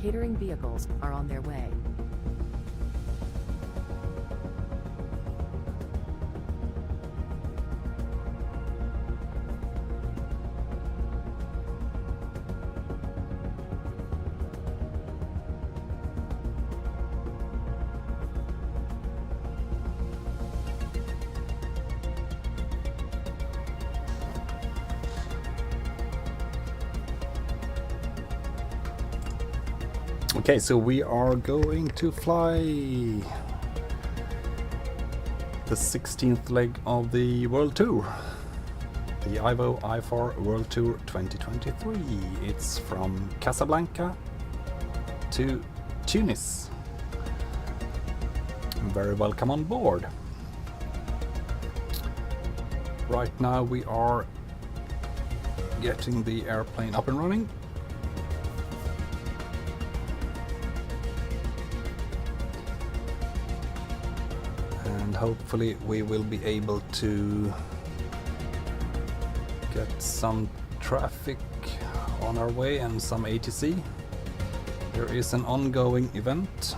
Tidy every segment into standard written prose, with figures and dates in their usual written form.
Catering vehicles are on their way. Okay, so we are going to fly the 16th leg of the World Tour, the IVAO IFR World Tour 2023. It's from Casablanca to Tunis. Very welcome on board. Right now we are getting the airplane up and running. Hopefully we will be able to get some traffic on our way and some ATC. There is an ongoing event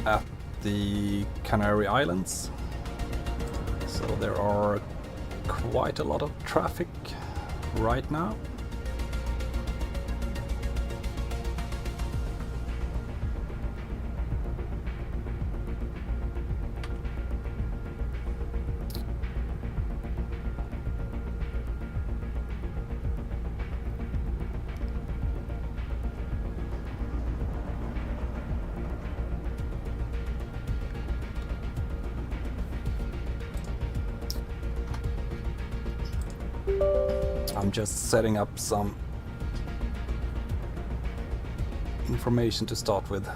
at the Canary Islands, so there are quite a lot of traffic right now. I'm just setting up some information to start with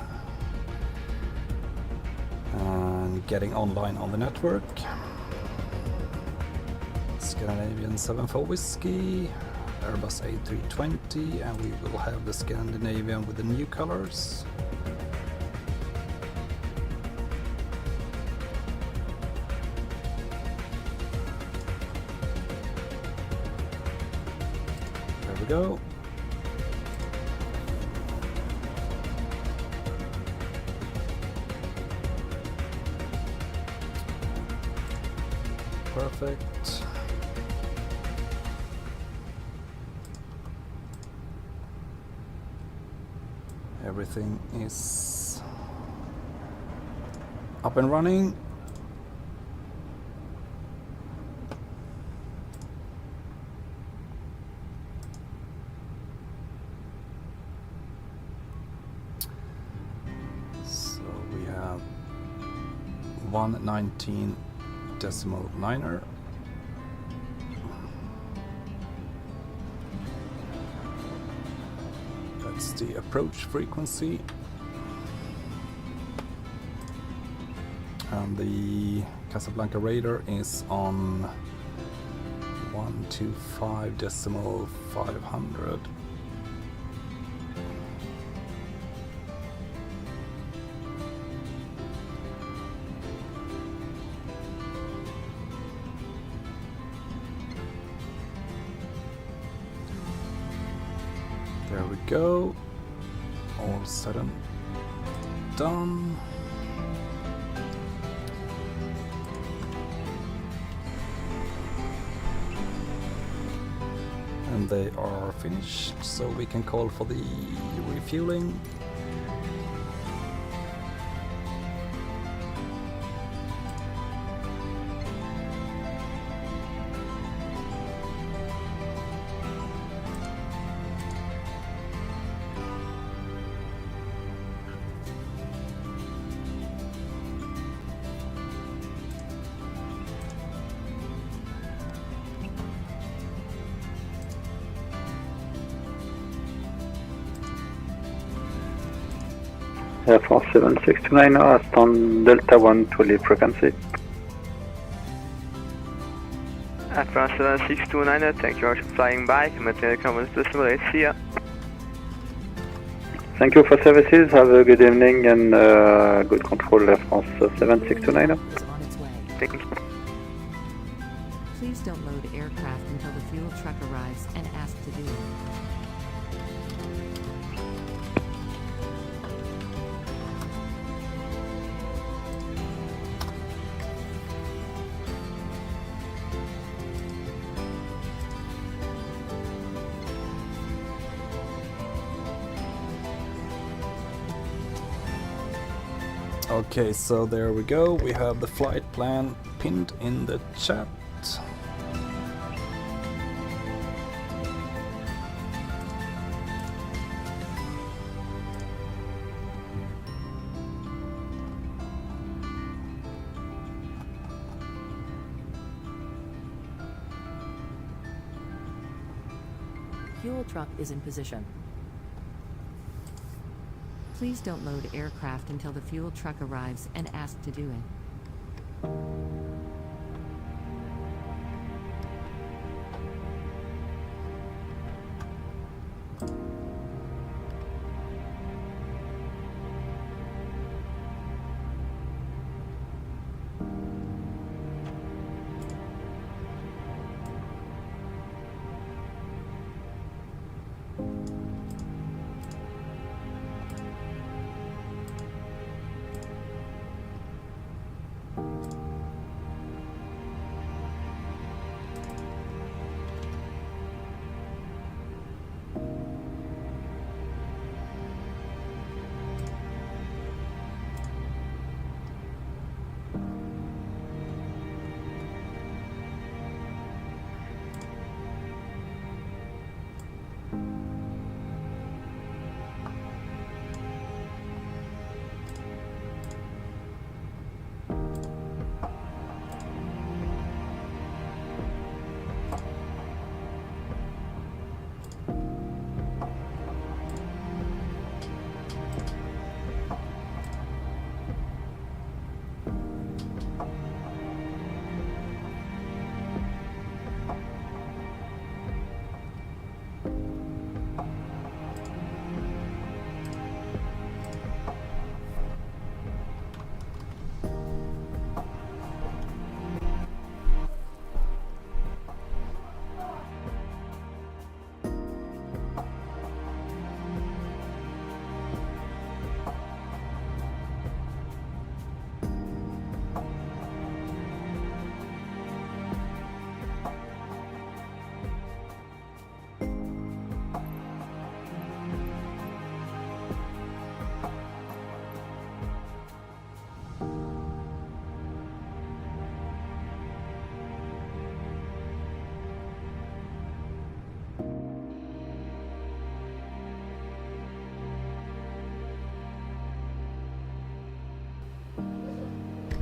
and getting online on the network. Scandinavian 74 Whiskey, Airbus A320, and we will have the Scandinavian with the new colors. Go. Perfect. Everything is up and running. So we have 119.9er. That's the approach frequency. And the Casablanca radar is on 125.500. There we go. All said and done. And they are finished, so we can call for the refueling. Air France 7629, Aston Delta 1 to leave frequency. Air France 7629, thank you for flying by. Maintain common decimal rate, see ya. Thank you for services, have a good evening and good control, Air France 7629. Is on its way. Thank you. Please don't load aircraft until the fuel truck arrives and ask to do it. Okay, so there we go. We have the flight plan pinned in the chat. Fuel truck is in position. Please don't load aircraft until the fuel truck arrives and ask to do it.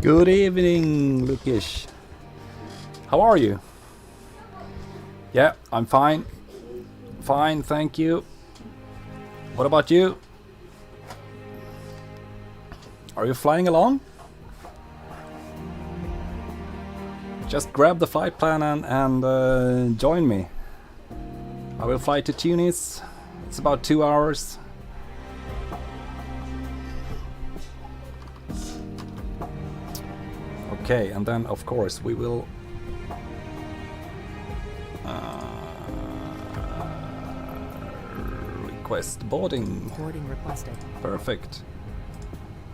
Good evening, Lukish. How are you? Yeah, I'm fine. Fine, thank you. What about you? Are you flying along? Just grab the flight plan and join me. I will fly to Tunis. It's about 2 hours. Okay, and then of course we will request. Boarding. Boarding requested. Perfect.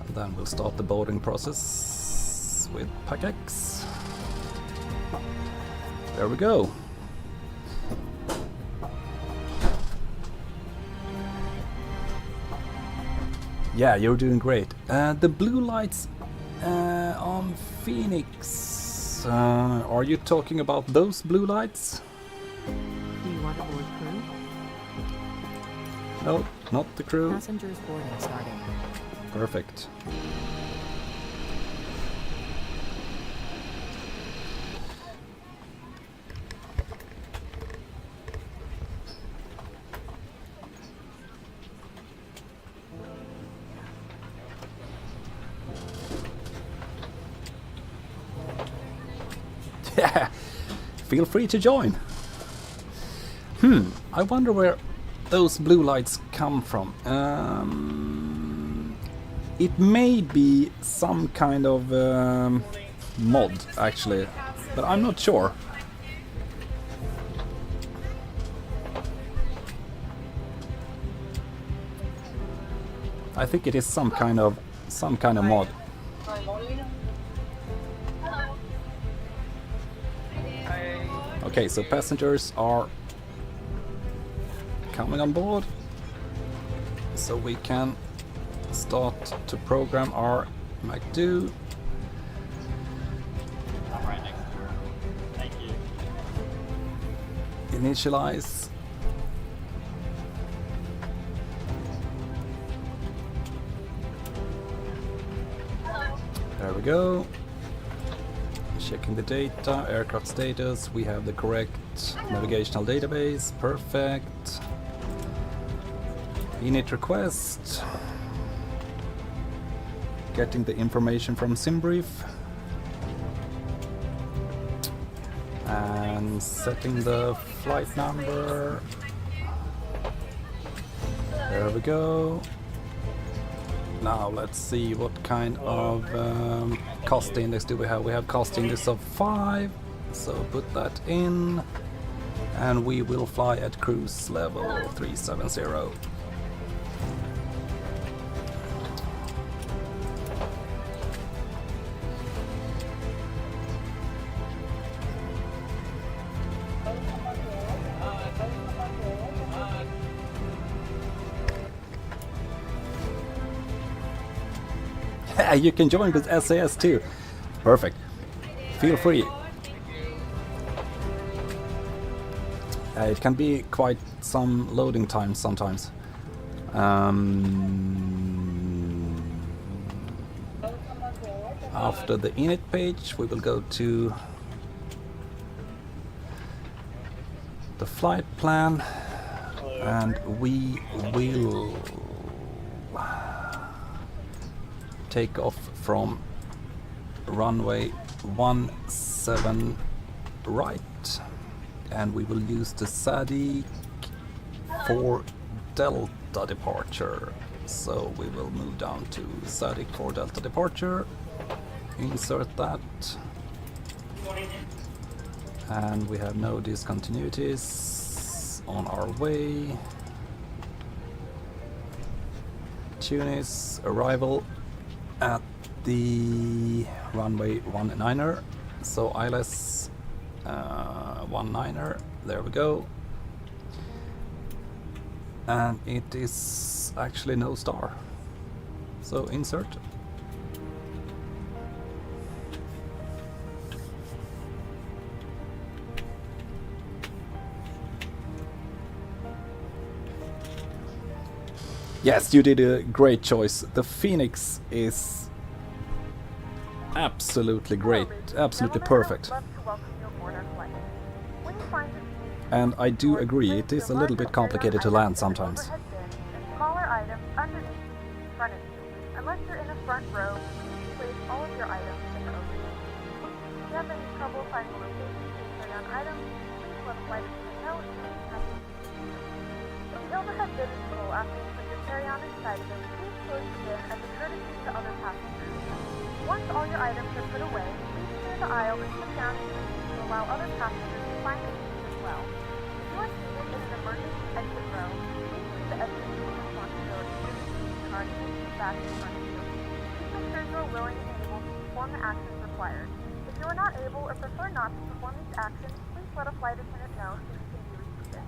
And then we'll start the boarding process with PACX. There we go. Yeah, you're doing great. The blue lights on Fenix. Are you talking about those blue lights? Do you want to board crew? No, not the crew. Passengers boarding starting. Perfect. Yeah, feel free to join. I wonder where those blue lights come from. It may be some kind of mod, actually, but I'm not sure. I think it is some kind of mod. Okay, so passengers are coming on board, so we can start to program our MAC2. Right next door. Thank you. Initialize. There we go. Checking the data, aircraft status, we have the correct navigational database, perfect. Init request. Getting the information from SimBrief. And setting the flight number. There we go. Now let's see what kind of cost index do we have. We have cost index of 5, so put that in, and we will fly at cruise level 370. You can join with SAS too. Perfect. Feel free. It can be quite some loading time sometimes. After the init page, we will go to the flight plan, and we will take off from runway 17 right, and we will use the Sadiq for Delta departure. So we will move down to Sadiq for Delta departure, insert that, and we have no discontinuities on our way. Tunis arrival at the runway 19er, so ILS 19er, there we go. And it is actually no star, so insert. Yes, you did a great choice. The Fenix is absolutely great, absolutely perfect. And I do agree, it is a little bit complicated to land sometimes. Smaller items underneath in front of you. Unless you're in the front row, please place all of your items in the open. If you have any trouble finding locations to carry on items, please let flight attendant know and we can help you. If the overhead bin is full after you put your carry-on inside of it, please close the bin as a courtesy to other passengers. Once all your items are put away, please clear the aisle and sit down in your seat to allow other passengers to find their seats as well. If you are seated in an emergency exit row, please use the exit back in front of you. Please make sure you are willing and able to perform the actions required. If you are not able or prefer not to perform these actions, please let a flight attendant know so you can be reseated.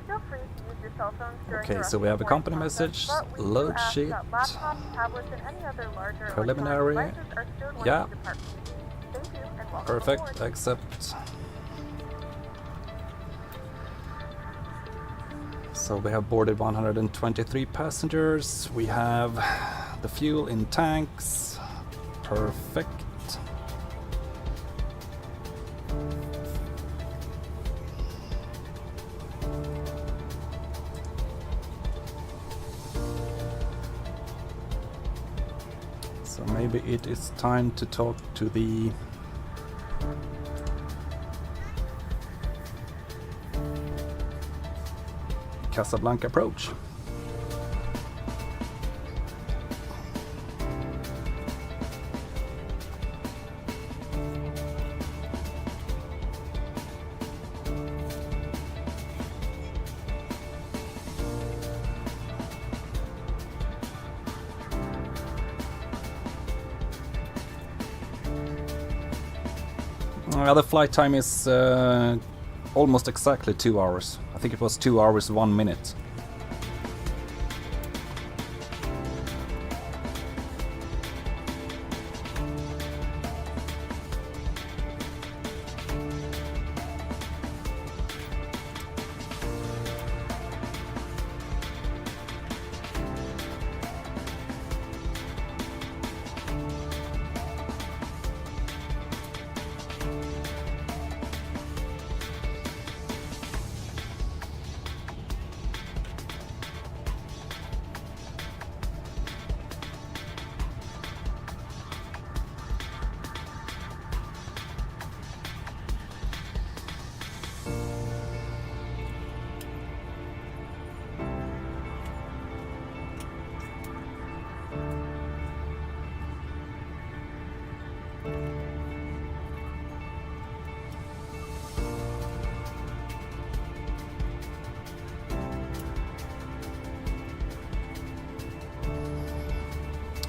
Feel free to use your cell phones during Okay, the so we have a boarding company process, message, but we do load ask sheet, that laptops, tablets, and any other larger preliminary, electronic devices are stored when yeah. you depart from the gate. Thank you and welcome Perfect, aboard. accept. So we have boarded 123 passengers. We have the fuel in tanks. Perfect. So maybe it is time to talk to the Casablanca approach. The flight time is almost exactly 2 hours. I think it was 2 hours 1 minute.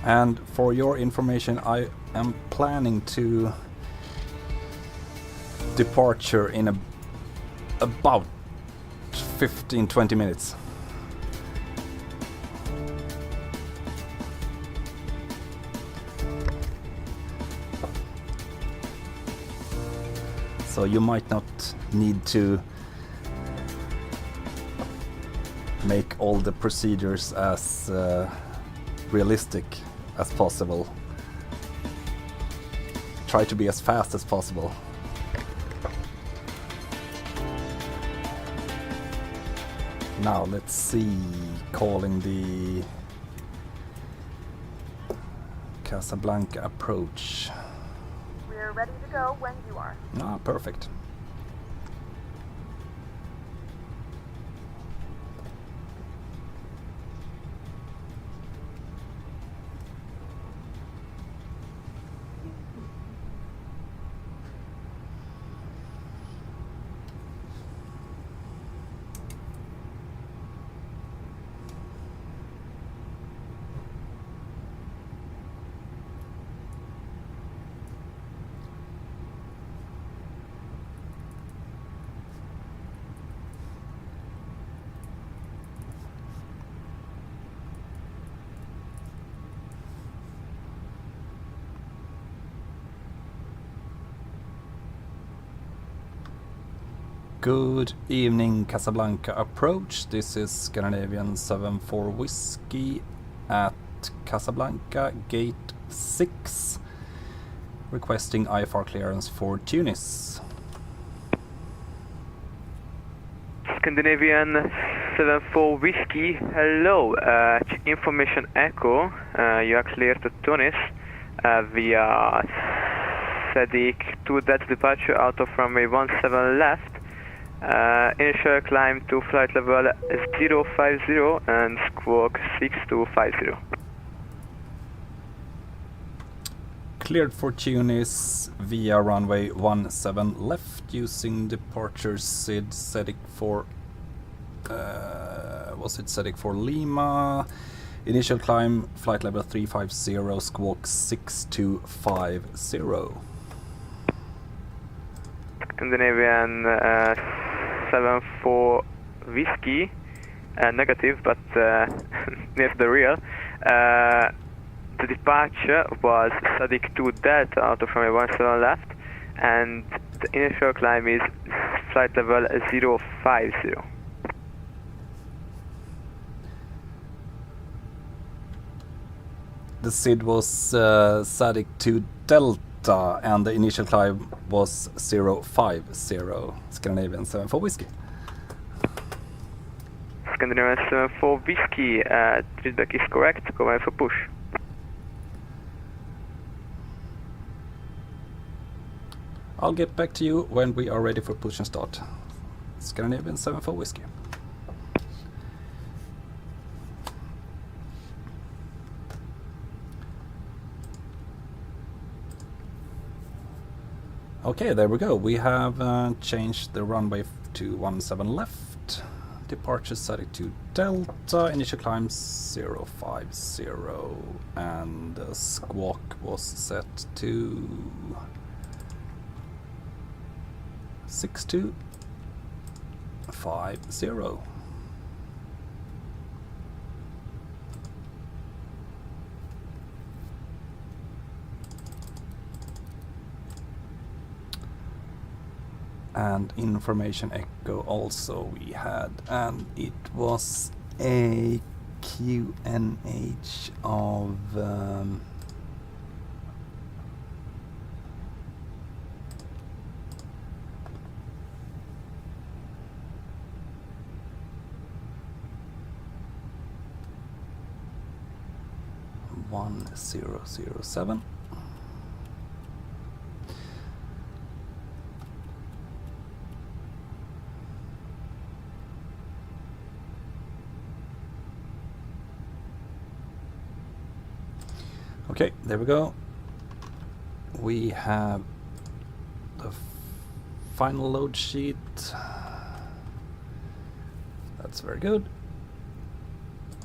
And for your information, I am planning to departure in about 15-20 minutes. So you might not need to make all the procedures as realistic as possible. Try to be as fast as possible. Now let's see, calling the Casablanca approach. We're ready to go when you are. Ah, perfect. Good evening, Casablanca approach. This is Scandinavian 74 Whiskey at Casablanca, gate 6, requesting IFR clearance for Tūnis. Scandinavian 74 Whiskey, hello. Information Echo, you are clear to Tūnis via Sadiq to that departure out of runway 17 left. Initial climb to flight level 050 and squawk 6250. Cleared for Tūnis via runway 17 left using departure Sadiq for was it Sadiq for Lima, Initial climb, flight level 350, squawk 6250. Scandinavian 74 Whiskey, negative but near the real. The departure was Sadiq 2 Delta out of runway 17 left, and the initial climb is flight level 050. The SID was Sadiq 2 Delta, and the initial climb was 050, Scandinavian 74 Whiskey. Scandinavian 74 Whiskey, feedback is correct, go ahead for push. I'll get back to you when we are ready for push and start. Scandinavian 74 Whiskey. Okay, there we go. We have changed the runway to 17 left. Departure Sadiq 2 Delta. Initial climb 050. And the squawk was set to 6250. And information echo also we had, and it was a QNH of 1007. Okay, there we go. We have the final load sheet. That's very good,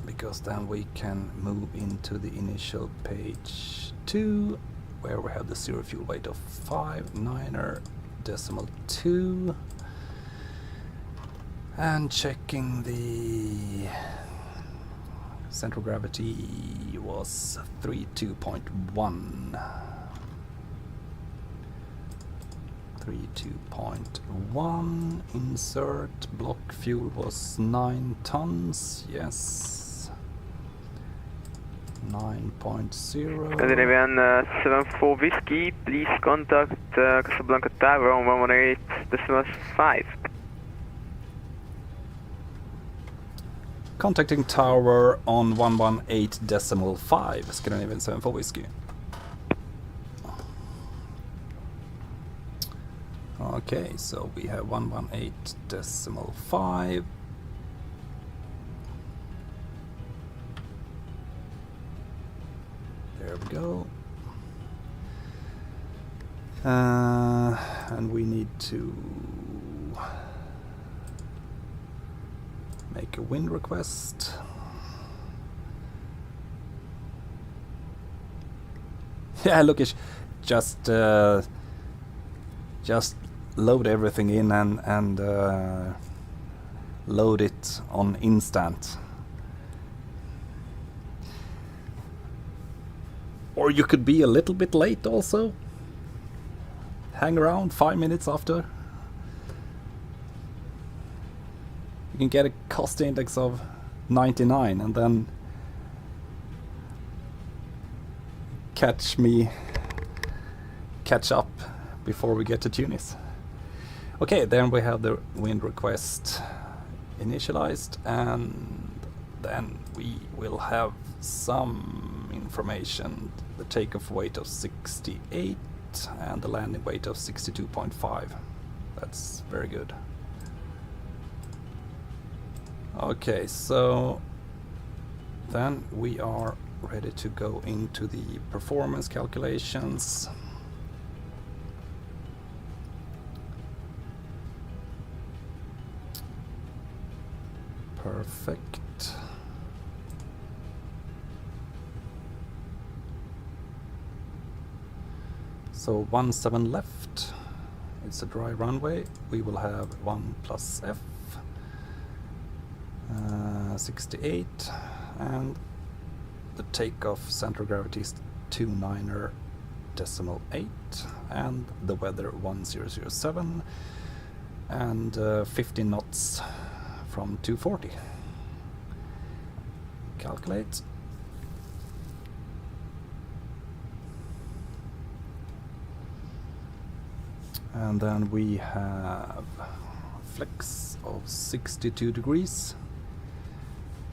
because then we can move into the initial page 2, where we have the zero fuel weight of 59er decimal 2, and checking the central gravity was 32.1. 32.1. Insert block fuel was 9 tons. Yes. 9.0. Scandinavian 74 Whiskey, please contact Casablanca Tower on 118.5. Contacting tower on 118.5, Scandinavian 74 Whiskey. Okay, so we have 118.5. There we go. And we need to make a wind request. Yeah, look, it's just load everything in and load it on instant. Or you could be a little bit late also. Hang around 5 minutes after. You can get a cost index of 99 and then catch up before we get to Tunis. Okay, then we have the wind request initialized, and then we will have some information. The takeoff weight of 68 and the landing weight of 62.5. That's very good. Okay, so then we are ready to go into the performance calculations. Perfect. So 17 left. It's a dry runway. We will have 1 plus F. 68, and the takeoff center of gravity is 29.8, and the weather 1007, and 15 knots from 240. Calculate. And then we have flex of 62 degrees.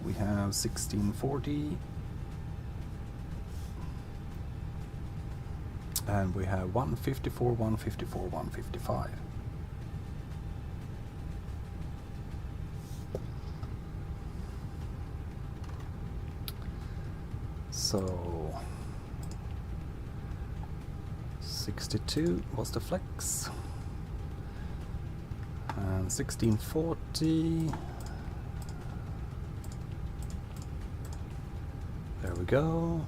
We have 1640, and we have 154, 154, 155. So 62 was the flex, and 1640. There we go.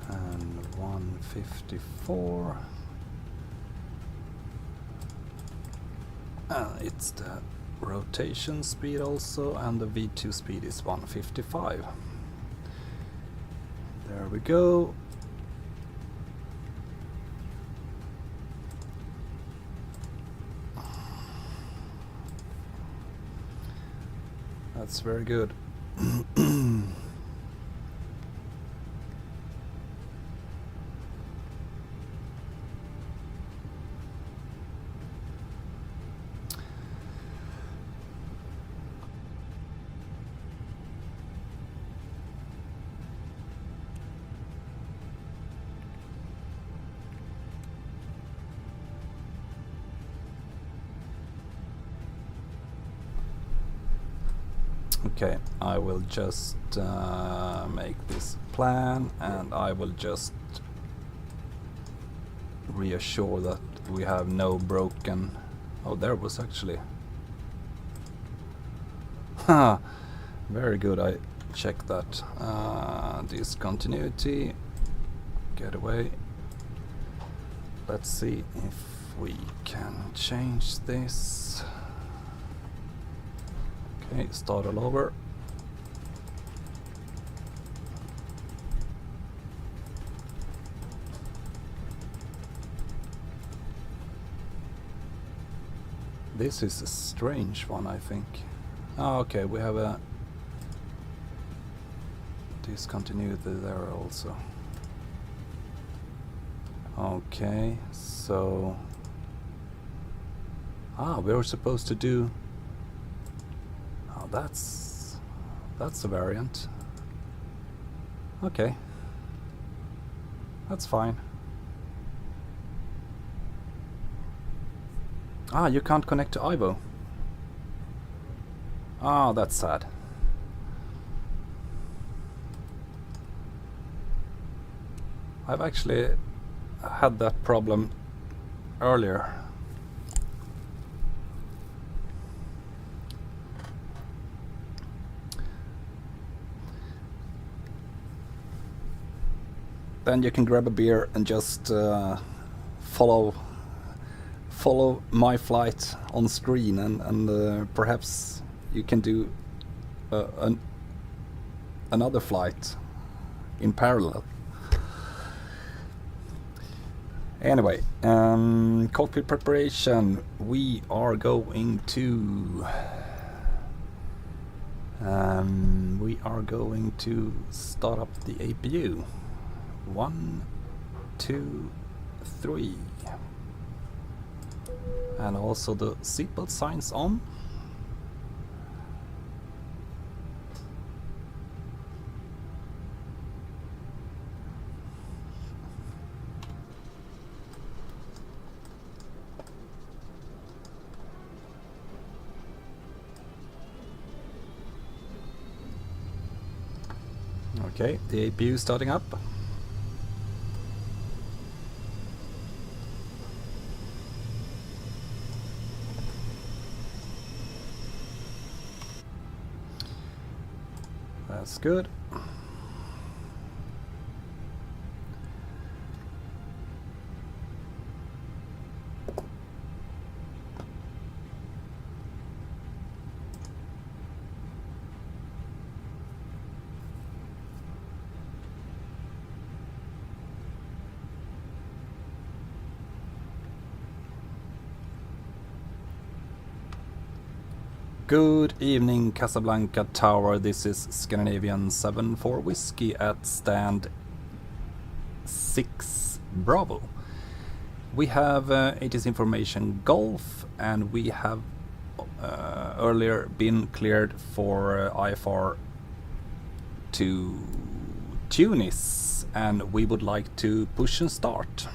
And 154. It's the rotation speed also, and the V2 speed is 155. There we go. That's very good. Okay, I will just make this plan, and I will just reassure that we have no broken... Oh, there was actually... Ha! Very good, I checked that. Discontinuity, get away. Let's see if we can change this. Okay, start all over. This is a strange one, I think. Oh, okay, we have a discontinuity there also. Okay, so... we were supposed to do... That's a variant. Okay, that's fine. You can't connect to IVAO. That's sad. I've actually had that problem earlier. Then you can grab a beer and just follow my flight on screen, and perhaps you can do another flight in parallel. Anyway, cockpit preparation. We are going to start up the APU. 1, 2, 3, and also the seatbelt signs on. Okay, the APU starting up. That's good. Good evening, Casablanca Tower. This is Scandinavian 74 Whiskey at stand 6 Bravo. We have ATC information Gulf, and we have earlier been cleared for IFR to Tunis, and we would like to push and start.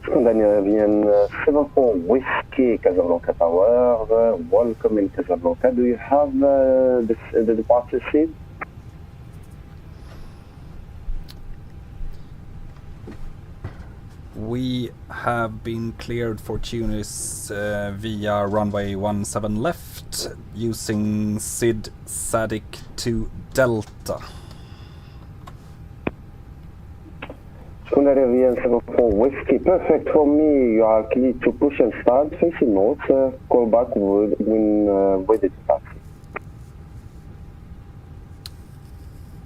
Scandinavian 74 Whiskey, Casablanca Tower. Welcome in Casablanca. Do you have the departure seat? We have been cleared for Tunis via runway 17 left using Sid Sadik to Delta. Scandinavian 74 Whiskey, perfect for me. You are clear to push and start. Facing north, call back when ready to taxi.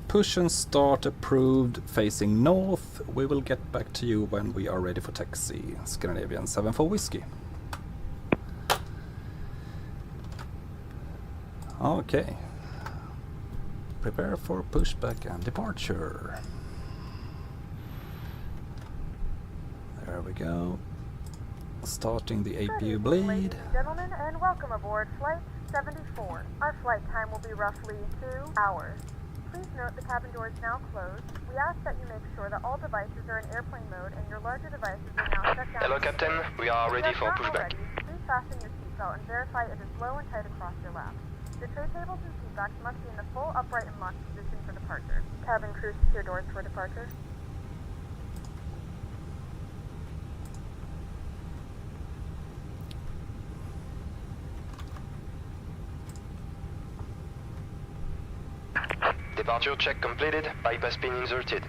Push and start approved, facing north. We will get back to you when we are ready for taxi. Scandinavian 74 Whiskey. Okay. Prepare for pushback and departure. There we go. Starting the APU bleed. Ladies and gentlemen, and welcome aboard Flight 74. Our flight time will be roughly 2 hours. Please note the cabin door is now closed. We ask that you make sure that all devices are in airplane mode and your larger devices are now shut down. Hello, Captain. We are ready for pushback. Please fasten your seatbelt and verify it is low and tight across your lap. The tray tables and seatbacks must be in the full upright and locked position for departure. Cabin crew, secure doors for departure. Departure check completed. Bypass pin inserted.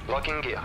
Locking gear.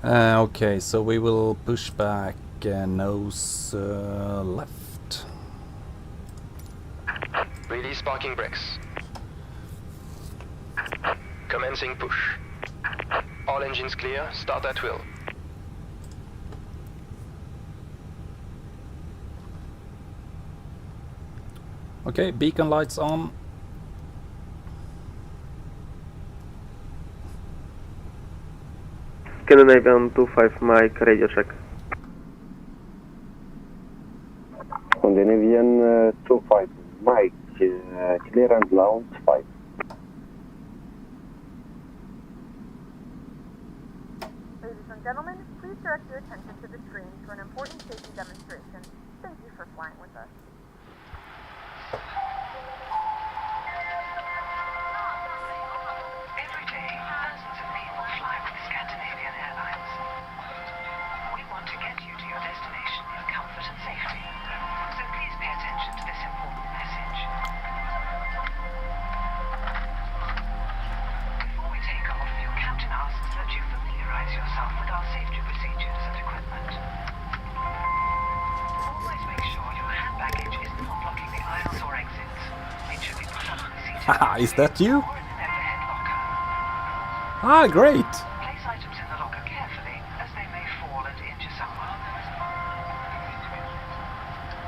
Okay, so we will push back nose left. Release parking brakes. Commencing push. All engines clear. Start at will. Okay, beacon lights on. Scandinavian 25 Mike, radio check. Scandinavian 25 Mike, clear and lounge 5. Ladies and gentlemen, please direct your attention to the screen for an important safety demonstration. Thank you for flying with us. Every day, thousands of people fly with Scandinavian Airlines. We want to get you to your destination in comfort and safety. So please pay attention to this important message. Before we take off, your captain asks that you familiarize yourself with our safety procedures and equipment. Always make sure your hand baggage Haha, is that you? or in an overhead locker. Ah, great! Place items in the locker carefully, as they may fall and injure someone.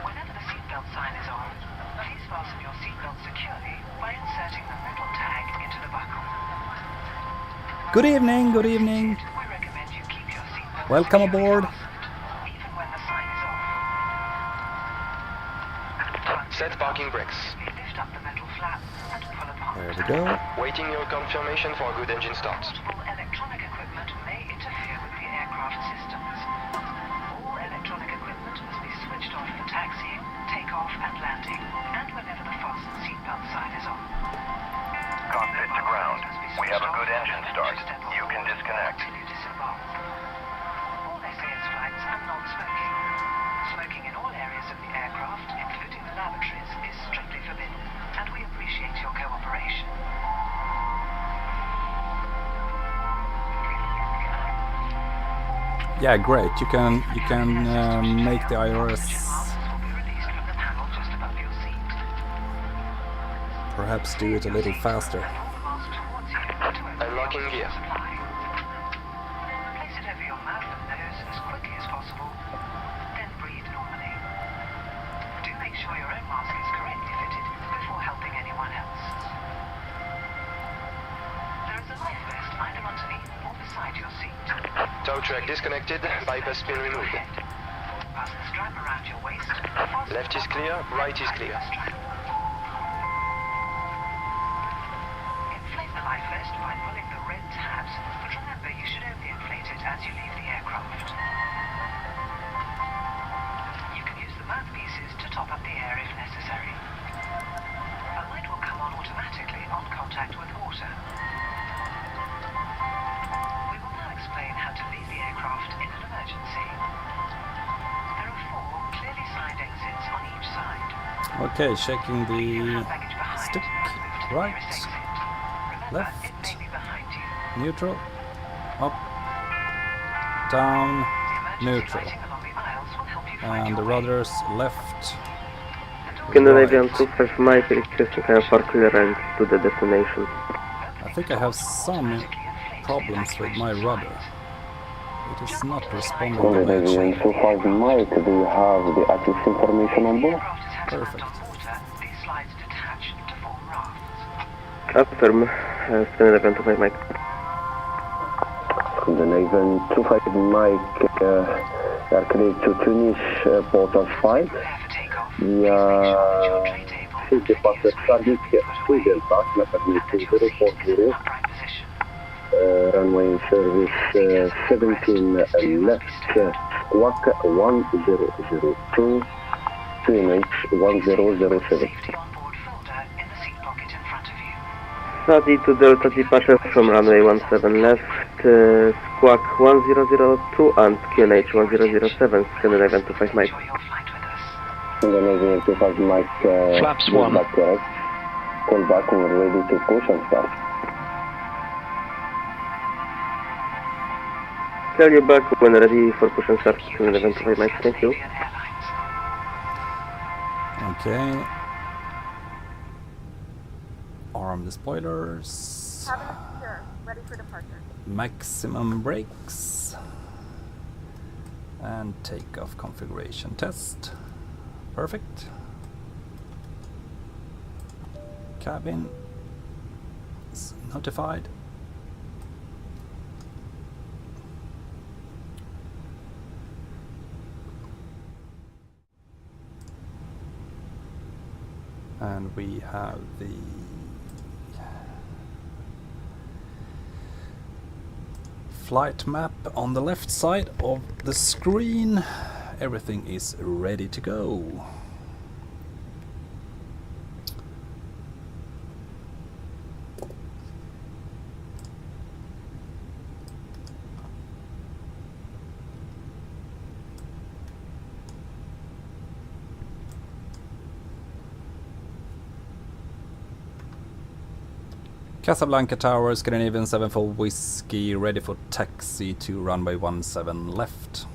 Whenever the seatbelt sign is on, please fasten your seatbelt securely by inserting the metal tag into the buckle. Good evening, good evening. We recommend you keep your seatbelt Welcome securely aboard. fastened, even when the sign is off. Set parking brakes. Lift up the metal flap and pull apart. There we go. Waiting your confirmation for a good engine start. Multiple electronic equipment may interfere with the aircraft systems. All electronic equipment must be switched off for taxiing, takeoff and landing, and whenever the fasten seatbelt sign is on. Cockpit to ground. We have a good engine start. You can disconnect. Until you disembark. All SAS flights are non-smoking. Smoking in all areas of the aircraft, including the lavatories, is strictly forbidden, and we appreciate your cooperation. Yeah, great. You can make the IRS Will be released from the panel just above your seat. perhaps do it a little faster. Unlocking gear. Place it over your mouth and nose as quickly as possible, then breathe normally. Do make sure your own mask is correctly fitted before helping anyone else. There is a life vest either underneath or beside your seat. Tow track disconnected, bypass pin removed. Fasten the strap around your waist. Left is clear, right is clear. Inflate the life vest by pulling the red tabs, but remember you should only inflate it as you leave the aircraft. You can use the mouthpieces to top up the air if necessary. A light will come on automatically on contact with water. We will now explain how to leave the aircraft in an emergency. There are 4 clearly signed exits on each side. Okay, checking the Baggage behind. stick. Move to the Right, nearest exit. Remember, left, it may be behind you. neutral, up, down, The emergency neutral. lighting along the aisles will help you find And your the way. rudders left, Scandinavian right. 25 Mike requesting for clearance to the destination. I think I have some problems with my rudder. It is not responding the way it Scandinavian should. 25 Mike, do you have the access information on board? Perfect. These slides detach to form rafts. Affirm, Scandinavian 25 Mike. Scandinavian 25 Mike, are clear to Tunis, Portal 5. Prepare for takeoff. The Tray table. City Passer Target, Student Park, Maternity 040, Upright position. runway in service 17 left, squawk 1002, QNH 1007. Safety on board folder in the seat pocket in front of you. Sadi to Delta departure from runway 17 left, squawk 1002 and QNH 1007, Scandinavian 25 Mike. Enjoy your flight with us. Scandinavian 25 Mike, Flaps 1. back correct. Call back when we're ready to push and start. Tell you back when ready for push and start, Scandinavian 25 Mike, thank you. Scandinavian Airlines. Okay. Arm the spoilers. Cabin is secure. Ready for departure. Maximum brakes. And takeoff configuration test. Perfect. Cabin is notified. And we have the flight map on the left side of the screen. Everything is ready to go. Casablanca Tower, Scandinavian 74 Whiskey, ready for taxi to runway 17 left.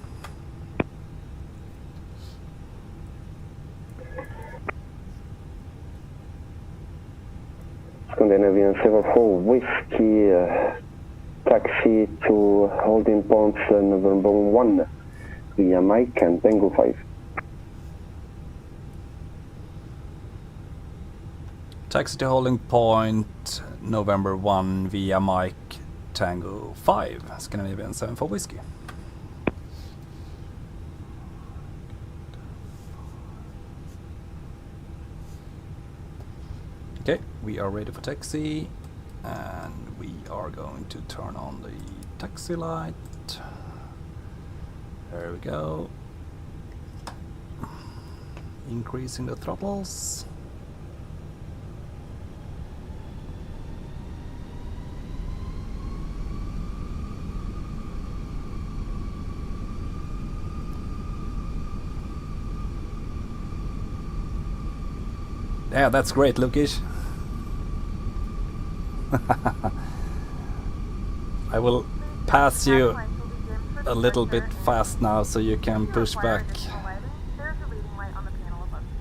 Scandinavian 74 Whiskey, taxi to holding point November 1 via Mike and Tango 5. Taxi to holding point November 1 via Mike Tango 5, Scandinavian 74 Whiskey. Okay, we are ready for taxi, and we are going to turn on the taxi light. There we go. Increasing the throttles. Yeah, that's great, Lukish. I will pass you a little bit fast now so you can push back. There's a reading light on the panel above you.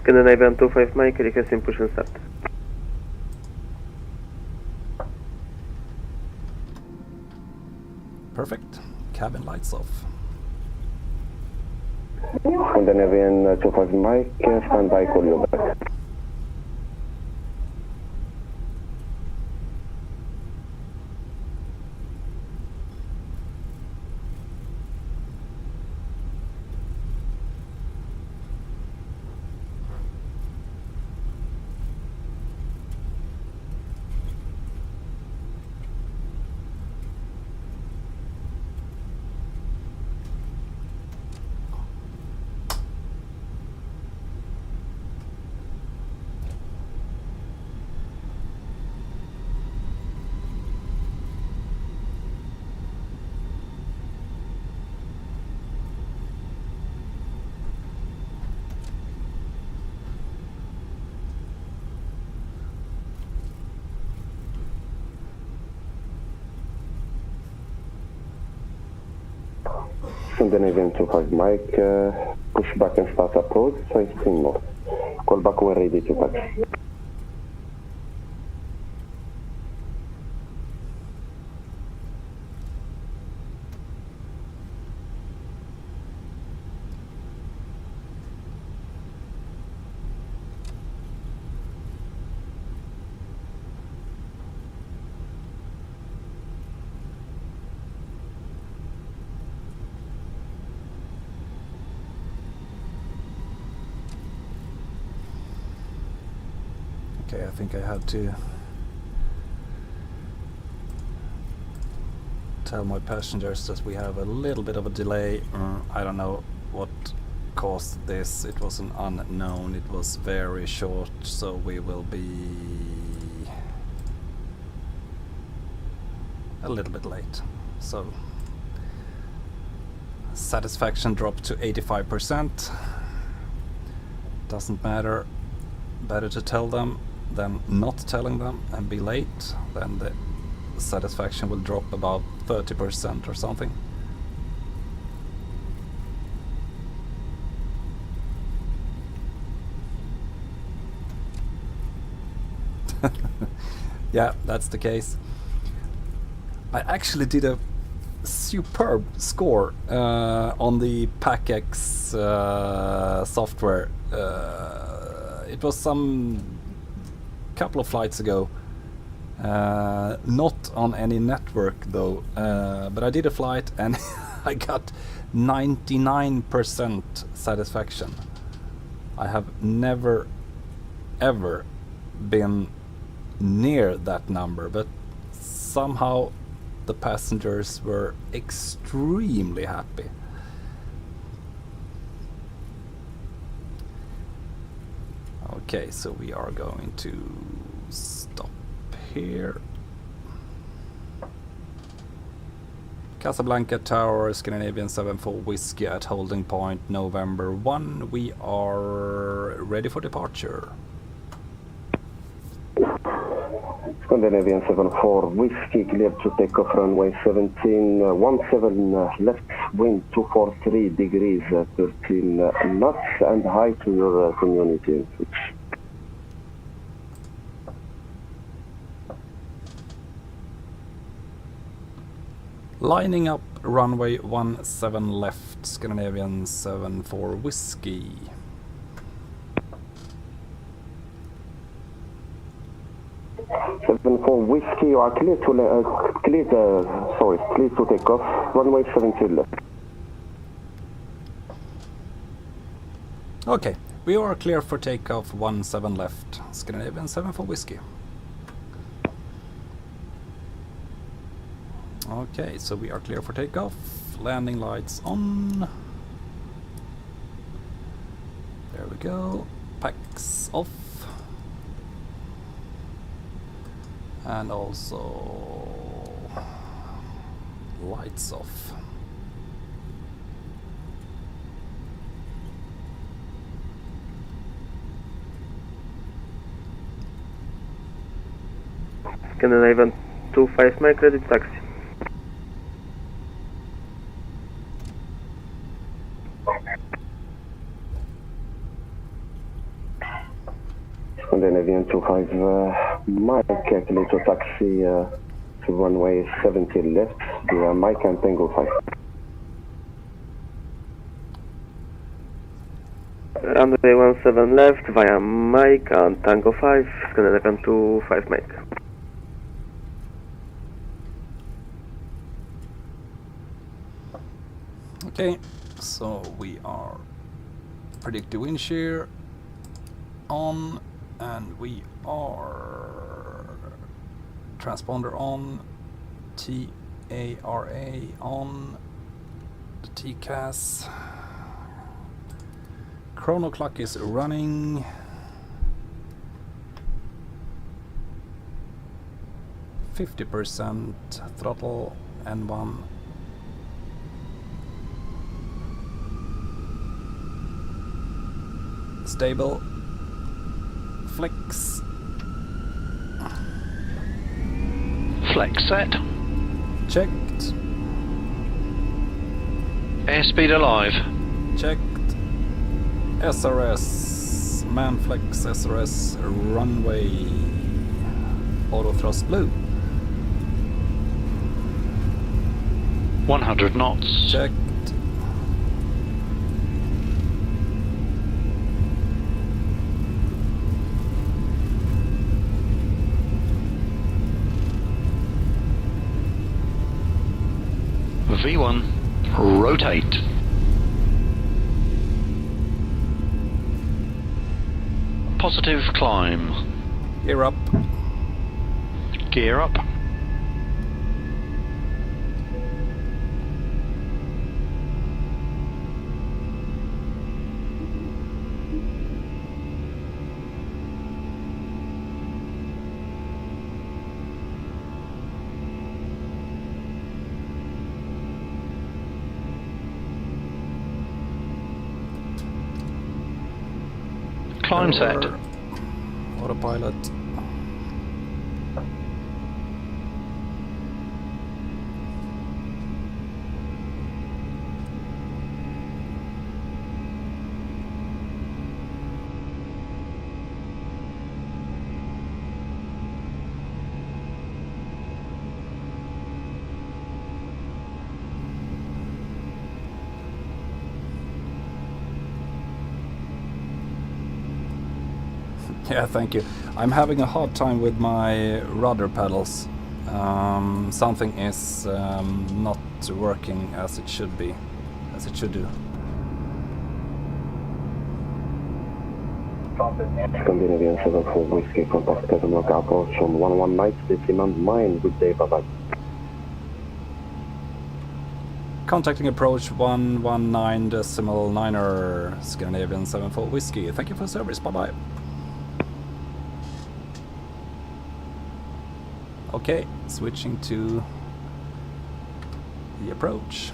Scandinavian 25 Mike, requesting push and start. Perfect. Cabin lights off. Scandinavian 25 Mike, stand by, call you back. Scandinavian 25 Mike, push back and start approach, 15 knots. Call back when ready to taxi. Okay, I think I had to tell my passengers that we have a little bit of a delay. I don't know what caused this. It was an unknown. It was very short, so we will be a little bit late. So satisfaction dropped to 85%. Doesn't matter. Better to tell them than not telling them and be late. Then the satisfaction will drop about 30% or something. Yeah, that's the case. I actually did a superb score on the PACX software. It was some couple of flights ago, not on any network though, but I did a flight and I got 99% satisfaction. I have never ever been near that number, but somehow the passengers were extremely happy. Okay, so we are going to stop here. Casablanca Tower, Scandinavian 74 Whiskey at holding point November 1. We are ready for departure. Scandinavian 74 Whiskey, cleared to take off runway 17, 17 left, wind 243 degrees, 13 knots, and hi to your community. Lining up runway 17 left, Scandinavian 74 Whiskey. Seven four Whiskey, you are clear to clear to take off. Runway 17 left. Okay, we are clear for takeoff 17 left, Scandinavian 74 Whiskey. Okay, so we are clear for takeoff. Landing lights on. There we go. Packs off. And also lights off. Scandinavian 25 Mike, ready to taxi. Scandinavian 25 Mike, clear to taxi to runway 17 left, via Mike and Tango 5. Runway 17 left via Mike and Tango 5, Scandinavian 25 Mike. Okay, so we are predicted wind shear on, and we are transponder on, TARA on, the TCAS, chrono clock is running, %50 throttle N1. Stable. Flex. Flex set. Checked. Airspeed alive. Checked. SRS. Manflex SRS runway. Auto thrust blue. 100 knots. Checked. V1, rotate. Positive climb. Gear up. Gear up. Climb set. Autopilot. Yeah, thank you. I'm having a hard time with my rudder pedals. Something is not working as it should be, as it should do. Scandinavian 74 Whiskey, contact Casablanca approach on 11 nights, demand mine, good day, bye bye. Contacting approach 119.9er, Scandinavian 74 Whiskey. Thank you for service, bye bye. Okay, switching to the approach.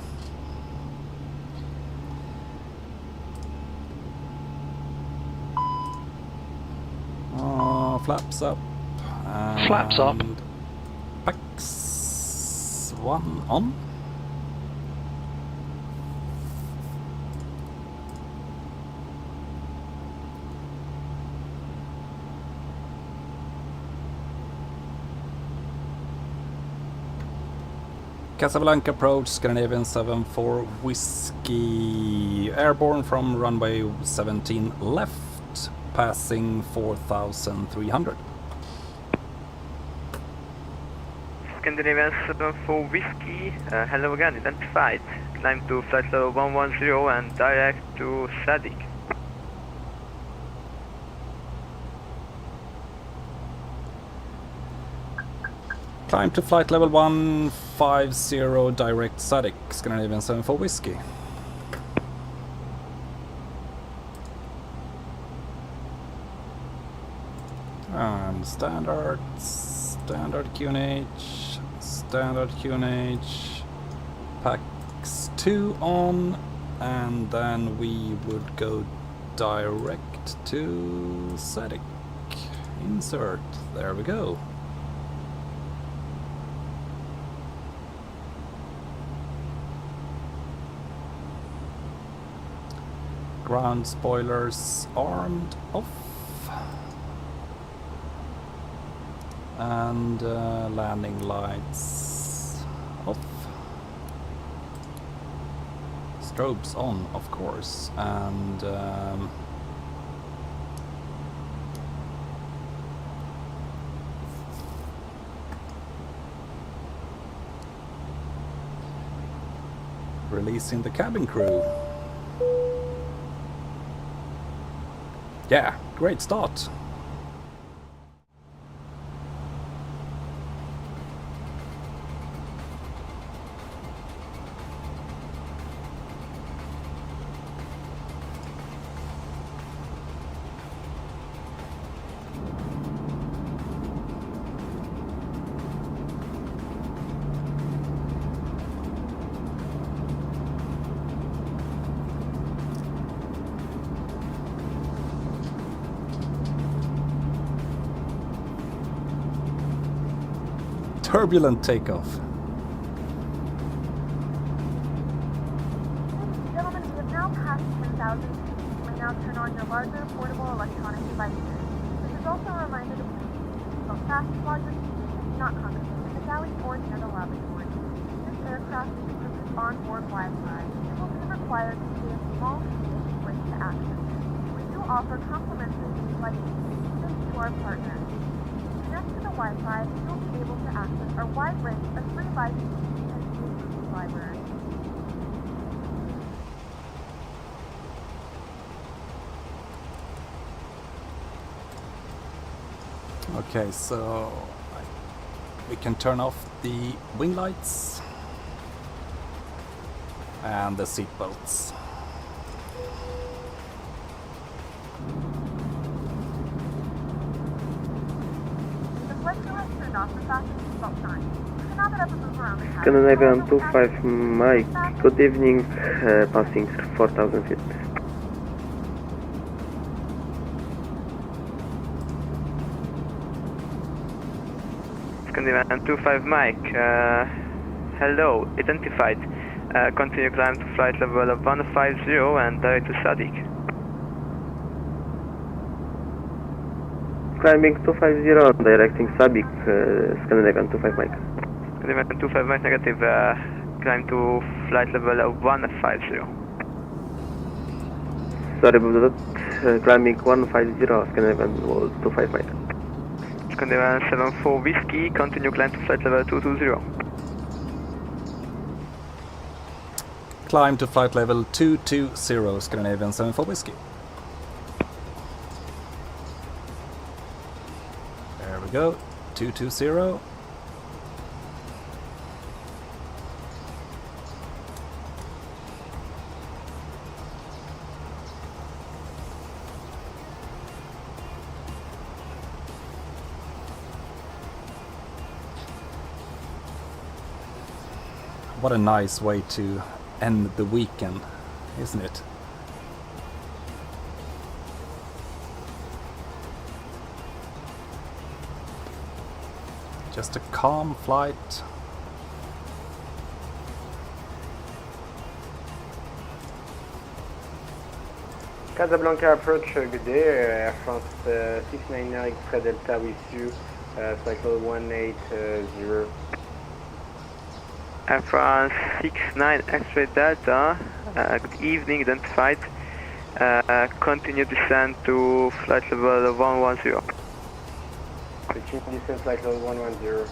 Flaps up Flaps up. Pax 1 on. Casablanca approach, Scandinavian 74 Whiskey, airborne from runway 17 left, passing 4,300. Scandinavian 74 Whiskey, hello again, identified. Climb to flight level 110 and direct to Sadik. Climb to flight level 150, direct Sadik, Scandinavian 74 Whiskey. And standard QNH, standard QNH, Pax 2 on, and then we would go direct to Sadik. Insert, there we go. Ground spoilers armed off, and landing lights off, strobes on of course, and releasing the cabin crew. Yeah, great start. Turbulent takeoff. Gentlemen, we have now passed 10,000 feet. You may now turn on your larger portable electronic devices. This is also a reminder to please keep fast, larger speeds, and do not congregate in the galley or near the lavatory. This aircraft is equipped with onboard Wi-Fi. You will be required to pay a small fee if you wish to access it. We do offer complimentary flight tickets to our partners. Connect to the Wi-Fi, you'll be able to access our wide range of free live TV and movie library. Okay, so we can turn off the wing lights and the seat belts. Scandinavian 25 Mike, good evening, passing 4,000 feet. Scandinavian 25 Mike, hello, identified. Continue climb to flight level of 150 and direct to Sadik. Climbing 250, directing Sadik, Scandinavian 25 Mike. Scandinavian 25 Mike negative, climb to flight level of 150. Sorry about that, climbing 150, Scandinavian 25 Mike. Scandinavian 74 Whiskey, continue climb to flight level 220. Climb to flight level 220, Scandinavian 74 Whiskey. There we go, 220. What a nice way to end the weekend, isn't it? Just a calm flight. Casablanca approach, good day. Air France 699 Extra Delta with you, cycle 180. Air France 69 X-ray Delta, good evening, identified. Continue descent to flight level 110. Continue descent flight level 110.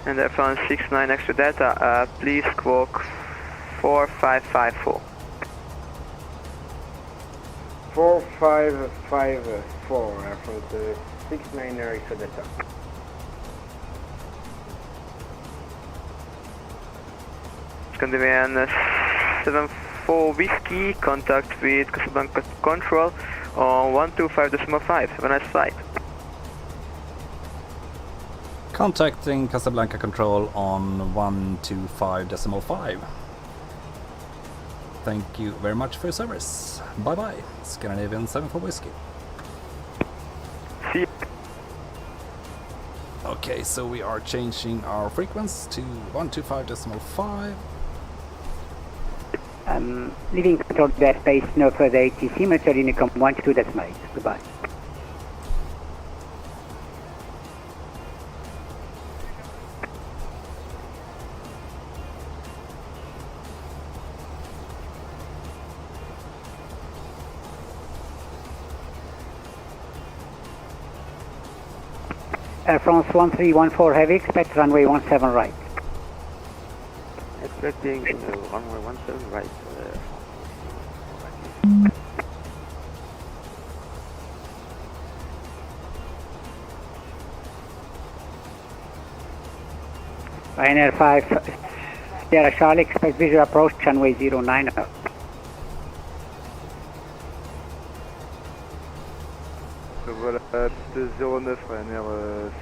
And Air France 69 Extra Delta, please squawk 4554. 4554, Air France 69 Extra Delta. Scandinavian 74 Whiskey, contact with Casablanca Control on 125.5. Have a nice flight. Contacting Casablanca Control on 125.5. Thank you very much for your service. Bye bye, Scandinavian 74 Whiskey. See you. Okay, so we are changing our frequency to 125.5. Leaving control to airspace, no further ATC, Motor Unicom 12.8. Goodbye. Air France 1314 Heavy, expect runway 17 right. Expecting runway 17 right. Ryanair 5 Sierra Charlie, expect visual approach runway 09. Voilà, piste 09, Ryanair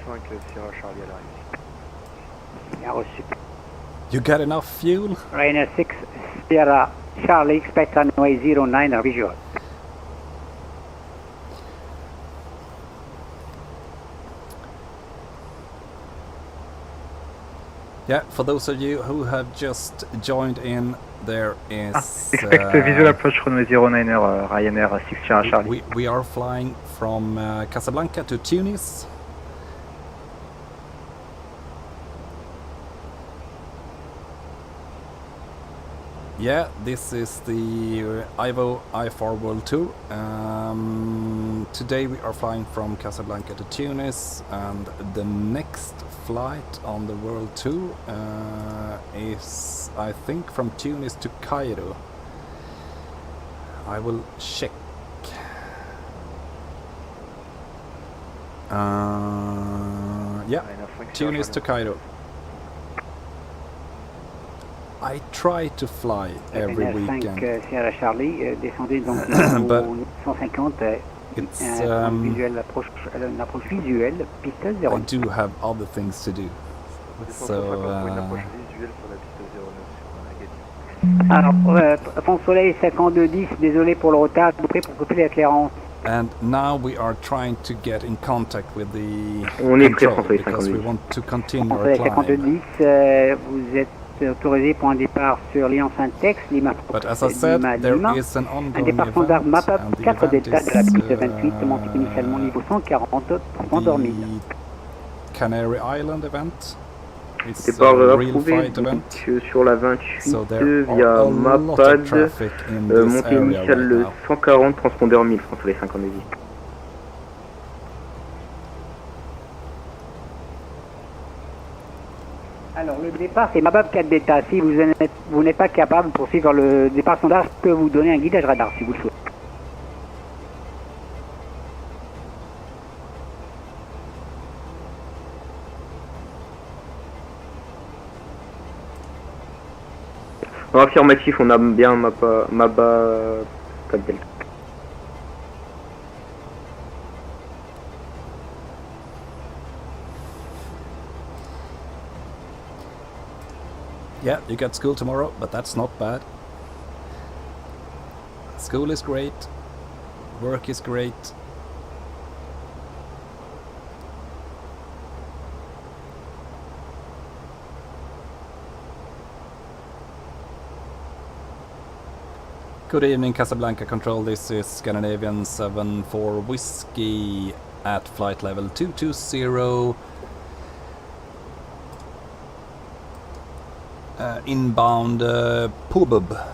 5 Sierra Charlie à l'arrivée. Bien reçu. You got enough fuel? Ryanair 6 Sierra Charlie, expect runway 09 visual. Yeah, for those of you who have just joined in, there is... expect visual approach runway 09 Ryanair 6 Sierra Charlie. We are flying from Casablanca to Tunis. Yeah, this is the IVAO IFR World Tour. Today we are flying from Casablanca to Tunis, and the next flight on the World Tour is, I think, from Tunis to Cairo. I will check. Yeah, Tunis to Cairo. I try to fly every weekend. Sierra Charlie, descendez donc au 150. It's une approche visuelle, piste 0. I do have other things to do. So alors, fond soleil 5210, désolé pour le retard, vous prêt pour couper l'éclairance. And now we are trying to get in contact with the On est prêt, control François, because we want to continue Fond our soleil climb. 5210, vous êtes autorisé pour un départ sur Lyon Syntex, Lima. But as I said, there is an Un ongoing départ standard event, MAPA and the 4 event delta de la piste is 28, monté initialement niveau 140 pour dormir. the Canary Island event. It's Départ a real approuvé flight event. sur la 28 So there are via a lot of MAPAD, traffic in this montée area initiale right now. 140, transpondeur 1000, François les 50 désirs. Alors le départ c'est MAPAD 4 delta. Si vous n'êtes pas capable pour suivre le départ standard, je peux vous donner un guidage radar si vous le souhaitez. En affirmatif, on a bien MAPA 4 delta. Yeah, you got school tomorrow, but that's not bad. School is great. Work is great. Good evening, Casablanca Control. This is Scandinavian 74 Whiskey at flight level 220. Inbound Pubub.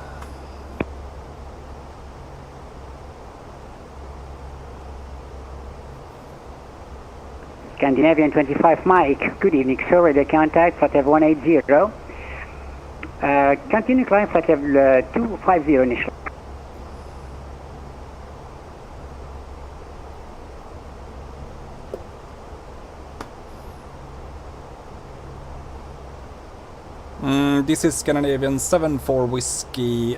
Scandinavian 25 Mike, good evening, sir. Radio contact, flight level 180. Continue climb, flight level 250 initial. This is Scandinavian 74 Whiskey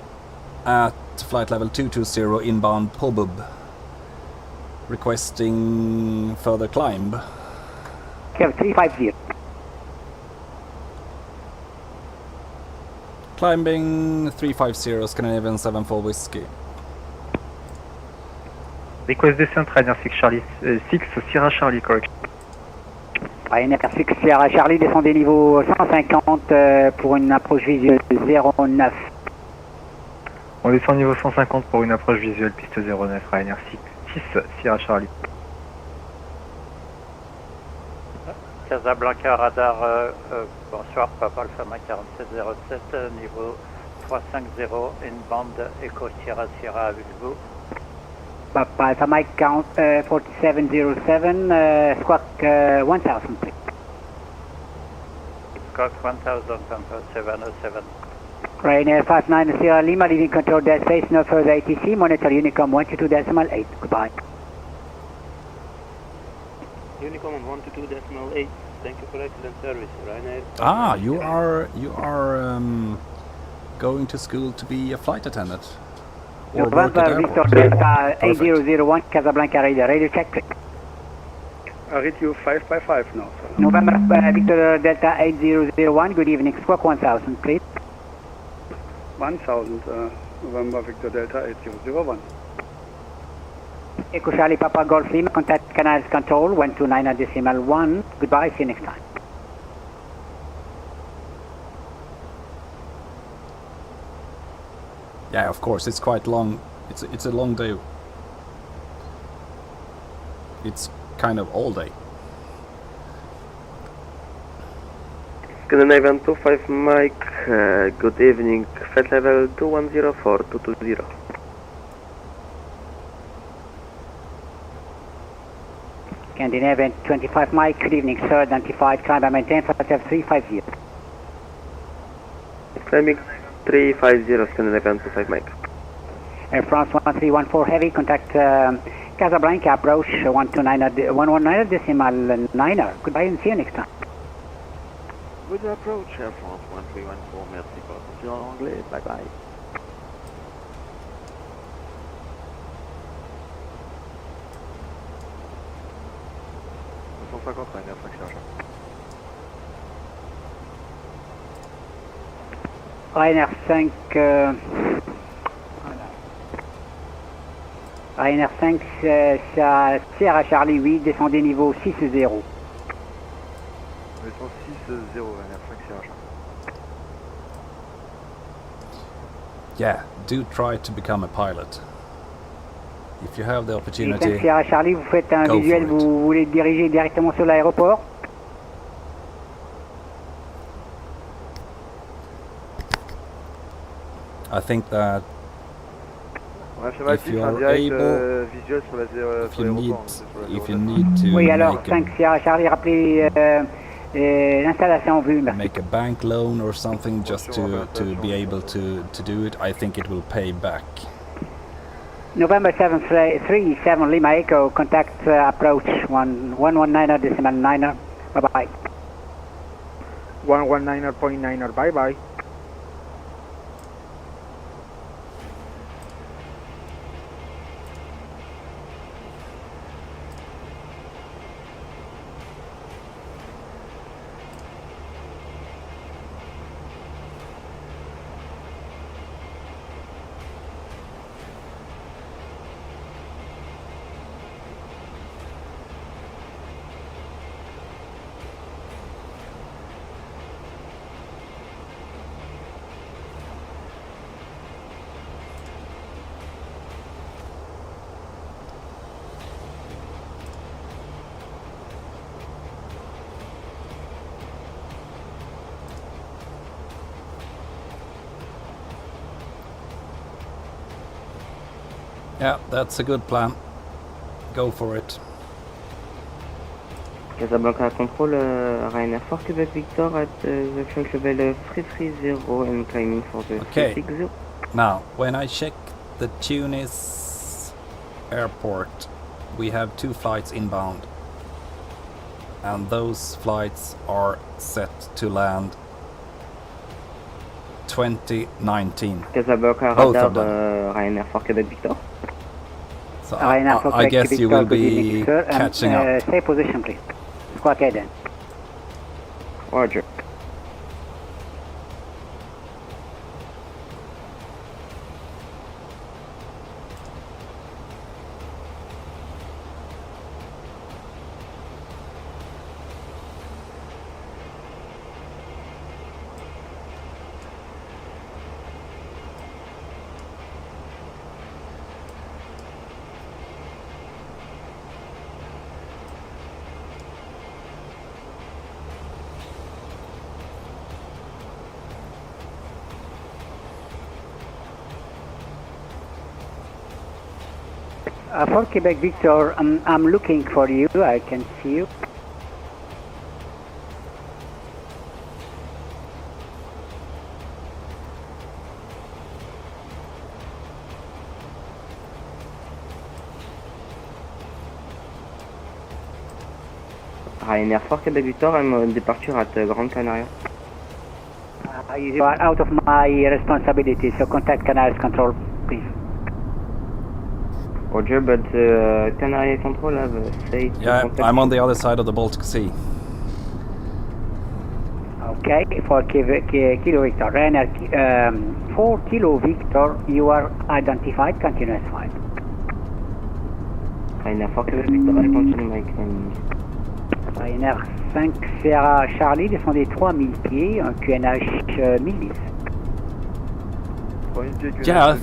at flight level 220 inbound Pubub. Requesting further climb. Level 350. Climbing 350 Scandinavian 74 Whiskey. Request descent, Ryanair 6 Charlie, 6 Sierra Charlie, correct. Ryanair 6 Sierra Charlie, descendez niveau 150 pour une approche visuelle 09. On descend niveau 150 pour une approche visuelle piste 09, Ryanair 6 Sierra Charlie. Casablanca radar, bonsoir, Papa Alpha Mike 4707, niveau 350, inbound Echo Sierra Sierra avec vous. Papa Alpha Mike 4707, squawk 1000 please. Squawk 1000, Pampa 707. Ryanair 59 Sierra Lima, leaving control dead space, no further ATC, monitor Unicom 122.8, goodbye. Unicom 122.8, thank you for excellent service, Ryanair. Ah, you are going to school to be a flight attendant. Or work at Victor airport. Delta 8001, Casablanca radar, radio check please. RTU 555 now, sir. November Victor Delta 8001, good evening, squawk 1000 please. 1000, November Victor Delta 8001. Echo Charlie Papa Golf Lima, contact canals control 129.1, goodbye, see you next time. Yeah, of course, it's quite long. It's a long day. It's kind of all day. Scandinavian 25 Mike, good evening, flight level 210 for 220. Scandinavian 25 Mike, good evening sir, identified, climb and maintain, flight level 350. Climbing 350, Scandinavian 25 Mike. Air France 1314 Heavy, contact Casablanca, approach 119.9er, goodbye and see you next time. Good approach, Air France 1314, merci pour votre en anglais, bye bye. Ryanair 5, Ryanair 5, Sierra Charlie 8, descendez niveau 6-0. Descend 6-0, Ryanair 5 Sierra Charlie. Yeah, do try to become a pilot. If you have the opportunity, Sierra Charlie, vous faites un go visuel, for it. vous voulez diriger directement sur l'aéroport. I think that if you are able, if you need to Oui, alors make 5 Sierra Charlie, rappelez l'installation en vue, merci. make a bank loan or something just to be able to do it, I think it will pay back. November 737 Lima Echo, contact approach 119.9er, bye bye. 119.9er, bye bye. Yeah, that's a good plan. Go for it. Casablanca control, Ryanair 4 Quebec Victor at the flight level 330 and climbing for the Okay. 360. Now, when I check the Tunis airport, we have 2 flights inbound. And those flights are set to land 2019. Casablanca Both radar, of them. Ryanair 4 Quebec Victor. So I guess you will be catching up. Stay position, please. Squawk then. Roger. For Quebec Victor, I'm looking for you. I can see you. Ryanair 4 Quebec Victor, I'm on departure at Gran Canaria. You are out of my responsibility, so contact Canaries Control, please. Roger, but Canary Control have say to Yeah, contact I'm on the other side of the Baltic Sea. Okay, for Kilo Victor, Ryanair 4 Kilo Victor, you are identified, continuous flight. Ryanair 4 Quebec Victor, I continue my climbing. Ryanair 5 Sierra Charlie, descendez 3000 pieds, un QNH 1010. Yeah,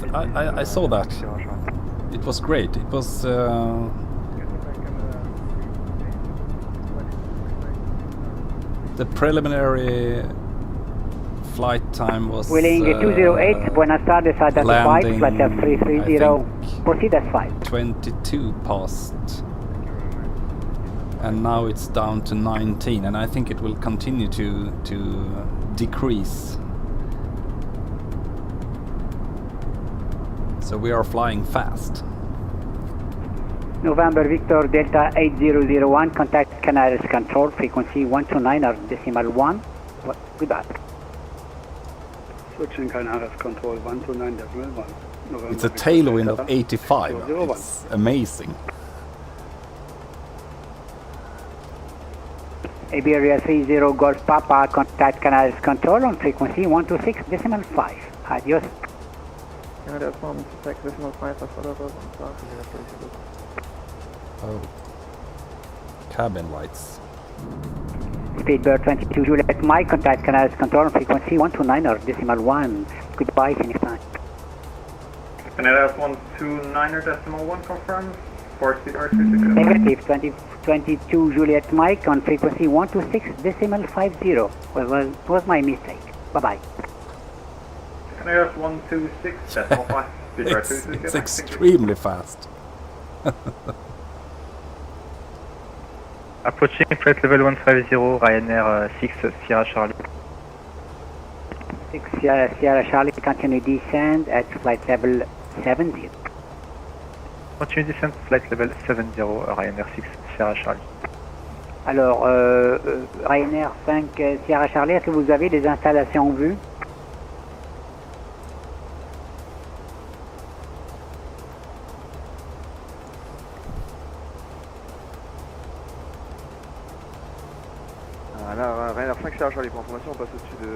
I saw that. It was great. It was the preliminary flight time was Wheeling 208, Buenos Aires, identified, flight level 330, proceed as 5. 22 past, and now it's down to 19, and I think it will continue to decrease. So we are flying fast. November Victor Delta 8001, contact Canaries Control, frequency 129 or decimal 1. Goodbye. Switching Canaries Control 129.1. November It's a Victor tailwind Delta of 85. 8001. It's amazing. Iberia 30 Golf Papa, contact Canaries Control on frequency 126 decimal 5. Adios. Canada 126 decimal 5, Oh. Cabin lights. Speedbird 22 Juliet Mike, contact Canaries Control on frequency 129 or decimal 1. Goodbye, Phoenix 9. Canada 129 decimal 1 confirmed. 4CR260. Negative 22 Juliet Mike on frequency 126 decimal 50. Was my mistake. Bye bye. Canada 126 decimal 5. It's extremely fast. Approaching flight level 150, Ryanair 6 Sierra Charlie. 6 Sierra Charlie, continue descend at flight level 70. Continue descent flight level 70, Ryanair 6 Sierra Charlie. Alors, Ryanair 5 Sierra Charlie, est-ce que vous avez des installations en vue?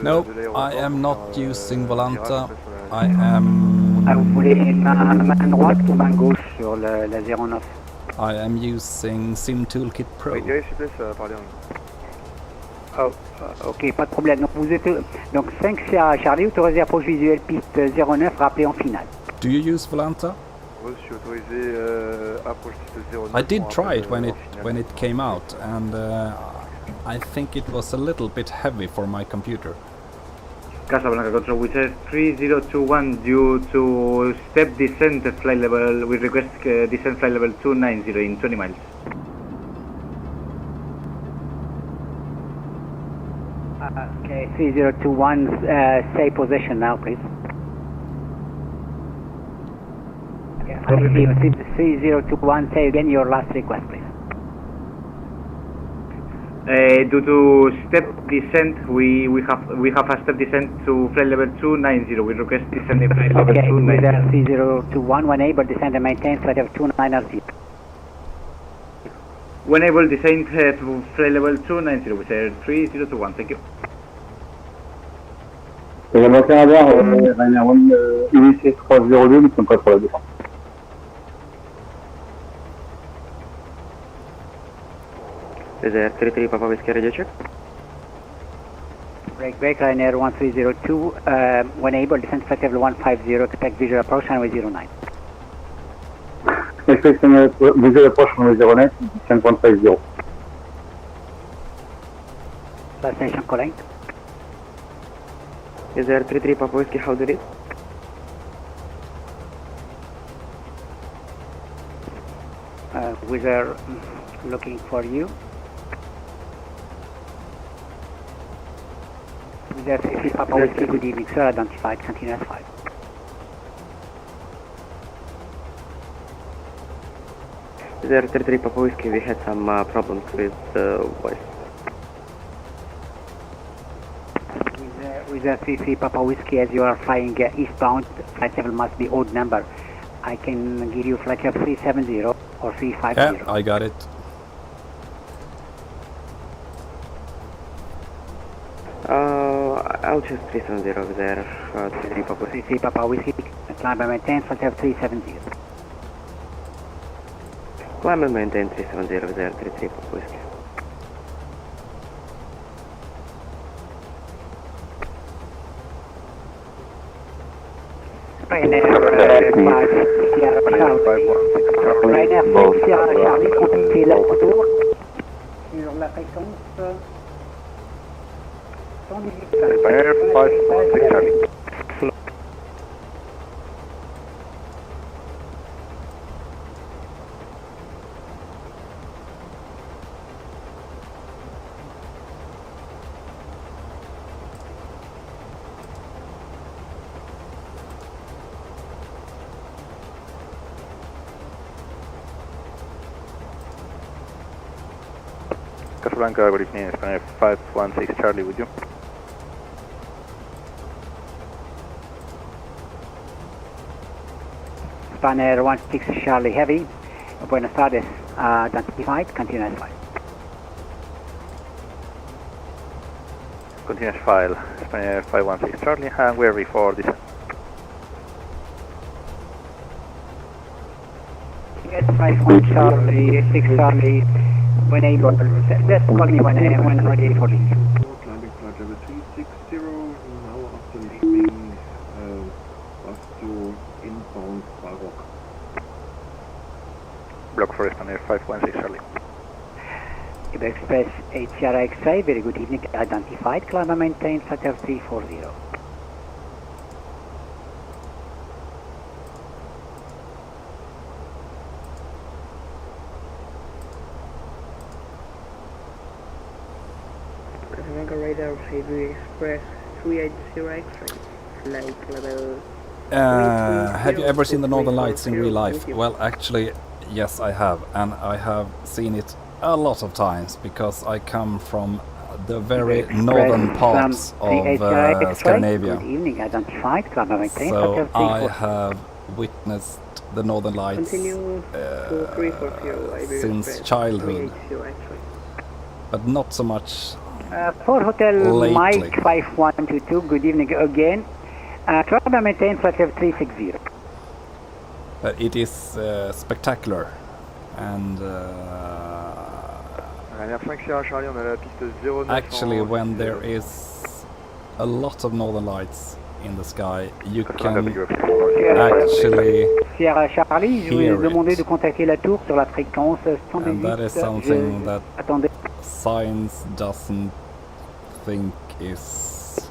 No, I am not using Volanta. I am. Vous voulez main droite ou main gauche sur la 09? I am using Sim Toolkit Pro. Oh, ok, pas de problème. Donc, vous êtes, donc 5 Sierra Charlie, autorisé approche visuelle piste 09, rappelé en finale. Do you use Volanta? I did try it when it came out, and I think it was a little bit heavy for my computer. Casablanca control, we said 3021 due to step descent flight level, we request descent flight level 290 in 20 miles. Okay, 3021, stay position now, please. Yeah, 3021, say again your last request, please. Due to step descent, we have a step descent to flight level 290. We request descent in flight level 290. Okay, 3021, when able, descend and maintain flight level 290. When able, descend to flight level 290. We said 3021. Thank you. Casablanca Radar, Ryanair 1, UIC 302, nous sommes prêts pour la descente. Is there 33 Papa Whiskey radio check? Break, Ryanair 1302, when able, descend flight level 150, expect visual approach runway 09. Expect visual approach runway 09, descend 150. Last station calling. Is there 33 Papa Whiskey, how did it? We are looking for you. With our 33 Papa Whiskey, good evening, sir, identified, continue as 5. Is there 33 Papa Whiskey, we had some problems with voice. With our 33 Papa Whiskey, as you are flying eastbound, flight level must be odd number. I can give you flight level 370 or 350. Yeah, I got it. I'll choose 370 over there, 33 Papa Whiskey. 33 Papa Whiskey, climb and maintain, flight level 370. Climb and maintain 370 over there, 33 Papa Whiskey. Ryanair 5 Sierra Charlie, contactez la retour sur la fréquence 118. Ryanair 5 Charlie. Casablanca, good evening, Ryanair 516 Charlie with you. Ryanair 16 Charlie Heavy, Buenos Aires, identified, continue as 5. Continuous file, Ryanair 516 Charlie, and we're ready for descent. Yes, 51 Charlie, 6 Charlie, when able, just call me when ready for this. Landing flight level 360, now after leaving bus to inbound Barajas. Block for Ryanair 516 Charlie. Quebec Express 8 Sierra X-ray, very good evening, identified, climb and maintain, flight level 340. Radar Heavy Express 380 X-ray, flight level. Have you ever seen the Northern Lights in real life? Well, actually, yes, I have, and I have seen it a lot of times because I come from the very northern parts of Scandinavia. Good evening, identified, climb and maintain, So I have witnessed the Northern Lights since childhood, but not so much. For Hotel lately. Mike 5122, good evening again. Climb and maintain, flight level 360. It is spectacular, and actually when there is a lot of Northern Lights in the sky, you can actually Sierra Charlie, je hear vous ai demandé it. de contacter la tour sur la fréquence 118. And that is something that Attendez. science doesn't think is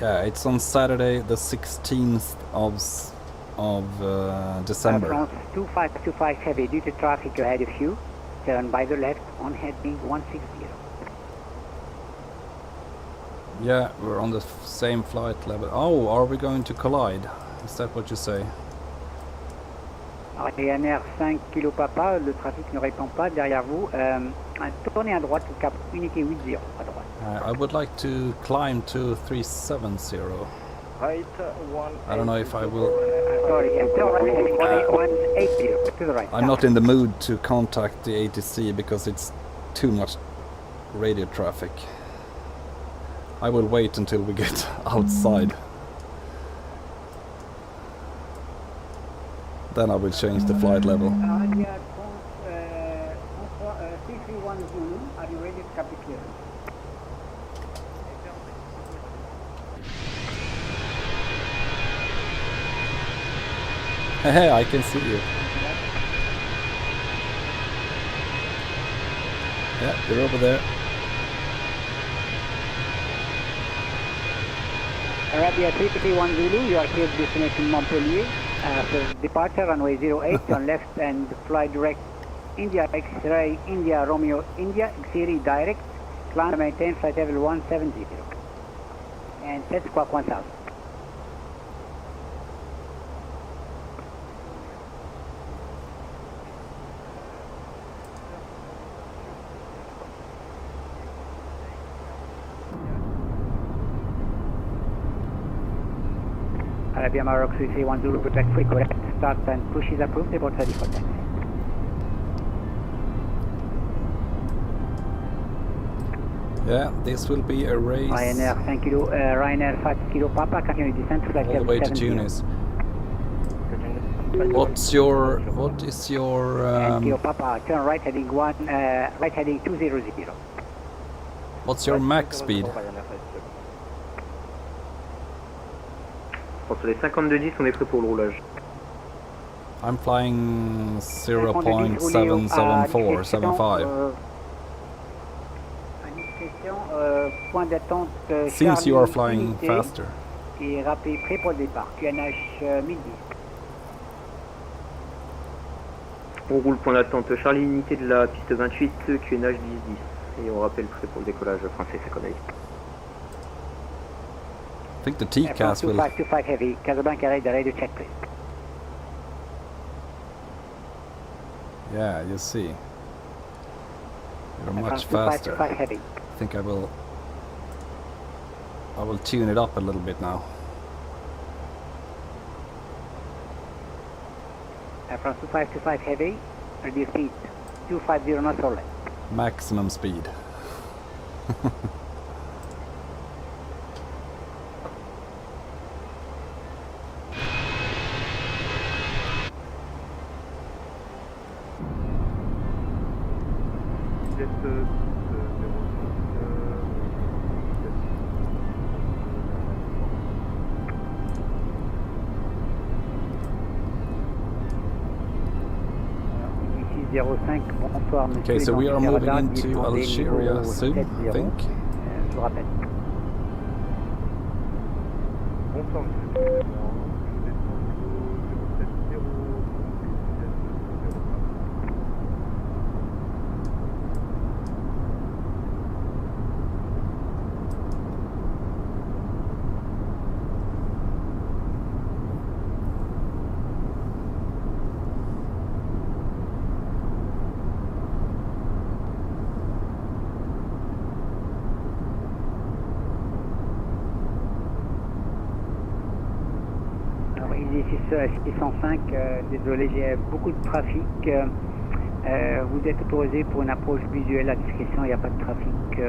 Yeah, it's on Saturday, the 16th of December. France 2525 heavy due to traffic ahead of you. Turn by the left on heading 160. Yeah, we're on the same flight level. Oh, are we going to collide? Is that what you say? Ryanair 5 kilo papa, le trafic ne répond pas derrière vous. Tournez à droite au cap unité 80 à droite. I would like to climb to 370. Right, I don't know if I will. Sorry, turn right 180 to the right. I'm not in the mood to contact the ATC because it's too much radio traffic. I will wait until we get outside. Then I will change the flight level. 331 Zulu, are you ready to copy clear? Hey, I can see you. Yeah, you're over there. Arabia 331 Zulu, you are here to destination Montpellier. For departure, runway 08, turn left and fly direct India X-ray, India Romeo, India, Xeri direct, climb and maintain flight level 170. And set squawk 1000. Arabia Maroc 331 Zulu, protect free correct, start and push is approved, about 30 for taxi. Yeah, this will be a race Ryanair 5 kilo, Ryanair 5 kilo Papa, continue descent to flight all the level way to 70. Tunis. What is your 5 kilo Papa, turn right heading 200. what's your max speed? Sur les 5210, on est prêt pour le roulage. I'm flying 0.774, 75. Point d'attente Seems you are Charlie flying unité faster. Et rappelez prêt pour le départ. QNH 1010. On roule point d'attente Charlie unité de la piste 28, QNH 1010. Et on rappelle prêt pour le décollage français, c'est connerie. I think the TCAS will. 2525 heavy, Casablanca ready, radio check please. Yeah, you see. You're much faster. 2525 heavy. I think I will tune it up a little bit now. France 2525 heavy, reduce speed, 250 knots or less. Maximum speed. Okay, so we are moving into Algeria soon, I think. Je vous rappelle. S605, désolé, j'ai beaucoup de trafic. Vous êtes autorisé pour une approche visuelle à discrétion, il n'y a pas de trafic.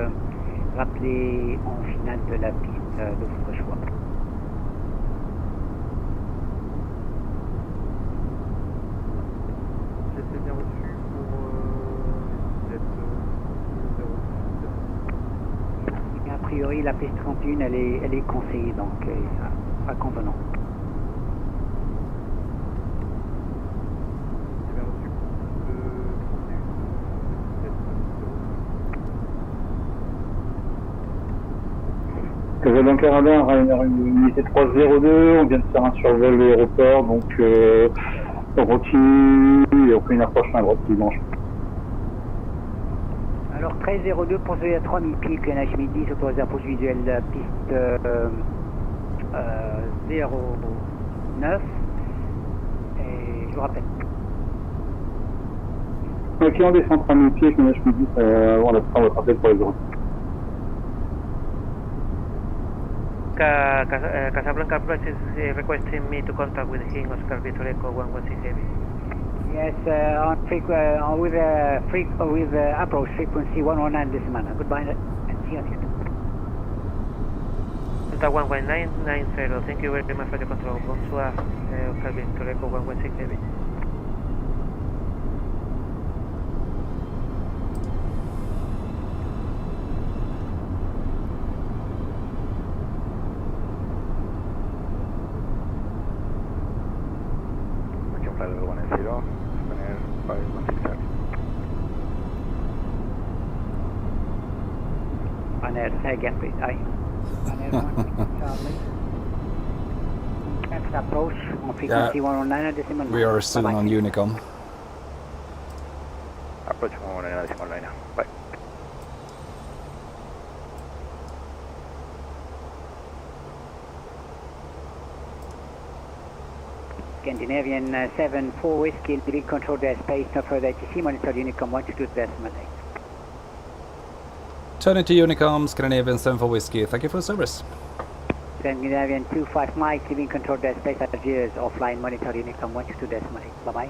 Rappelez en finale de la piste de votre choix. J'ai bien reçu pour A priori, la piste 31, elle est conseillée, donc pas convenant. Casablanca Radar, unité 302, on vient de faire un survol de l'aéroport, donc on continue et on fait une approche à droite dimanche. Alors 1302, poursuivez à 3000 pieds, PNH-1010, autorisé approche visuelle, piste 09, et je vous rappelle. Ok, on descend 3000 pieds, PNH-1010, on va rappeler pour les autres. Casablanca Approach is requesting me to contact with him, Oscar Victor Echo 116 Heavy. Yes, with approach frequency 119 decimal. Goodbye and see you next. Delta 11990, thank you very much for the control. Bonsoir, Oscar Victor Echo 116 Heavy. Again, please. Next approach on frequency 119 decimal. We are still on Unicom. Approach 119 decimal 9. Bye. Scandinavian 7-4 Whiskey, lead control airspace, no further ATC, monitor Unicom 122 decimal 8. Turning to Unicom, Scandinavian 7 for Whiskey. Thank you for service. Scandinavian 25 Mike, leaving control airspace Algiers, offline, monitor Unicom 122 decimal 8. Bye bye.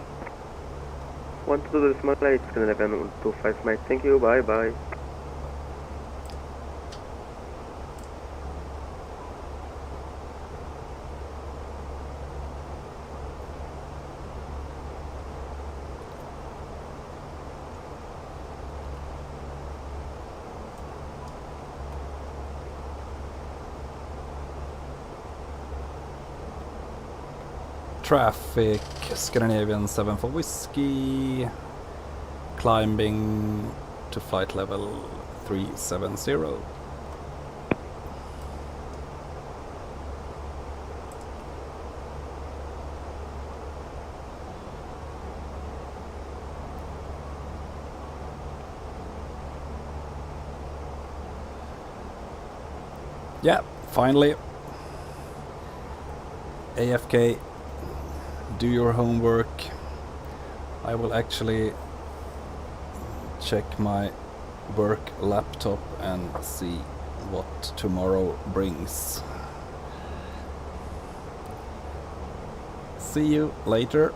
122 decimal 8, Scandinavian 25 Mike. Thank you. Bye bye. Traffic, Scandinavian 7 for Whiskey, climbing to flight level 370. Yeah, finally. AFK. Do your homework. I will actually check my work laptop and see what tomorrow brings. See you later.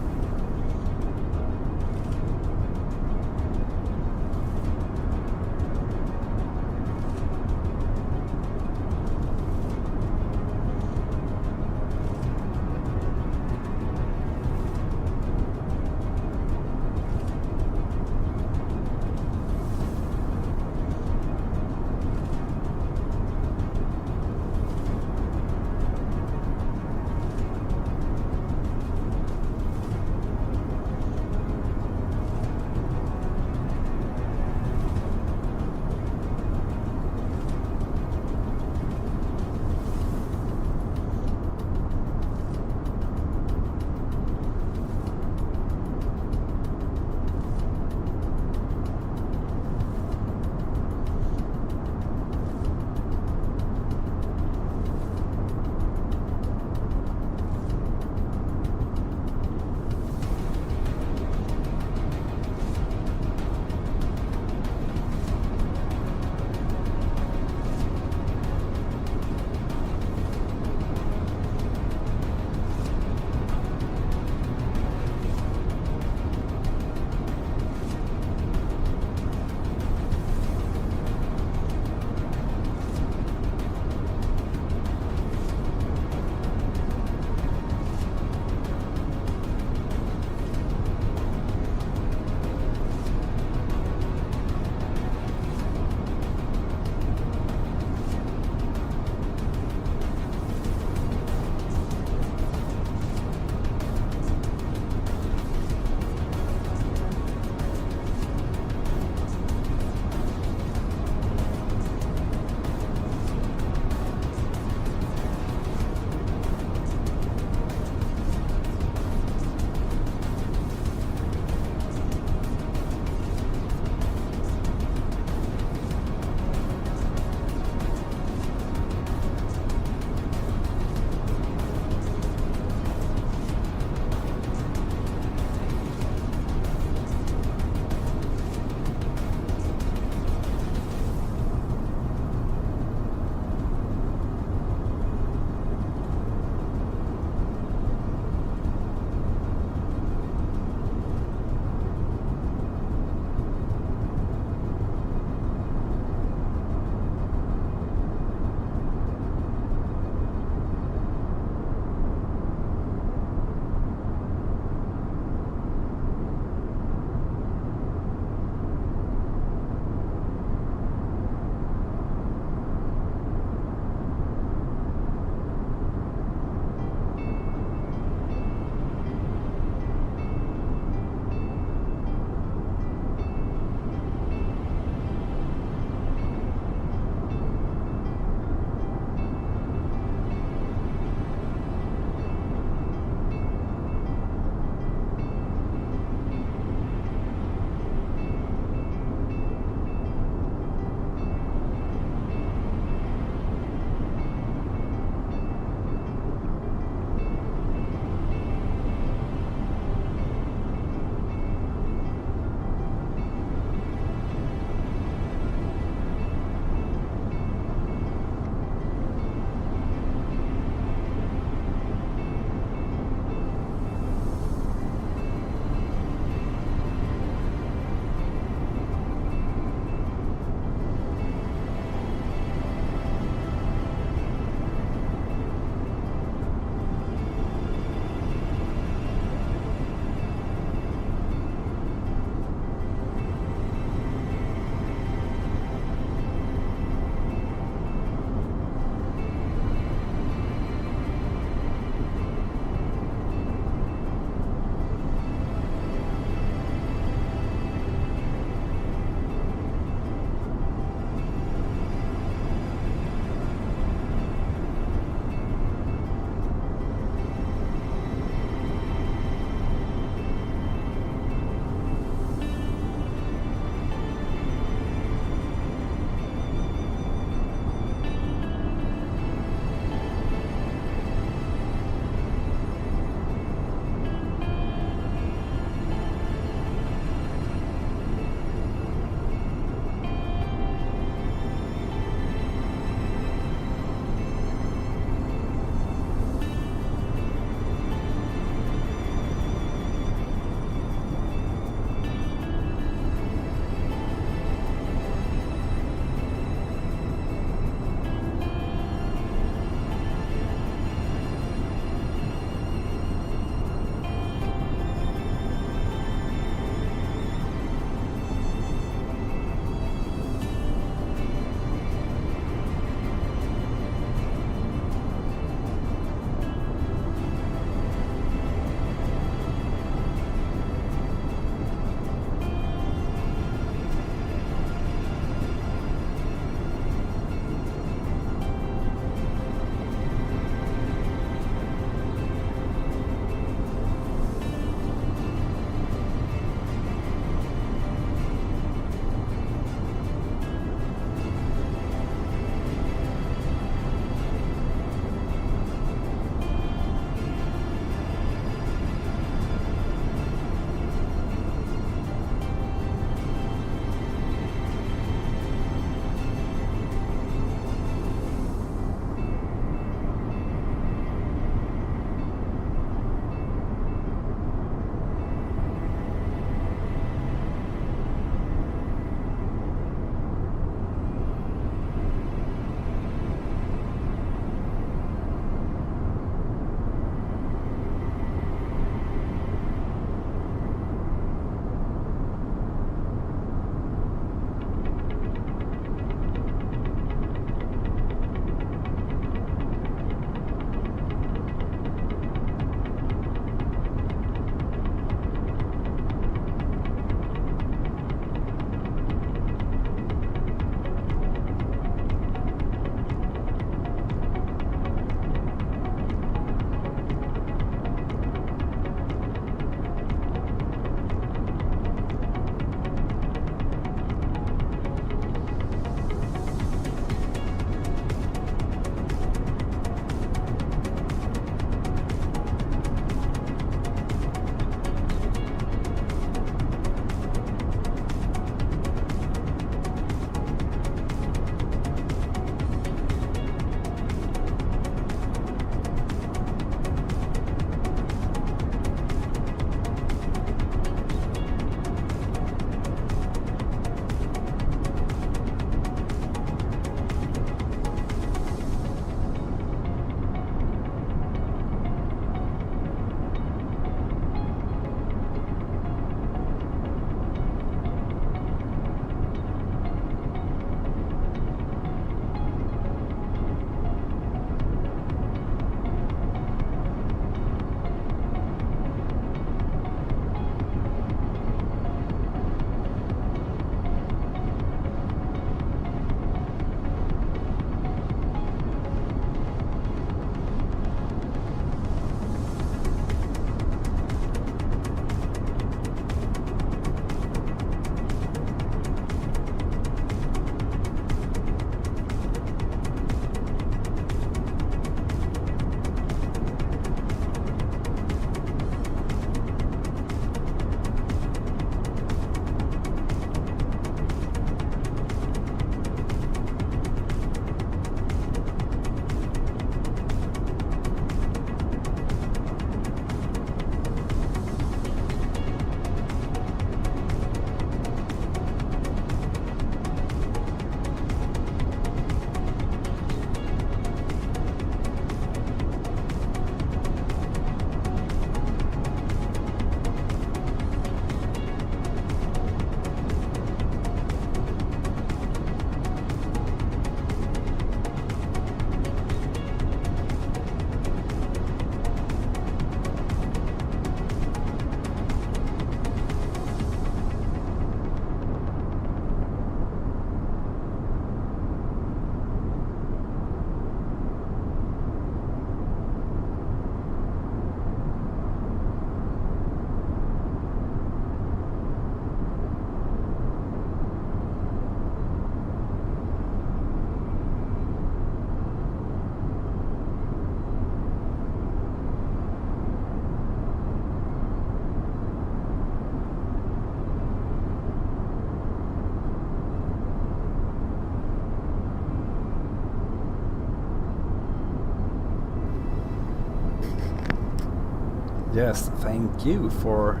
Yes, thank you for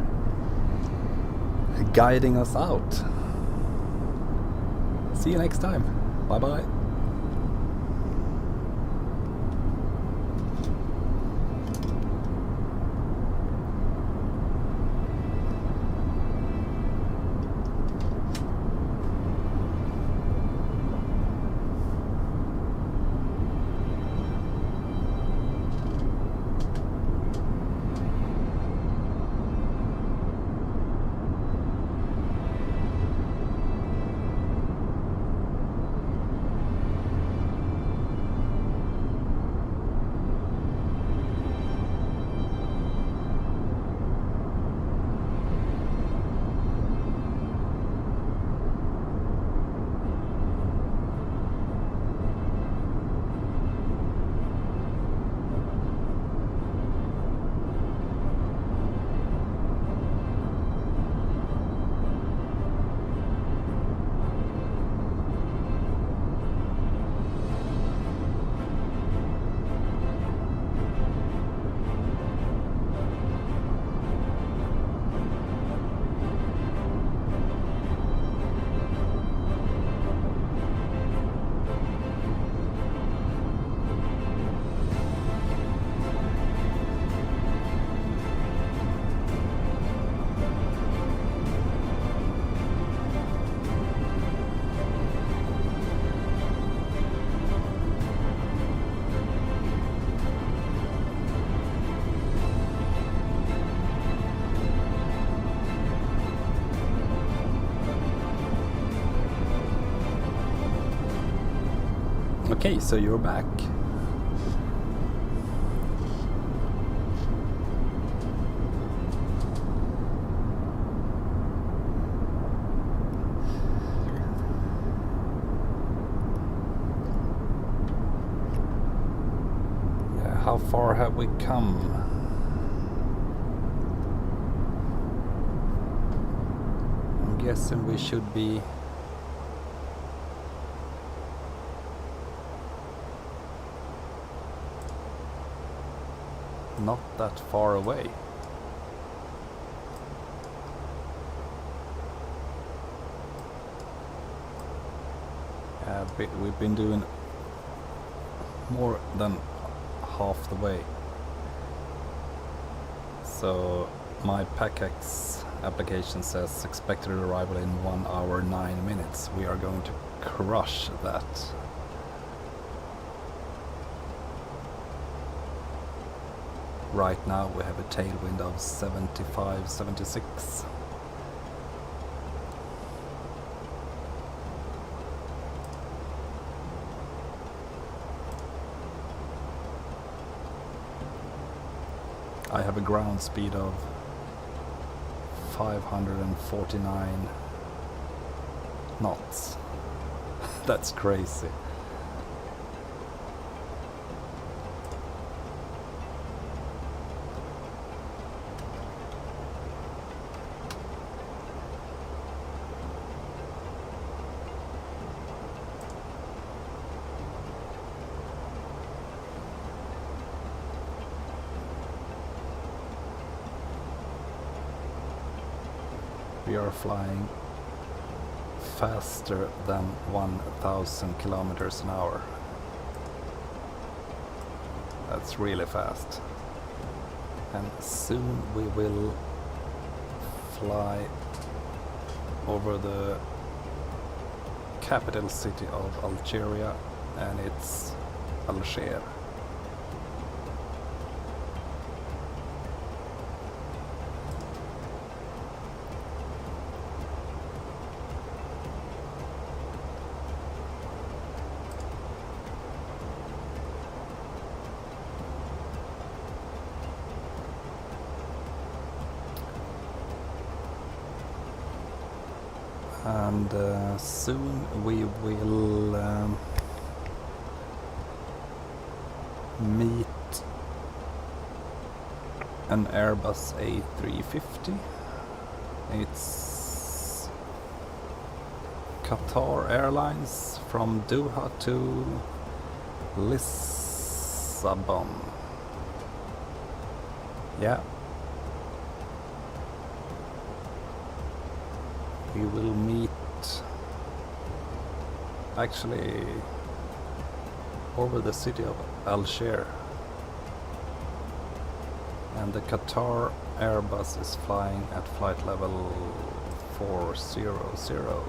guiding us out. See you next time. Bye bye. Okay, so you're back. Yeah, how far have we come? I'm guessing we should be not that far away. We've been doing more than half the way. So my PACX application says expected arrival in 1 hour 9 minutes. We are going to crush that. Right now we have a tailwind of 75, 76. I have a ground speed of 549 knots. That's crazy. We are flying faster than 1,000 kilometers an hour. That's really fast. And soon we will fly over the capital city of Algeria, and it's Algiers. And soon we will meet an Airbus A350. It's Qatar Airlines from Doha to Lisbon. Yeah, we will meet actually over the city of Algiers, and the Qatar Airbus is flying at flight level 400.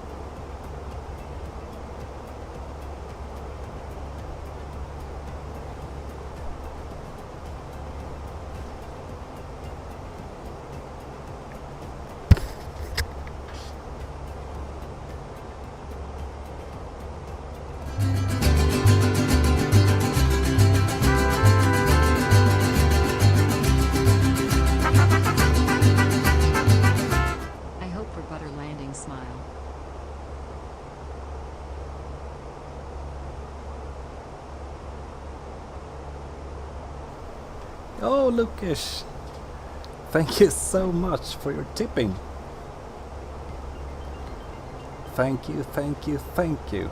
Oh, Lucas, thank you so much for your tipping. Thank you, thank you, thank you.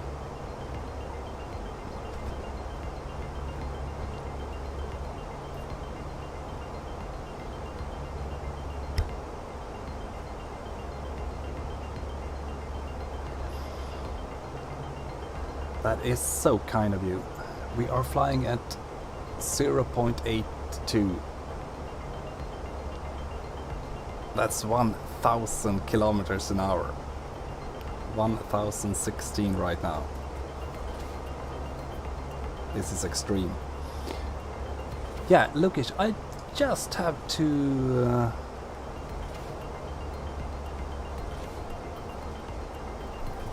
That is so kind of you. We are flying at 0.82. That's 1,000 kilometers an hour. 1,016 right now. This is extreme. Yeah, Lucas, I just have to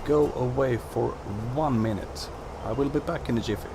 go away for 1 minute. I will be back in a jiffy.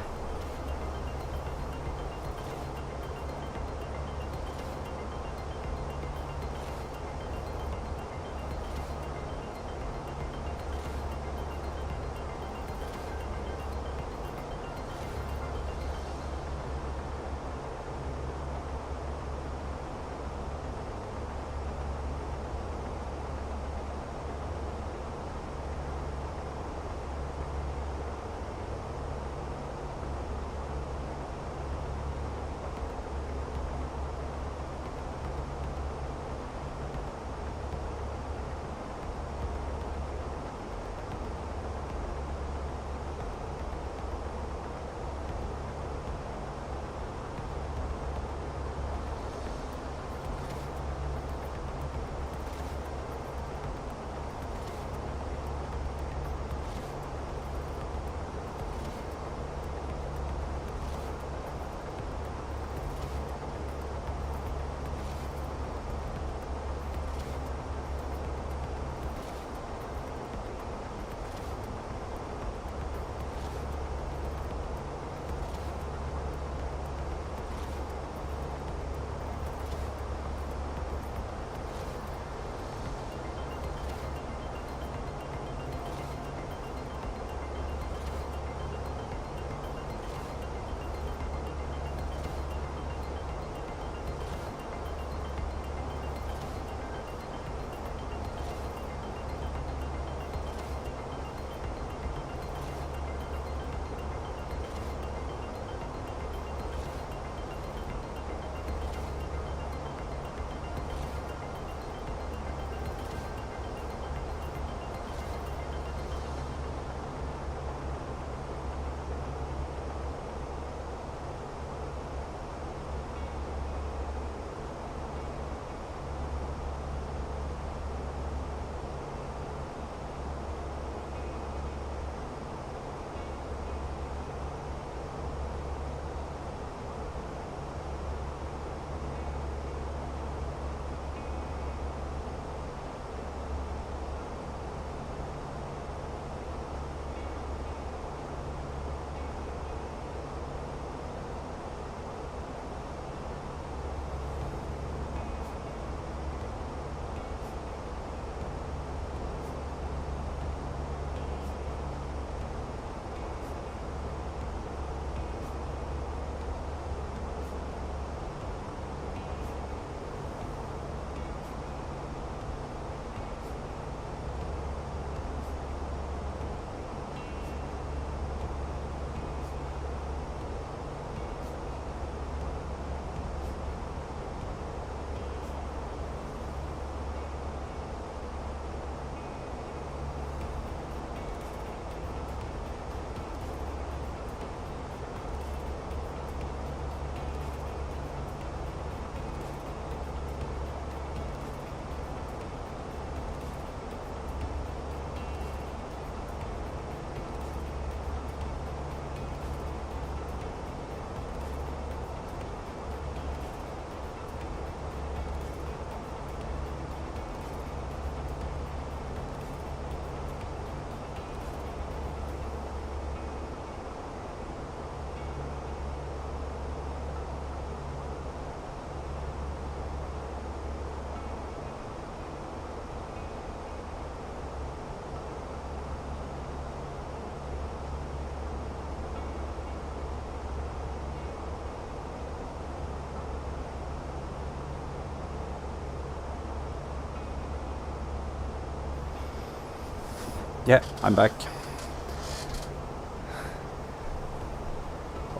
Yeah, I'm back.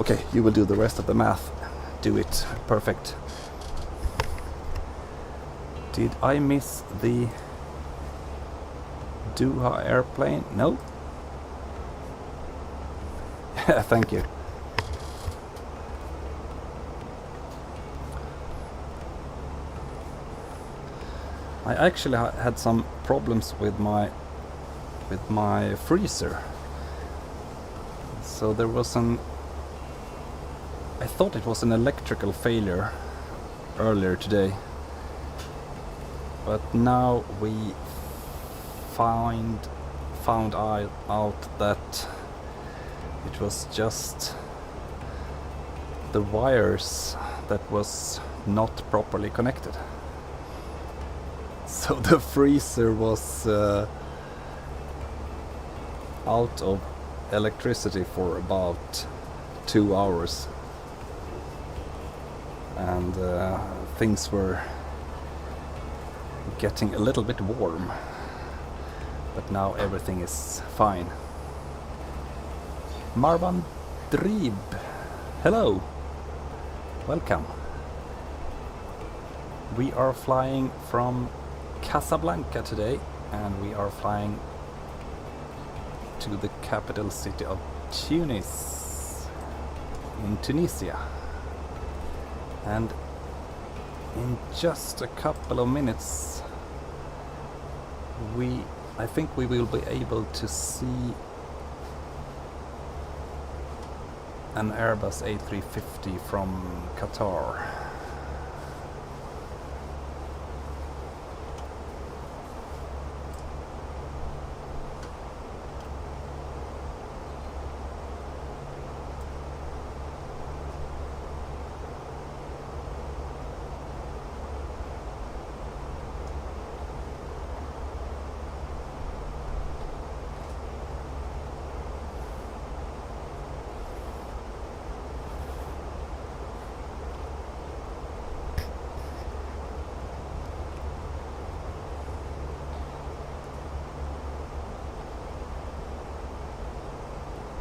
Okay, you will do the rest of the math. Do it. Perfect. Did I miss the Doha airplane? No? Thank you. I actually had some problems with my freezer. So there was I thought it was an electrical failure earlier today, but now we found out that it was just the wires that was not properly connected. So the freezer was out of electricity for about 2 hours, and things were getting a little bit warm, but now everything is fine. Marwan Drib, hello, welcome. We are flying from Casablanca today, and we are flying to the capital city of Tunis in Tunisia, and in just a couple of minutes I think we will be able to see an Airbus A350 from Qatar.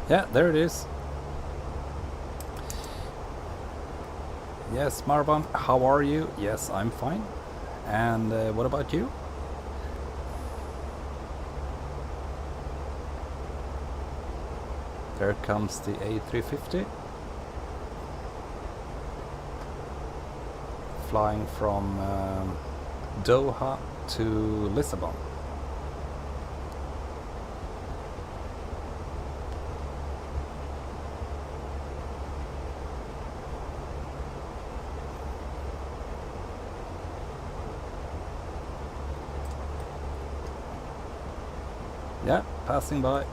Yeah, there it is. Yes, Marwan, how are you? Yes, I'm fine. And what about you? There comes the A350. Flying from Doha to Lisbon. Yeah, passing by.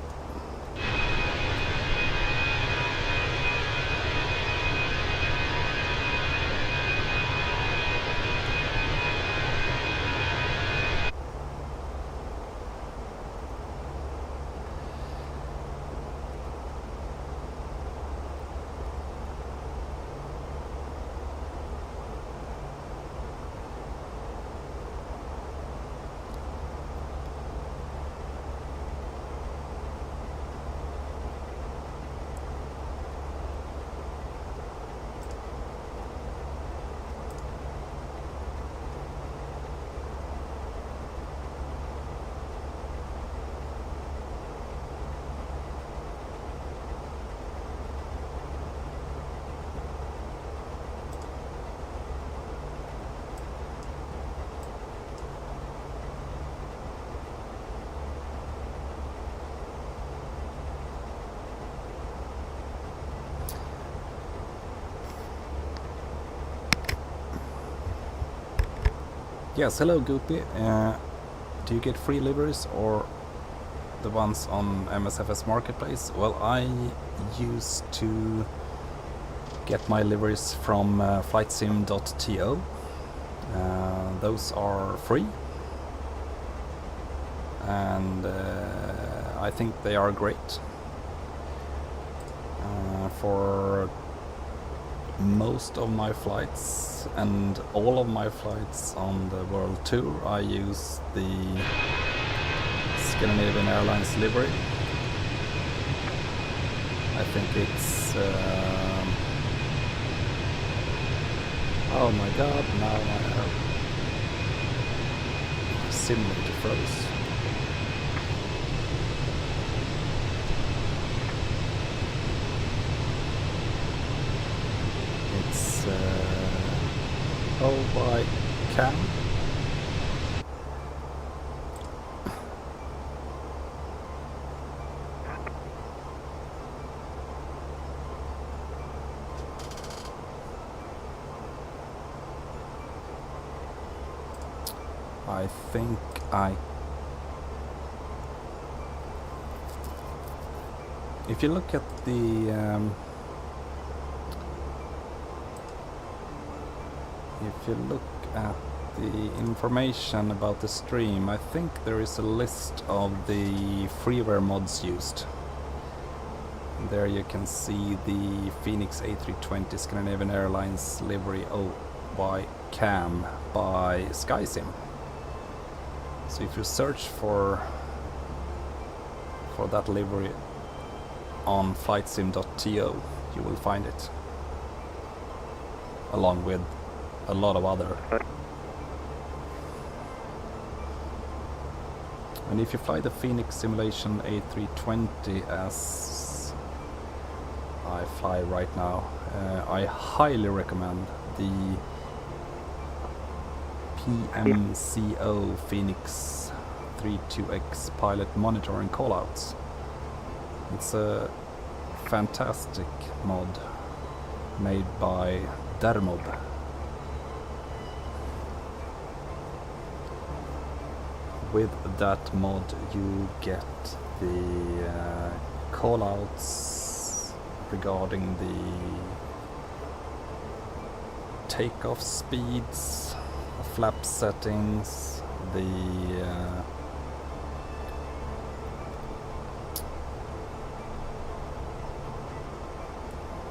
Yes, hello Goopy. Do you get free liveries or the ones on MSFS Marketplace? Well, I used to get my liveries from flightsim.to. Those are free, and I think they are great. For most of my flights and all of my flights on the world tour, I use the Scandinavian Airlines livery. I think it's... oh my god, now my simulator froze. It's by CAM. I think if you look at the information about the stream, I think there is a list of the freeware mods used. There you can see the Fenix A320 Scandinavian Airlines livery by CAM by SkySim. So if you search for that livery on flightsim.to, you will find it, along with a lot of other. And if you fly the Phoenix simulation A320 as I fly right now, I highly recommend the PMCO Phoenix 32X pilot monitoring callouts. It's a fantastic mod made by Dermob. With that mod you get the callouts regarding the takeoff speeds, flap settings, the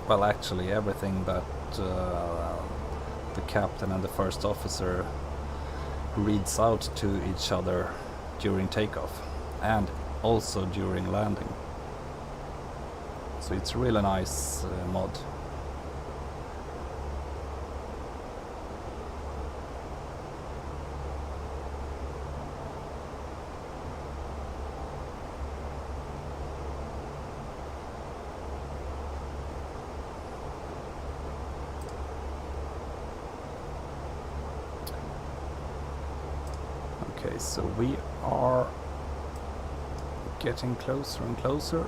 well, actually everything that the captain and the first officer reads out to each other during takeoff and also during landing. So it's a really nice mod. Okay, so we are getting closer and closer.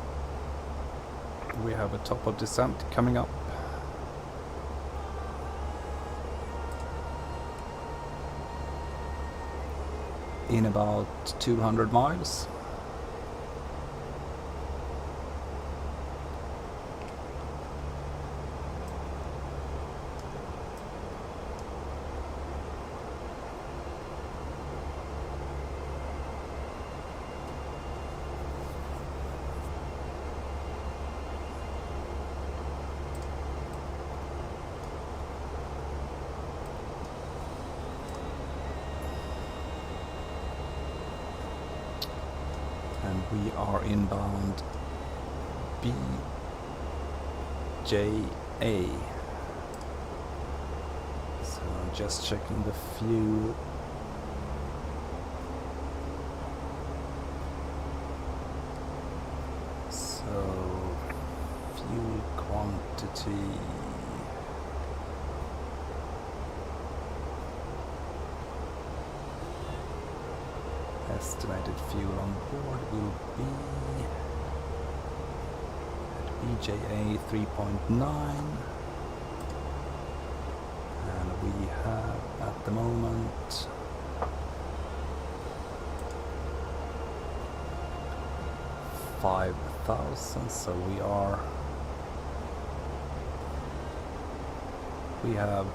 We have a top of descent coming up. In about 200 miles. We are inbound BJA. So I'm just checking the fuel. So fuel quantity. Estimated fuel on board will be at BJA 3.9, and we have at the moment 5,000, so we have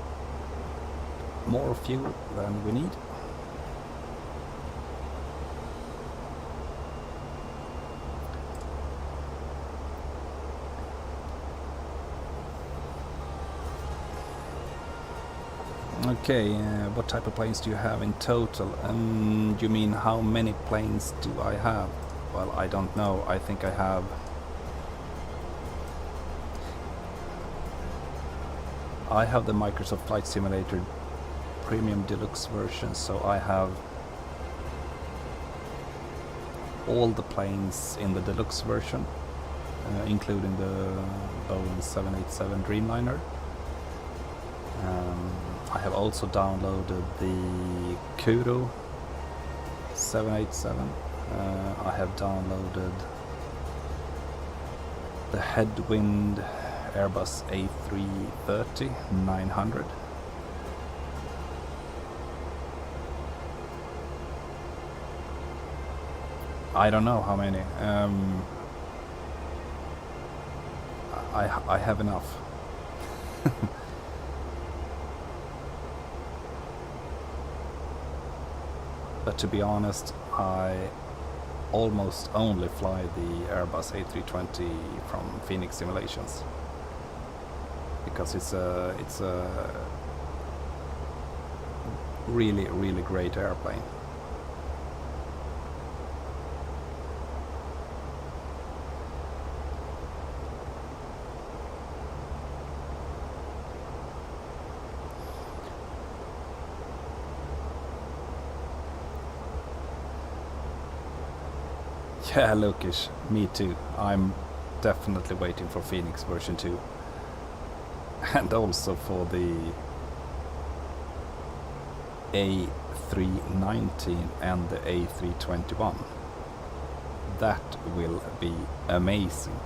more fuel than we need. Okay, what type of planes do you have in total? And you mean how many planes do I have? Well, I don't know. I think I have... I have the Microsoft Flight Simulator Premium Deluxe version, so I have all the planes in the Deluxe version, including the Boeing 787 Dreamliner. I have also downloaded the Kudo 787. I have downloaded the Headwind Airbus A330-900. I don't know how many. I have enough. But to be honest, I almost only fly the Airbus A320 from Fenix Simulations, because it's a really great airplane. Yeah, Lukish, me too. I'm definitely waiting for Phoenix version 2. And also for the A319 and the A321. That will be amazing.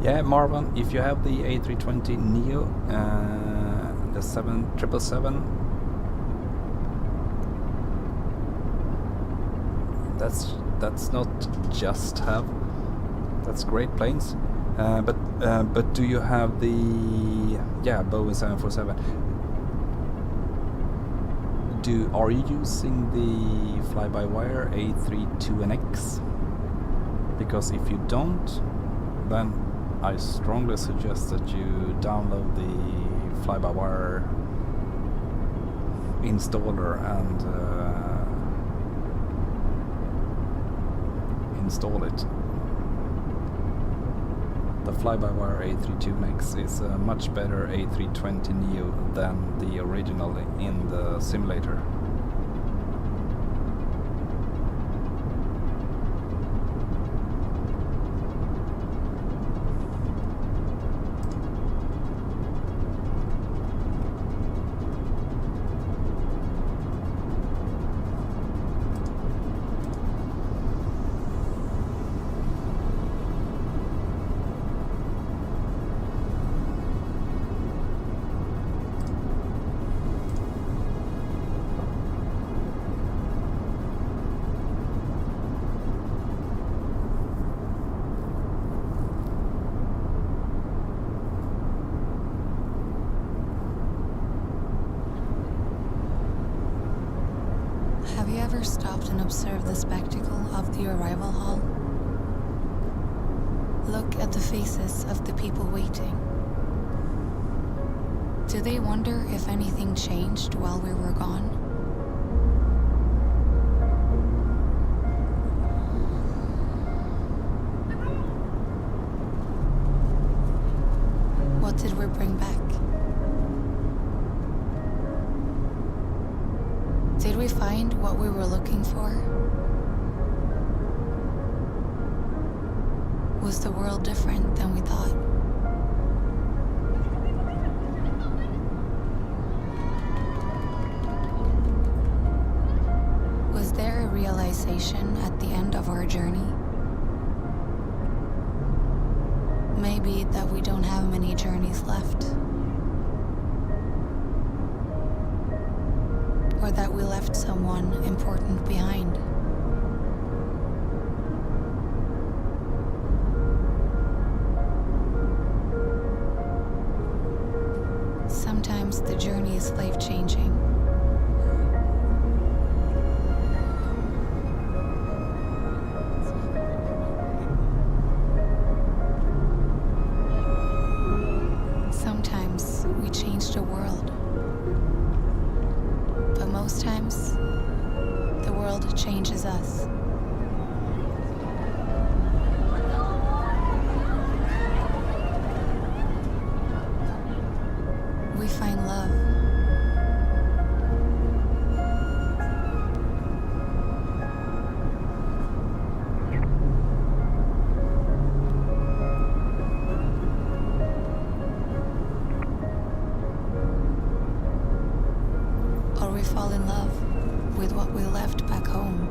Yeah, Marvin, if you have the A320 Neo, the 777, that's not just have. That's great planes. But do you have the Boeing 747? Are you using the fly-by-wire A32NX? Because if you don't, then I strongly suggest that you download the fly-by-wire installer and install it. The fly-by-wire A32NX is a much better A320 Neo than the original in the simulator. Have you ever stopped and observed the spectacle of the arrival hall? Look at the faces of the people waiting. Do they wonder if anything changed while we were gone? What did we bring back? Did we find what we were looking for? Was the world different than we thought? Was there a realization destination at the end of our journey? Maybe that we don't have many journeys left. Or that we left someone important behind. Sometimes the journey is life-changing. Sometimes we change the world. But most times, the world changes us. We find love. Or we fall in love with what we left back home.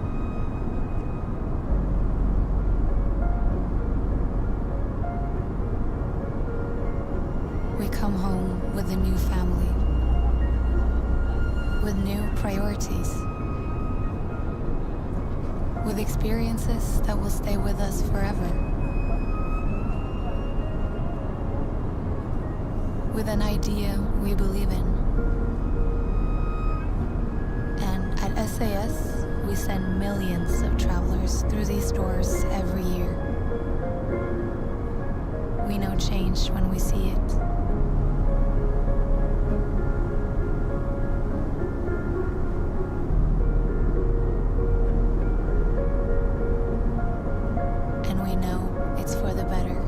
We come home with a new family, with new priorities, with experiences that will stay with us forever, with an idea we believe in. And at SAS, we send millions of travelers through these doors every year. We know change when we see it. And we know it's for the better.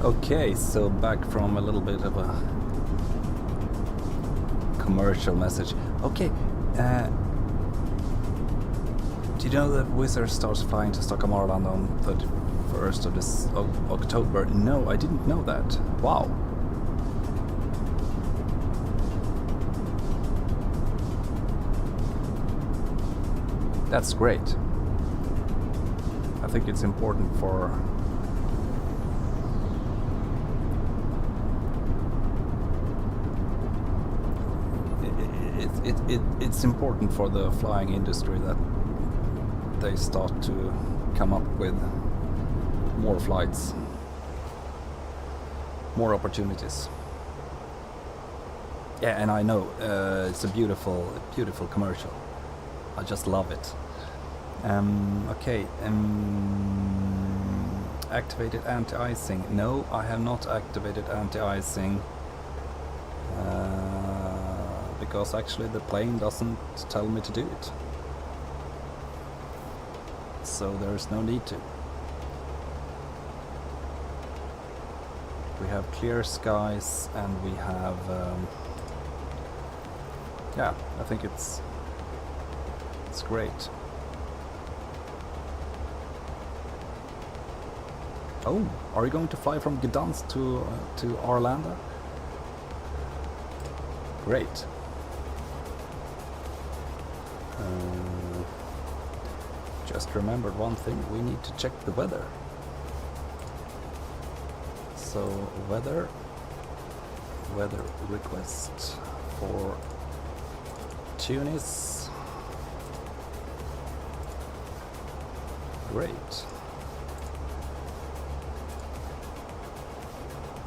Okay, so back from a little bit of a commercial message. Okay, do you know that Wizz Air starts flying to Stockholm Arlanda on 31st of this October? No, I didn't know that. Wow. That's great. I think it's important for it's important for the flying industry that they start to come up with more flights, more opportunities. Yeah, and I know it's a beautiful commercial. I just love it. Okay, activated anti-icing. No, I have not activated anti-icing. Because actually the plane doesn't tell me to do it. So there's no need to. We have clear skies and we have yeah, I think it's great. Oh, are you going to fly from Gdansk to Arlanda? Great. Just remembered one thing, we need to check the weather. So weather request for Tunis. Great.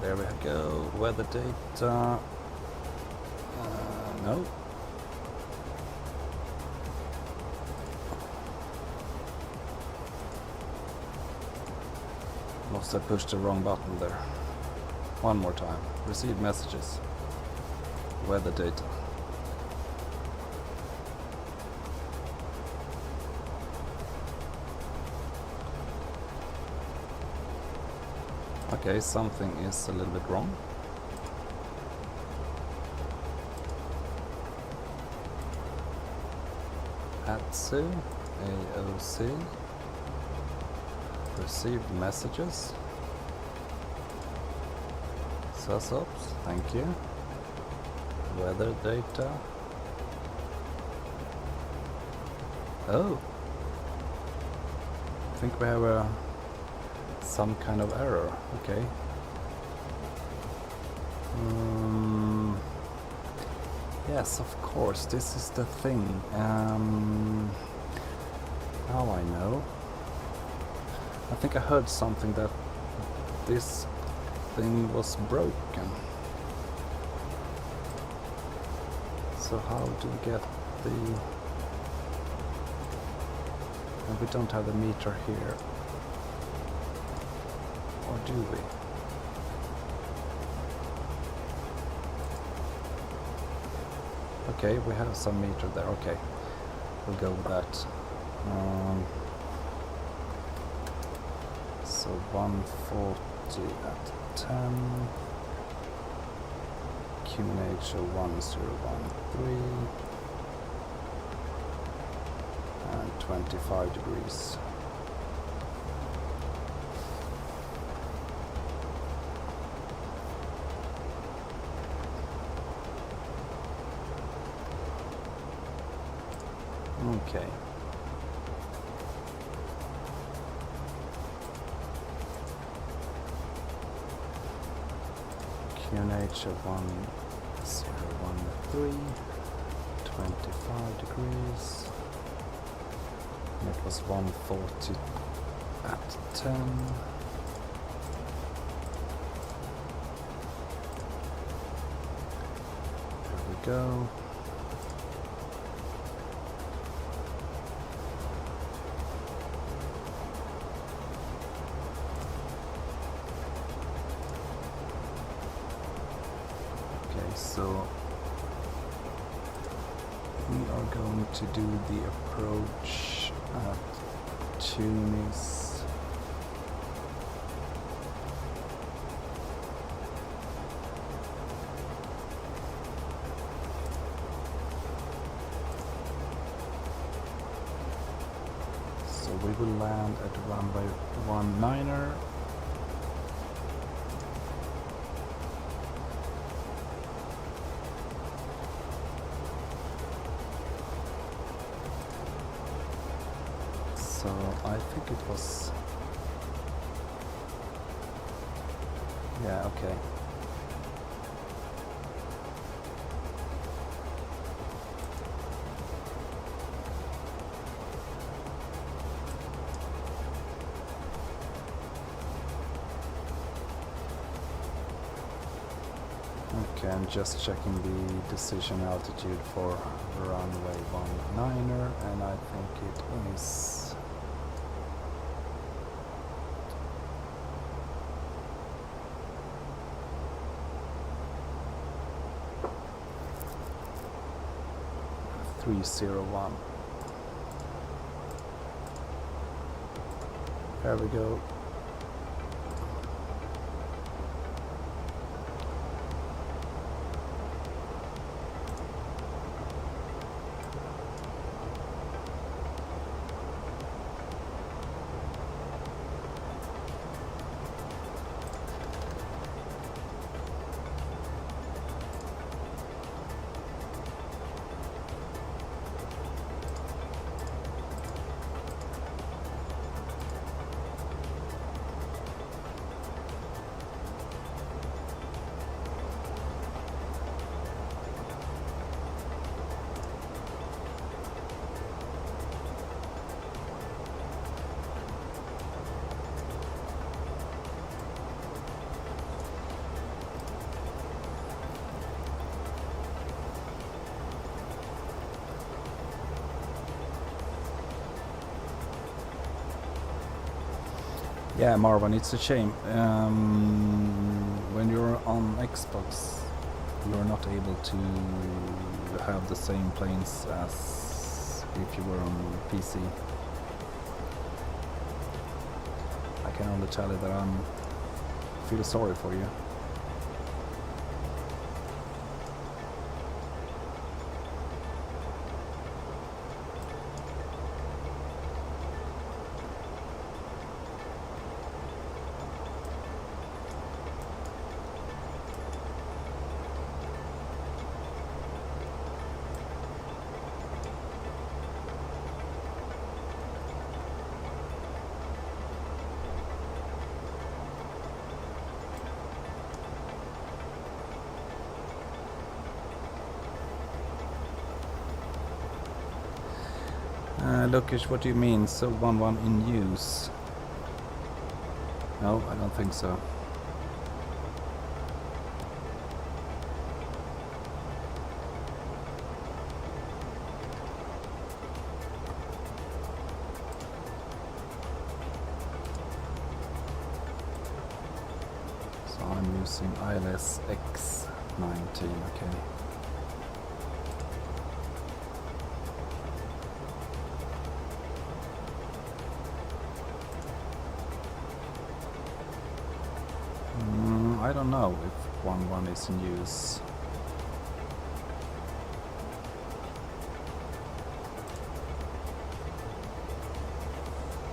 There we go, weather data. No. Oops, I pushed the wrong button there. One more time. Receive messages. Weather data. Okay, something is a little bit wrong. ATSU, AOC, received messages. SUSOPS, thank you. Weather data. Oh, I think we have some kind of error. Okay. Yes, of course, this is the thing. Now I know. I think I heard something that this thing was broken. So how do we get the... And we don't have the meter here. Or do we? Okay, we have some meter there. Okay, we'll go with that. So 140 at 10. QNH 1013 and 25 degrees. Okay. QNH 1013, 25 degrees. And it was 140 at 10. There we go. So we are going to do the approach at Tūnis. So we will land at runway 19er. So I think it was, yeah, okay. Okay, I'm just checking the decision altitude for runway 19er, and I think it is 301. There we go. Yeah, Marvin, it's a shame. When you're on Xbox, you're not able to have the same planes as if you were on PC. I can only tell you that I feel sorry for you. Lukish, what do you mean? So 1-1 in use? No, I don't think so. So I'm using ILS X19, okay. I don't know if 1-1 is in use.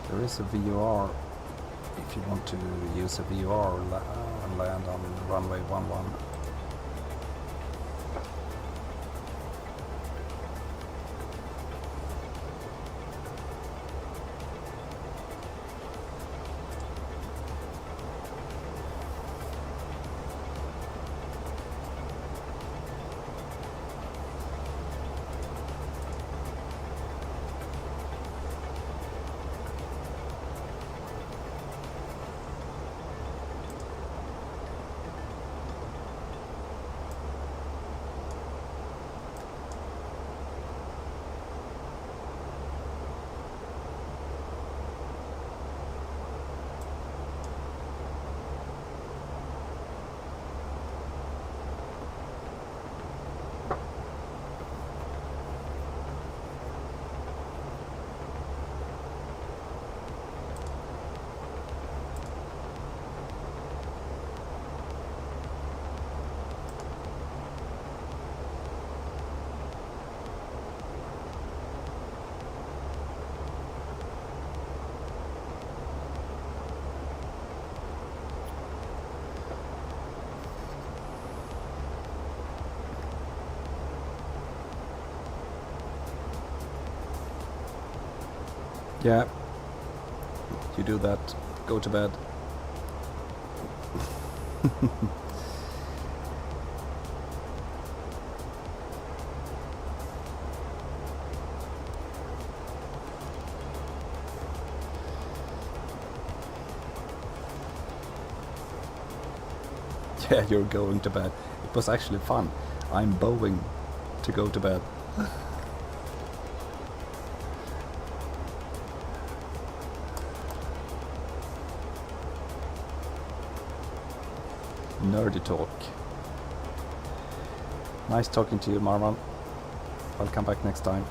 There is a VOR if you want to use a VOR and land on runway 11. Yeah, you do that. Go to bed. Yeah, you're going to bed. It was actually fun. I'm bowing to go to bed. Nerdy talk. Nice talking to you, Marwan. I'll come back next time.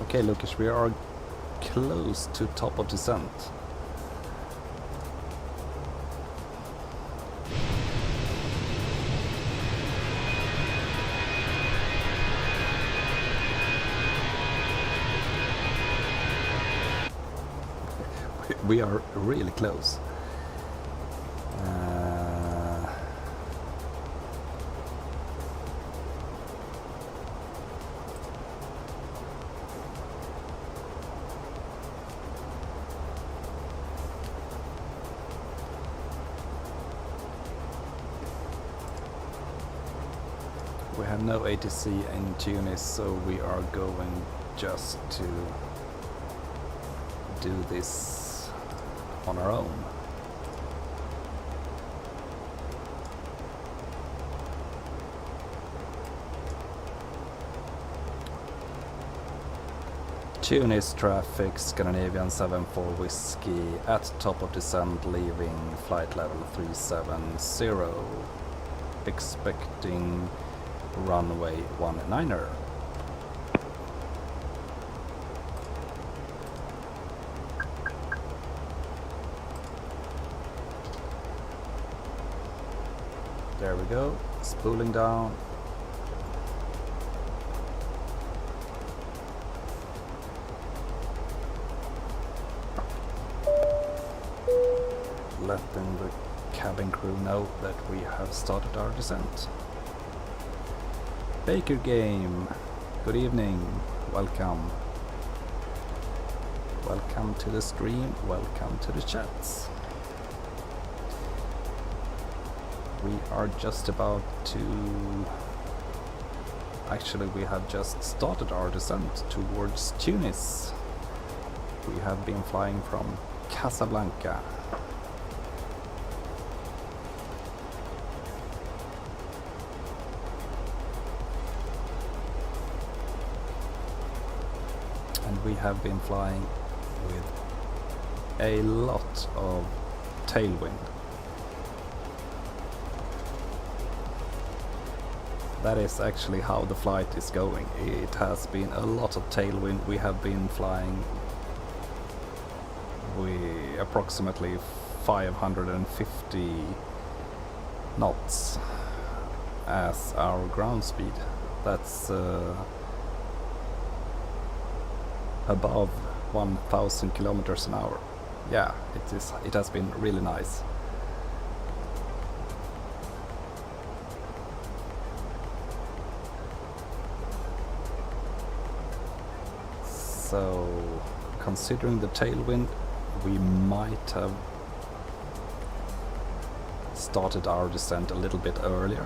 Okay, Lucas, we are close to top of descent. We are really close. We have no ATC in Tunis, so we are going just to do this on our own. Tunis traffic, Scandinavian 74 Whiskey at top of descent, leaving flight level 370, expecting runway 19er. There we go, spooling down. Letting the cabin crew know that we have started our descent. Baker Game, good evening, welcome. Welcome to the stream, welcome to the chats. We are just about to... Actually, we have just started our descent towards Tunis. We have been flying from Casablanca. We have been flying with a lot of tailwind. That is actually how the flight is going. It has been a lot of tailwind. We have been flying with approximately 550 knots as our ground speed. That's above 1,000 kilometers an hour. Yeah, it has been really nice. So, considering the tailwind, we might have started our descent a little bit earlier.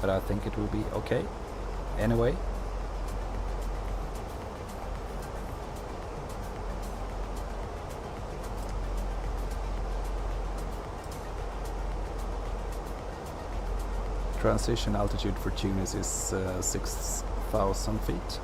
But I think it will be okay anyway. Transition altitude for Tunis is 6,000 feet.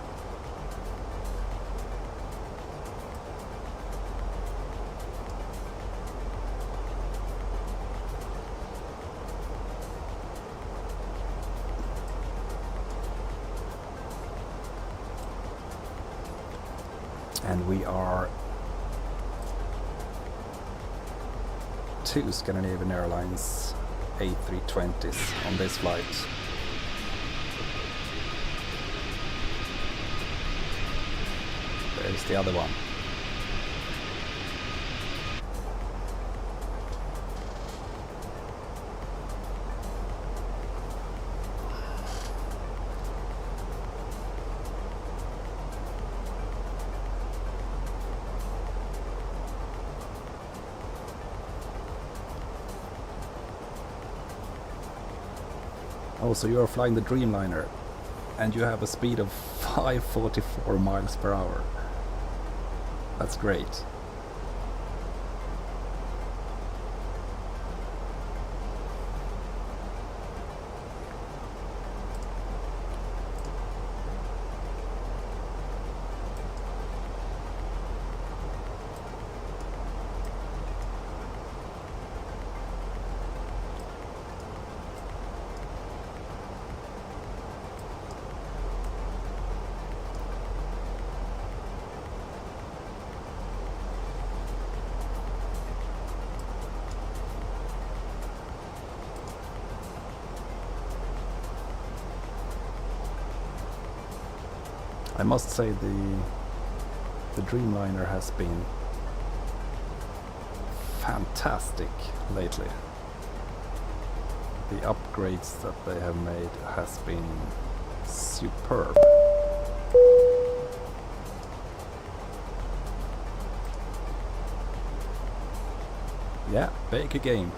And we are 2 Scandinavian Airlines A320s on this flight. There's the other one. Oh, so you are flying the Dreamliner and you have a speed of 544 miles per hour. That's great. I must say the Dreamliner has been fantastic lately. The upgrades that they have made has been superb. Yeah, Baker Game.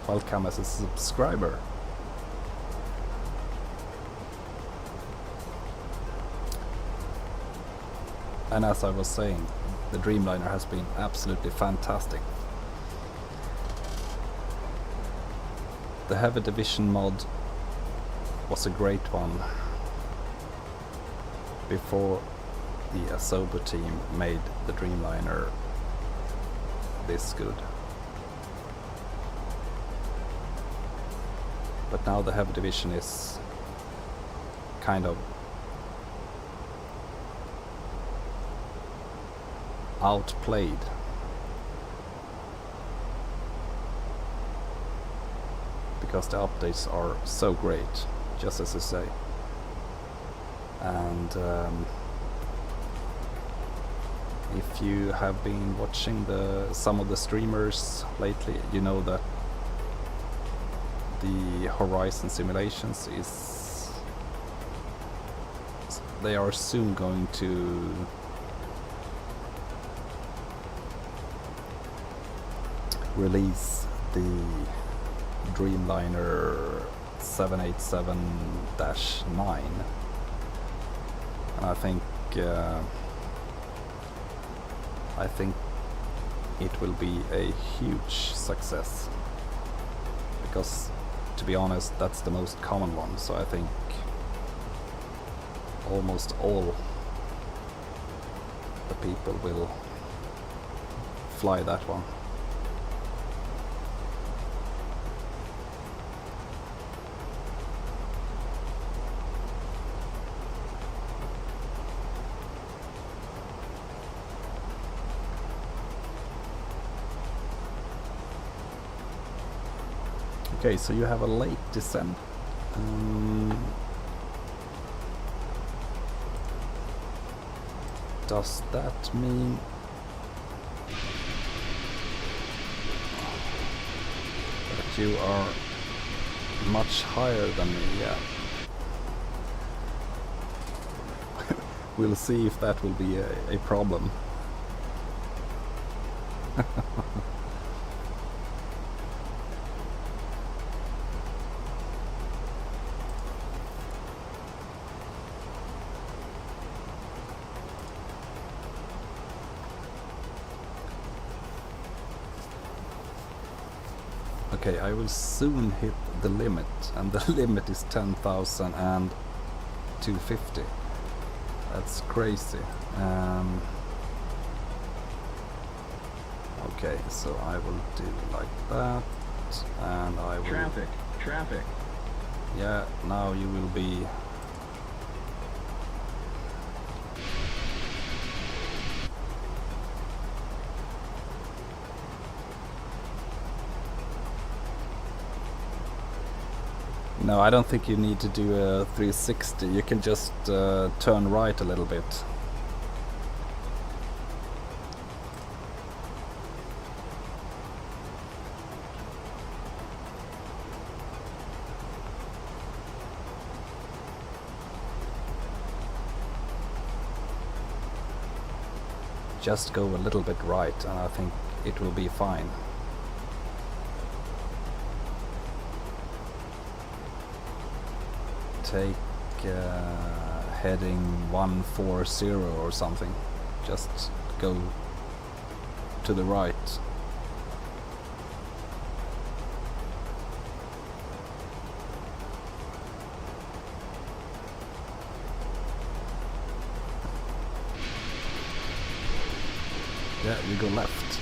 Welcome as a subscriber. And as I was saying, the Dreamliner has been absolutely fantastic. the heavy division mod was a great one before the Asobo team made the Dreamliner this good. But now the heavy division is kind of outplayed. Because the updates are so great, just as I say. And if you have been watching some of the streamers lately, you know that the Horizon simulations they are soon going to release the Dreamliner 787-9, and I think it will be a huge success, because to be honest that's the most common one, so I think almost all the people will fly that one. Okay, so you have a late descent. Does that mean that you are much higher than me? Yeah. We'll see if that will be a problem. Okay, I will soon hit the limit, and the limit is 10,250. That's crazy. Okay, so I will do like that, and I will... Traffic. Yeah, now you will be... No, I don't think you need to do a 360. You can just turn right a little bit. Just go a little bit right, and I think it will be fine. Take heading 140 or something. Just go to the right. Yeah, you go left.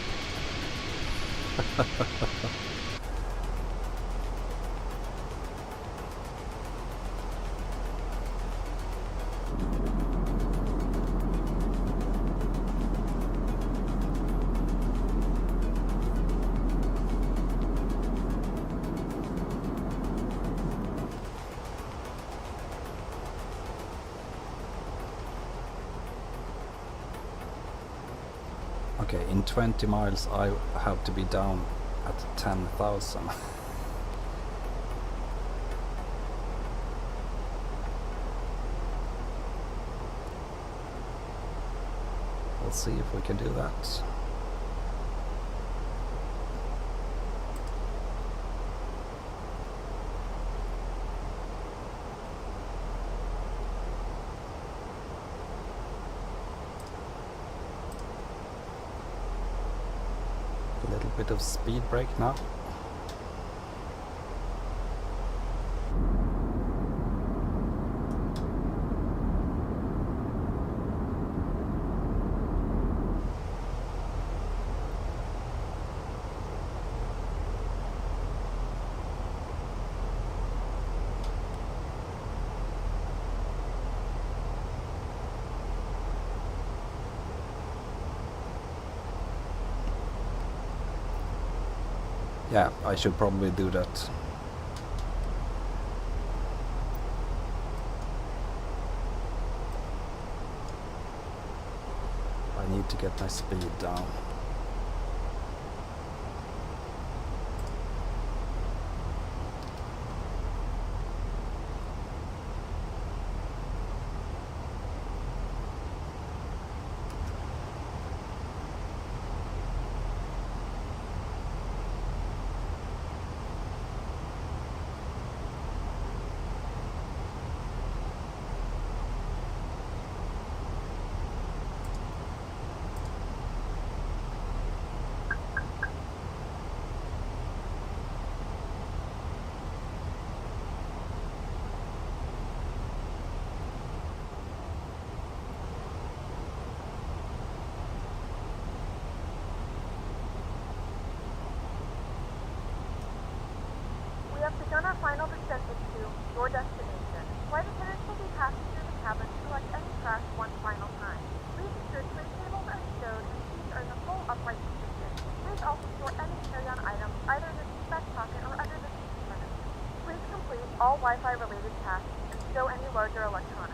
Okay, in 20 miles I have to be down at 10,000. We'll see if we can do that. Bit of speed brake now. Yeah, I should probably do that. I need to get my speed down. We have begun our final descent into your destination. Flight attendants will be passing through the cabin to collect any trash one final time. Please ensure tray tables are stowed and seats are in a full upright position. Please also store any carry-on items either in the seat back pocket or under the seat furniture. Please complete all Wi-Fi related tasks and stow any larger electronics.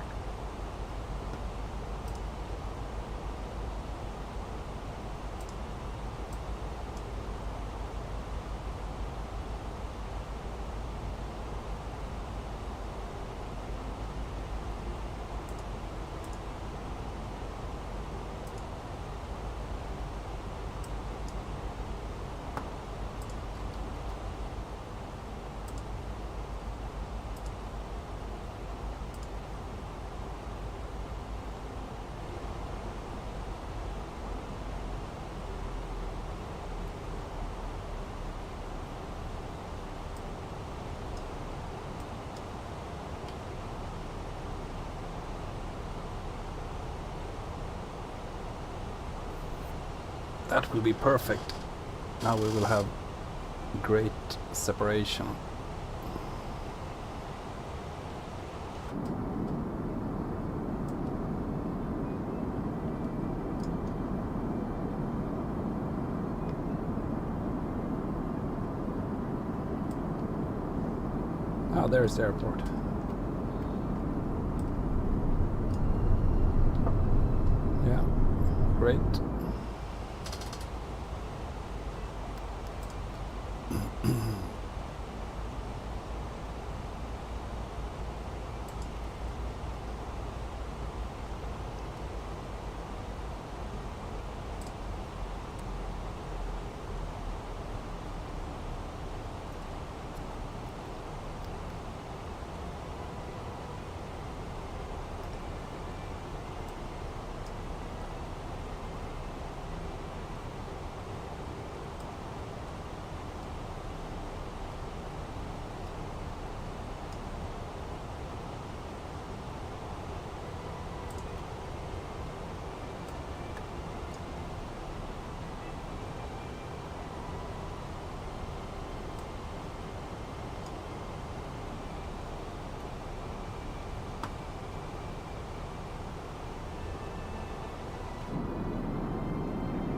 That will be perfect. Now we will have great separation. Ah, there's the airport. Yeah, great.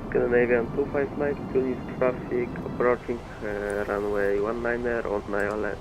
Scandinavian 25 miles, Tunis traffic approaching runway 19er on 9 left.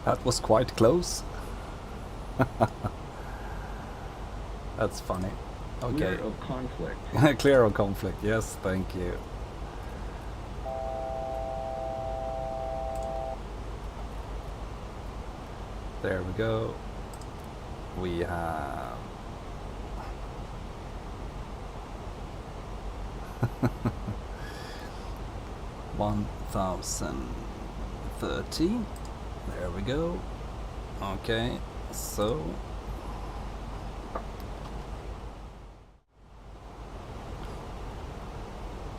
That was quite close. That's funny. Okay. Clear of conflict. Clear of conflict. Yes, thank you. There we go. We have 1030. There we go. Okay, so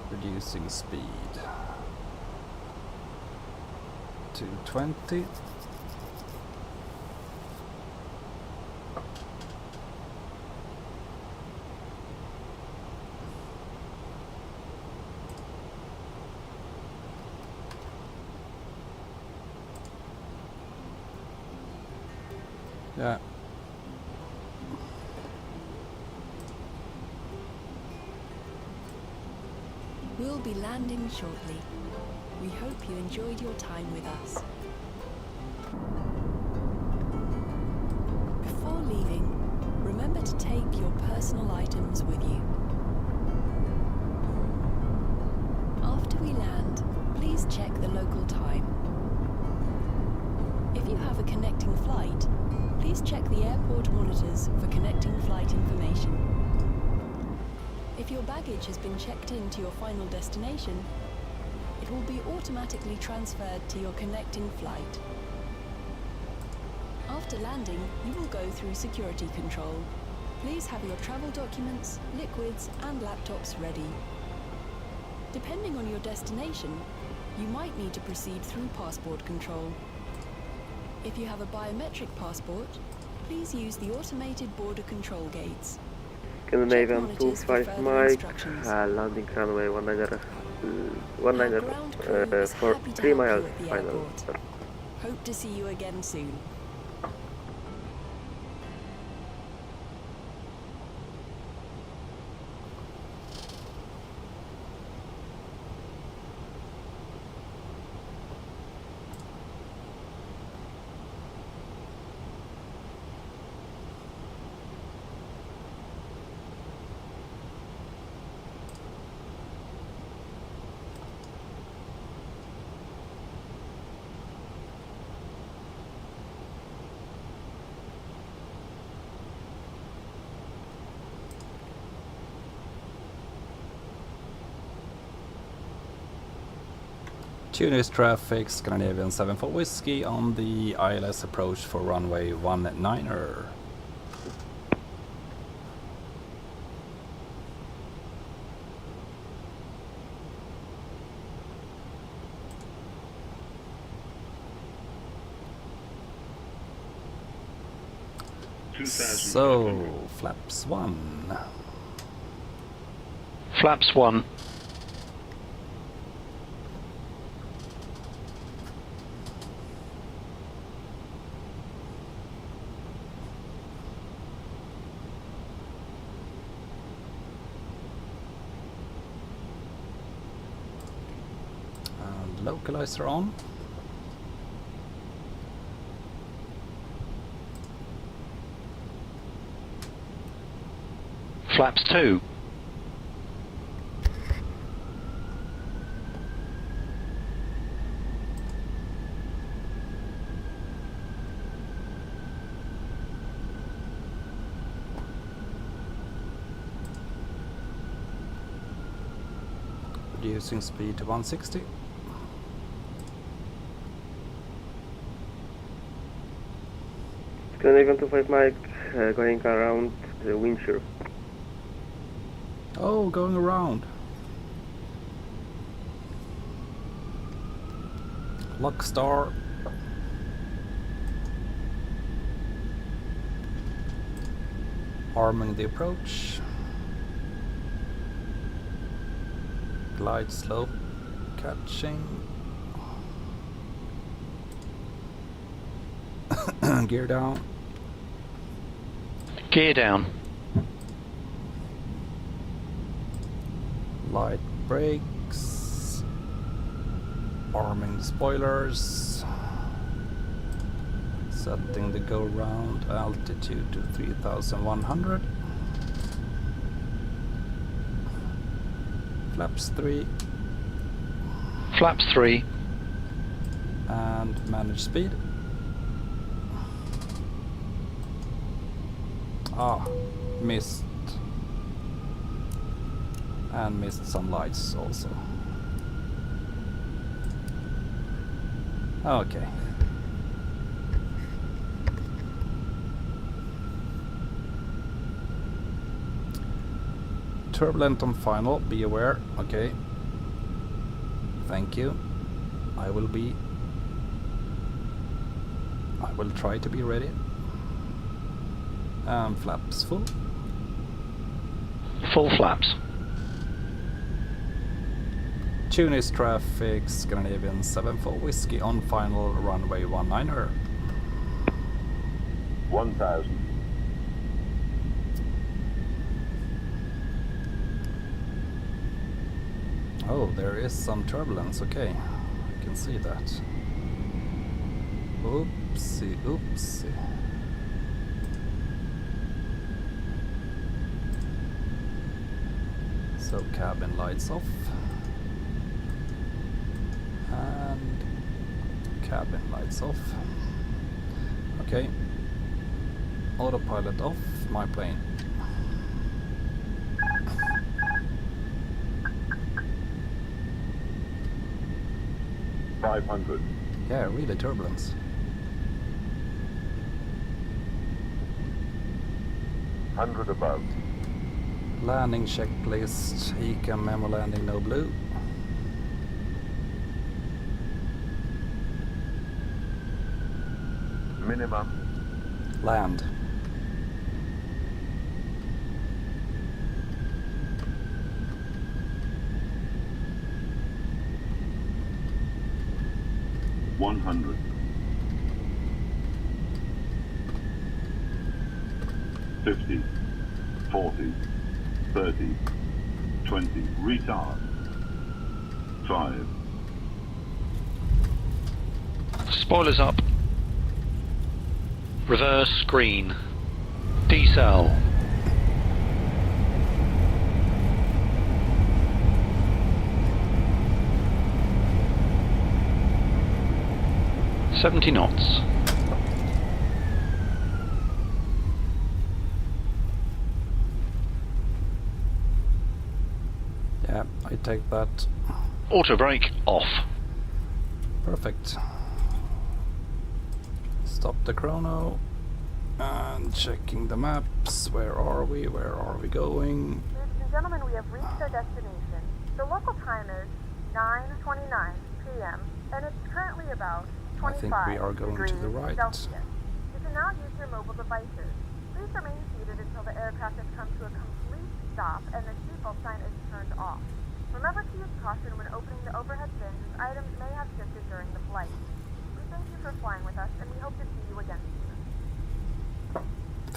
reducing speed to 20. Yeah. We'll be landing shortly. We hope you enjoyed your time with us. Before leaving, remember to take your personal items with you. After we land, please check the local time. If you have a connecting flight, please check the airport monitors for connecting flight information. If your baggage has been checked in to your final destination, it will be automatically transferred to your connecting flight. After landing, you will go through security control. Please have your travel documents, liquids, and laptops ready. Depending on your destination, you might need to proceed through passport control. If you have a biometric passport, please use the automated border control gates. Canada 125 Mike, landing runway 19 for 3 miles final. Hope to see you again soon. Tunis traffic, Scandinavian 74 Whiskey on the ILS approach for runway 19er. So, flaps 1. Flaps 1. Localizer on. Flaps 2. Reducing speed to 160. Canadian 25 Mike, going around the Windsor. Oh, going around. Luck star. Arming the approach. Glide slope catching. Gear down. Gear down. Light brakes. Arming the spoilers. Setting the go round altitude to 3100. Flaps 3. Flaps 3. And manage speed. Ah, missed. And missed some lights also. Okay. turbulent on final, be aware. Okay. Thank you. I will try to be ready. Flaps full. Full flaps. Tunis traffic, Scandinavian 74 Whiskey on final, runway 19er. 1000. Oh, there is some turbulence, okay. I can see that. Oopsie, oopsie. So cabin lights off. And cabin lights off. Okay. Autopilot off, my plane. $500. Yeah, really turbulence. 100 above. Landing checklist, Ecam memo landing, no blue. Minimum. Land. $100. 50, 40, 30, 20, retard. 5. Spoilers up. Reverse green. Decel. $70 knots. Yeah, I take that. Auto brake off. Perfect. Stop the chrono. And checking the maps. Where are we? Where are we going? Ladies and gentlemen, we have reached our destination. The local time is 9:29 p.m. and it's currently about 25 I think we are going to the right. Celsius. You can now use your mobile devices. Please remain seated until the aircraft has come to a complete stop and the seatbelt sign is turned off. Remember to use caution when opening the overhead bins as items may have shifted during the flight. We thank you for flying with us and we hope to see you again soon.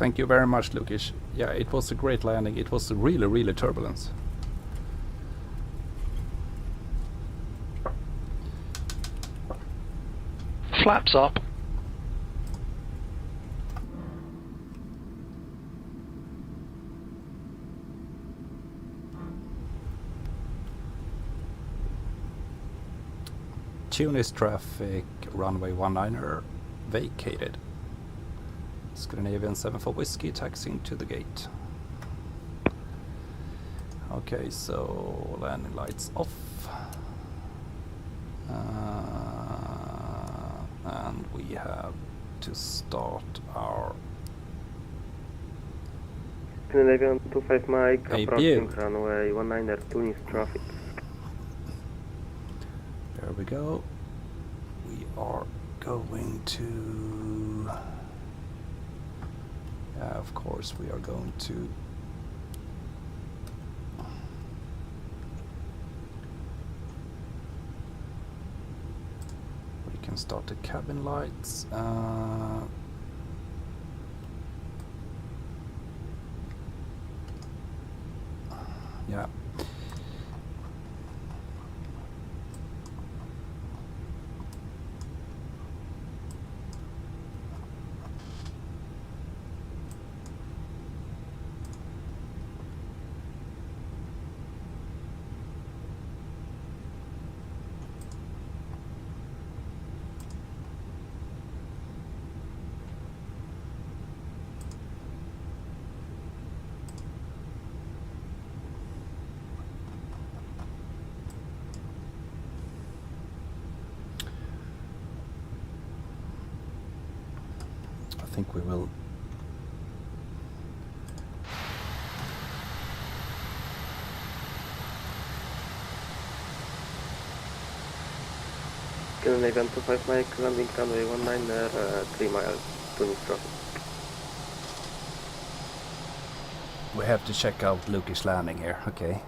Thank you very much, Lukish. Yeah, it was a great landing. It was really, really turbulence. Flaps up. Tunis traffic, runway 19er, vacated. Scandinavian 74 Whiskey, taxiing to the gate. Okay, so landing lights off. And we have to start our Scandinavian 25 Mike, approaching APU. runway 19er, Tunis traffic. There we go. We are going to... Yeah, of course we are going to... We can start the cabin lights. Yeah. I think we will Scandinavian 25 Mike, landing runway 19er, 3 miles, Tunis traffic. We have to check out Lukish landing here, okay.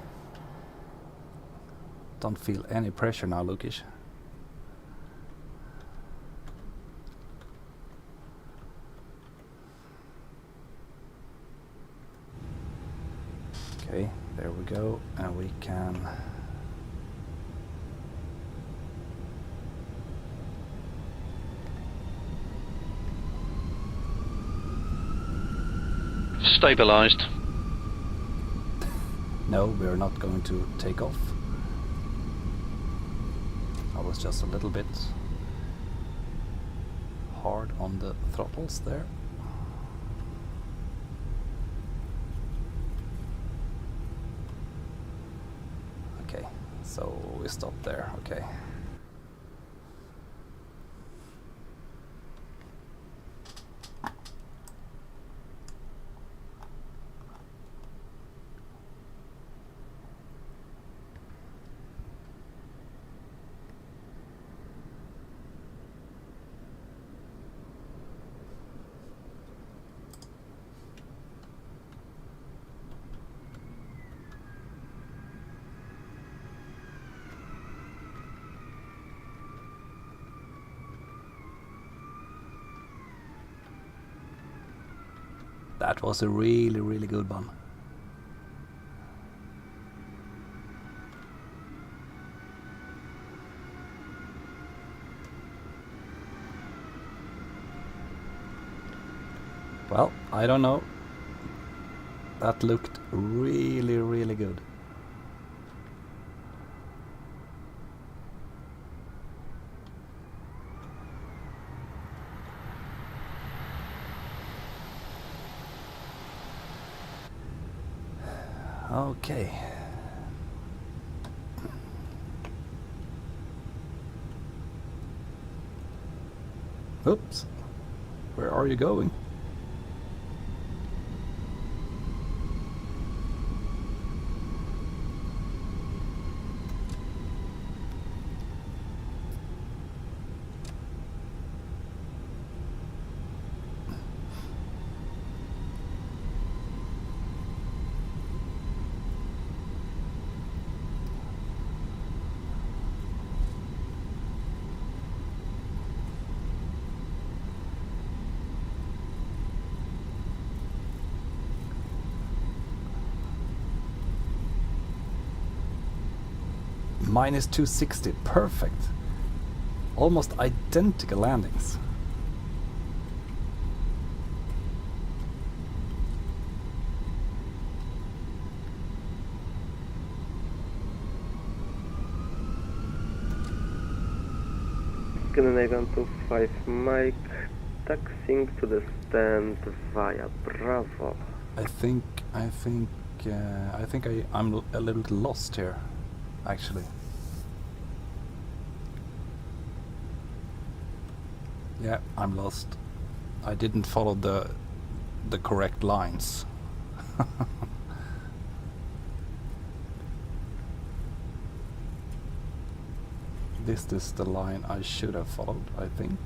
Don't feel any pressure now, Lukish. Okay, there we go, and we can stabilized. No, we're not going to take off. I was just a little bit hard on the throttles there. Okay, so we stop there, okay. That was a really, really good one. Well, I don't know. That looked really, really good. Okay. Oops. Where are you going? Minus 260, perfect. Almost identical landings. Scandinavian 25 Mike, taxiing to the stand via Bravo. I think I'm a little lost here, actually. Yeah, I'm lost. I didn't follow the correct lines. This is the line I should have followed, I think.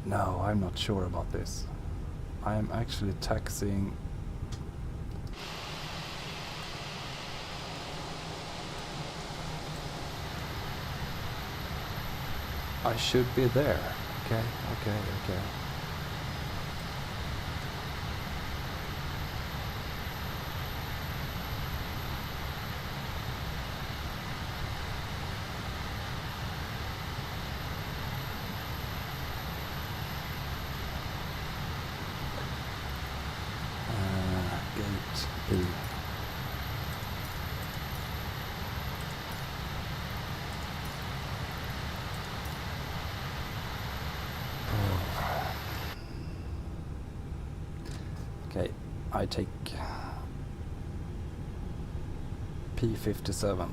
No, I'm not sure about this. I am actually taxiing. I should be there. Okay. Gate B. Okay, I take P57.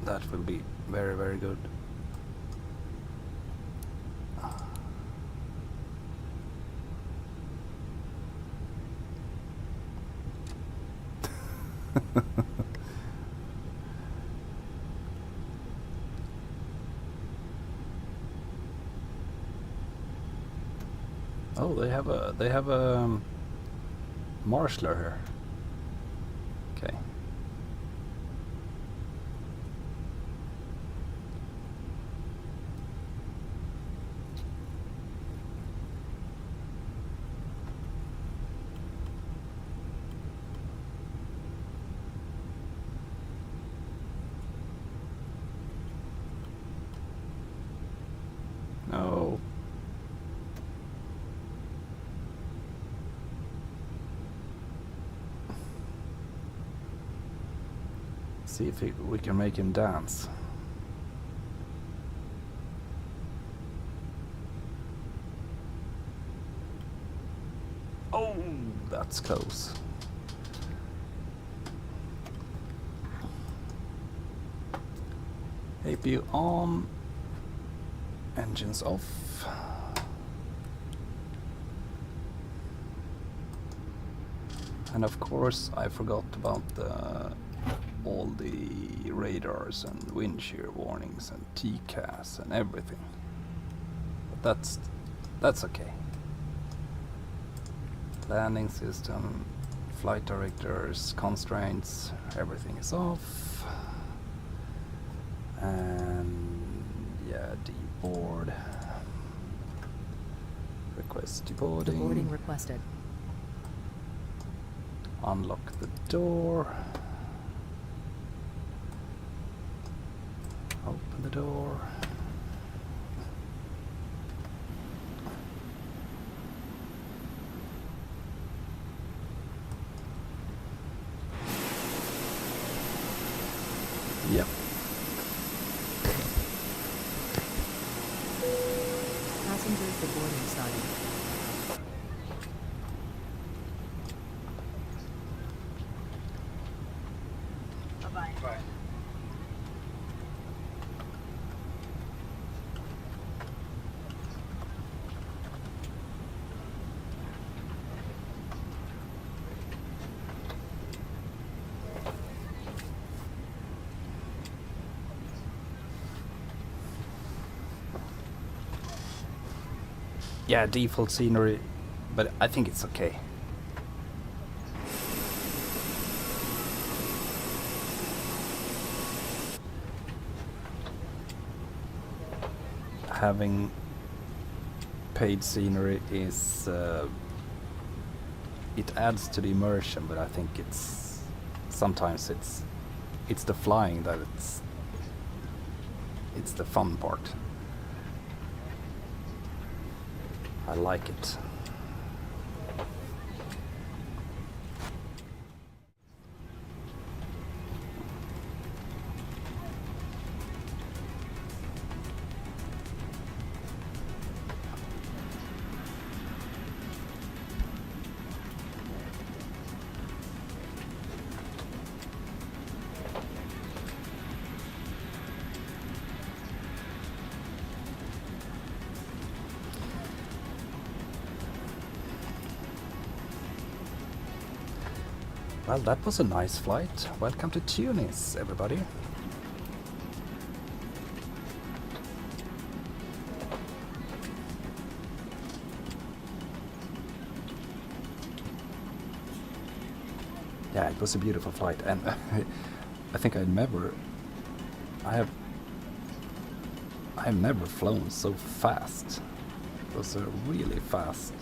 That will be very, very good. they have a marshaller here. Okay. No. See if we can make him dance. Oh, that's close. APU on. Engines off. And of course I forgot about all the radars and wind shear warnings and TCAS and everything. But that's okay. Landing system, flight directors, constraints, everything is off. And yeah, deboard. Request deboarding. Deboarding requested. Unlock the door. Open the door. Yep. Passengers deboarding started. Bye-bye. Yeah, default scenery, but I think it's okay. Having paid scenery is it adds to the immersion, but I think it's sometimes it's the flying that it's the fun part. I like it. Well, that was a nice flight. Welcome to Tunis, everybody. Yeah, it was a beautiful flight, and I think I have never flown so fast. It was a really fast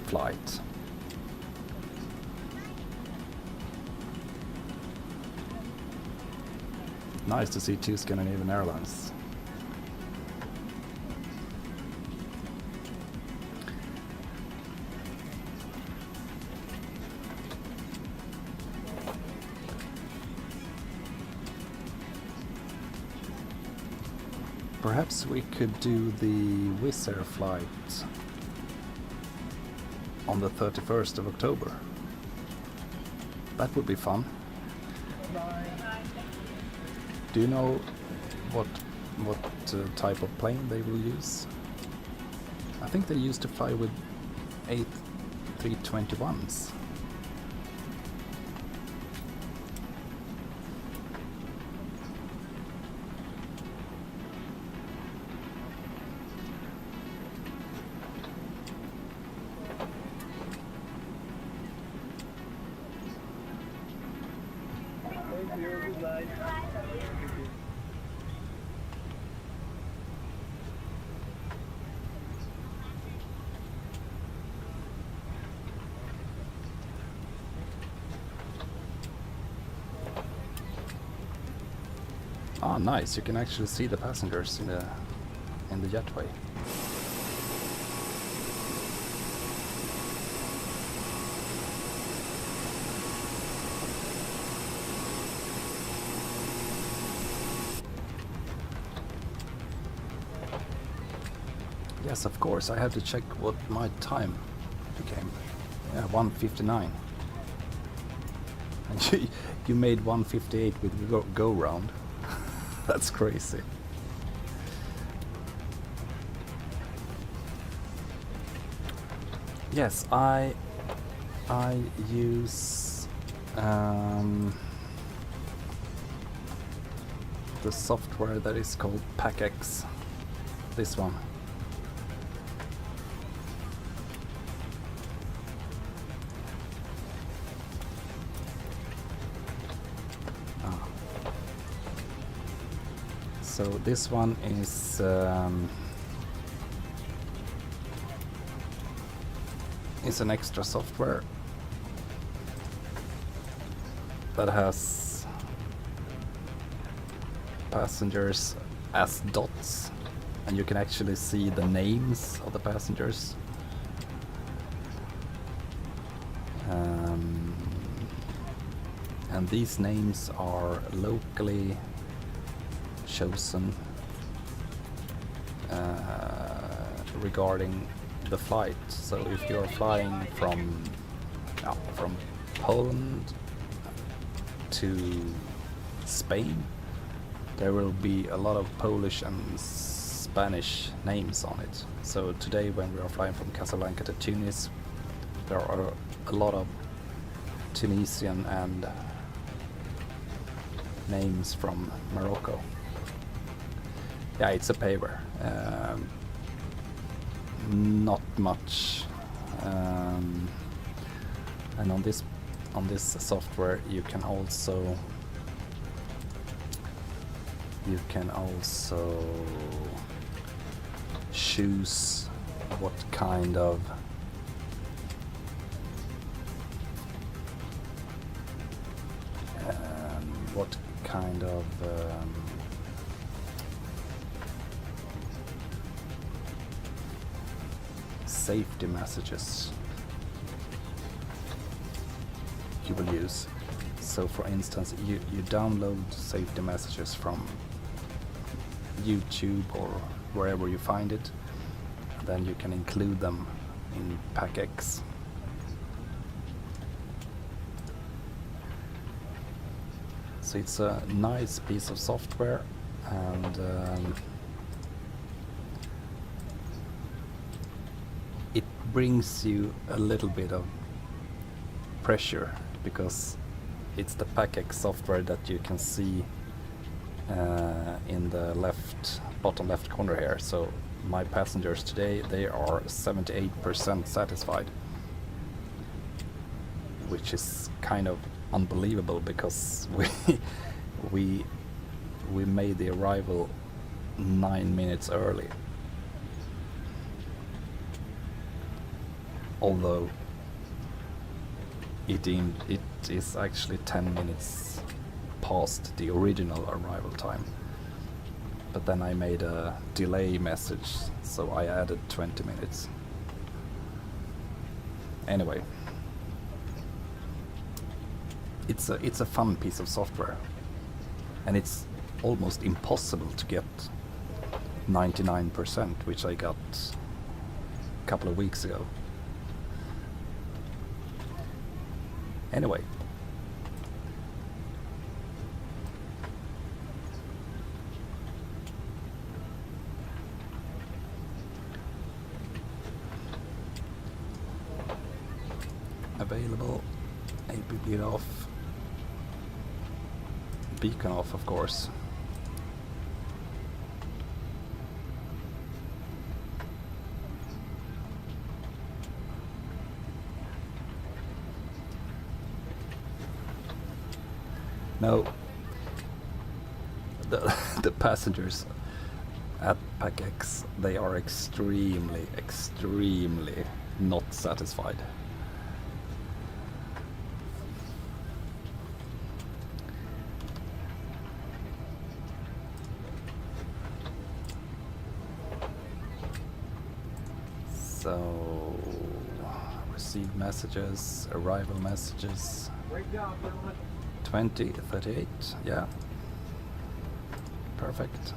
flight. Nice to see two Scandinavian airlines. Perhaps we could do the Wizz Air flight on the 31st of October. That would be fun. Do you know what type of plane they will use? I think they used to fly with A321s. Ah, nice. You can actually see the passengers in the jetway. Yes, of course. I have to check what my time became. Yeah, 1:59. And you made 1:58 with go round. That's crazy. Yes, I use the software that is called PackX. This one. So this one is an extra software that has passengers as dots, and you can actually see the names of the passengers. And these names are locally chosen regarding the flight. So if you're flying from Poland to Spain, there will be a lot of Polish and Spanish names on it. So today when we are flying from Casablanca to Tunis, there are a lot of Tunisian and names from Morocco. Yeah, it's a paver. Not much. And on this software you can also choose what kind of safety messages you will use. So for instance, you download safety messages from YouTube or wherever you find it, and then you can include them in PackX. So it's a nice piece of software, and it brings you a little bit of pressure, because it's the PackX software that you can see in the bottom left corner here. So my passengers today, they are 78% satisfied, which is kind of unbelievable, because we made the arrival 9 minutes early, although it is actually 10 minutes past the original arrival time. But then I made a delay message, so I added 20 minutes. Anyway, it's a fun piece of software, and it's almost impossible to get 99%, which I got a couple of weeks ago. Anyway, available, APB off, beacon off, of course. No, the passengers at PACX, they are extremely not satisfied. So, received messages, arrival messages. 20:38, yeah. Perfect.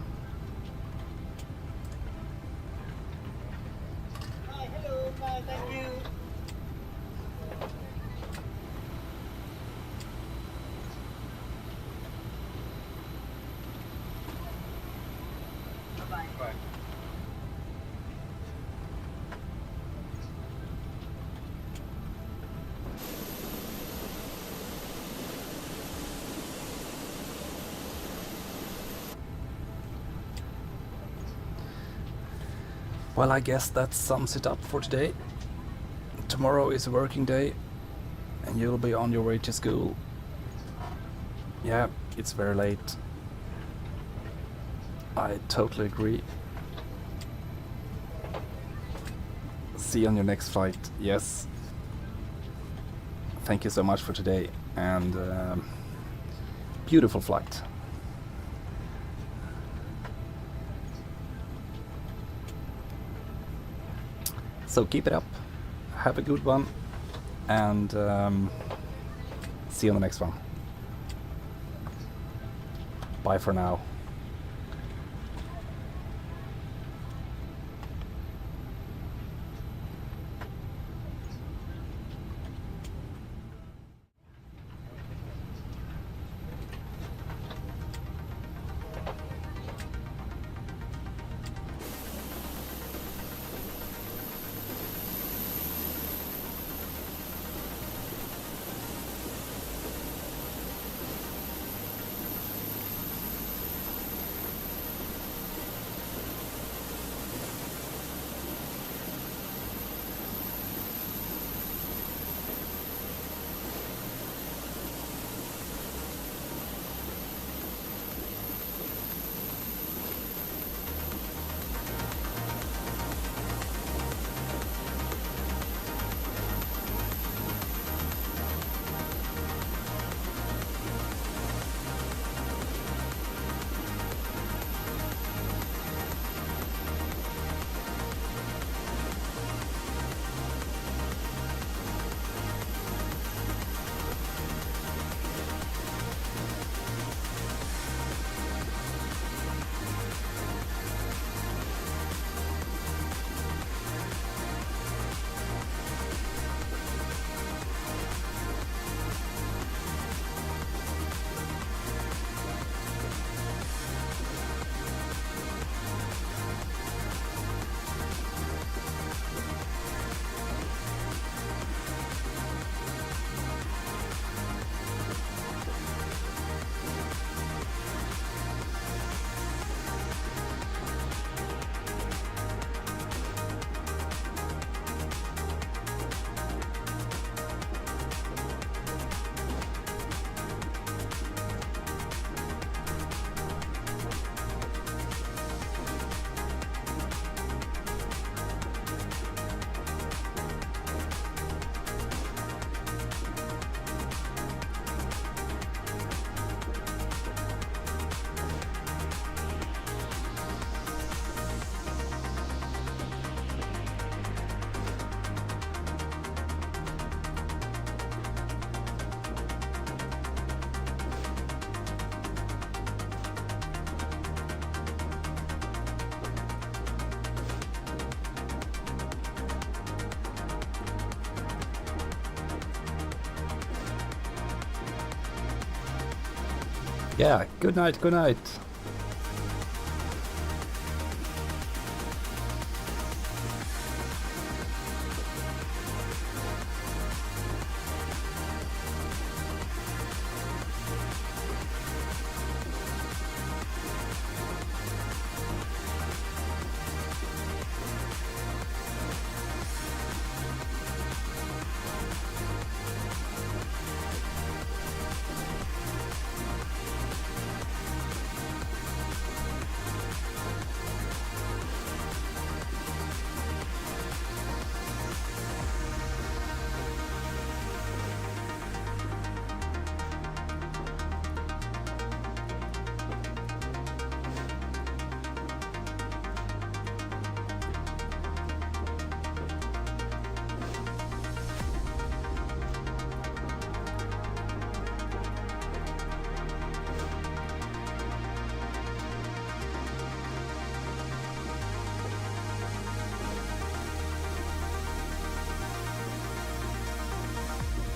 Hello, thank you. Bye-bye. Well, I guess that sums it up for today. Tomorrow is a working day and you'll be on your way to school. Yeah, it's very late. I totally agree. See you on your next flight. Yes. Thank you so much for today, and beautiful flight. So keep it up, have a good one, and see you on the next one. Bye for now. Yeah, good night, good night.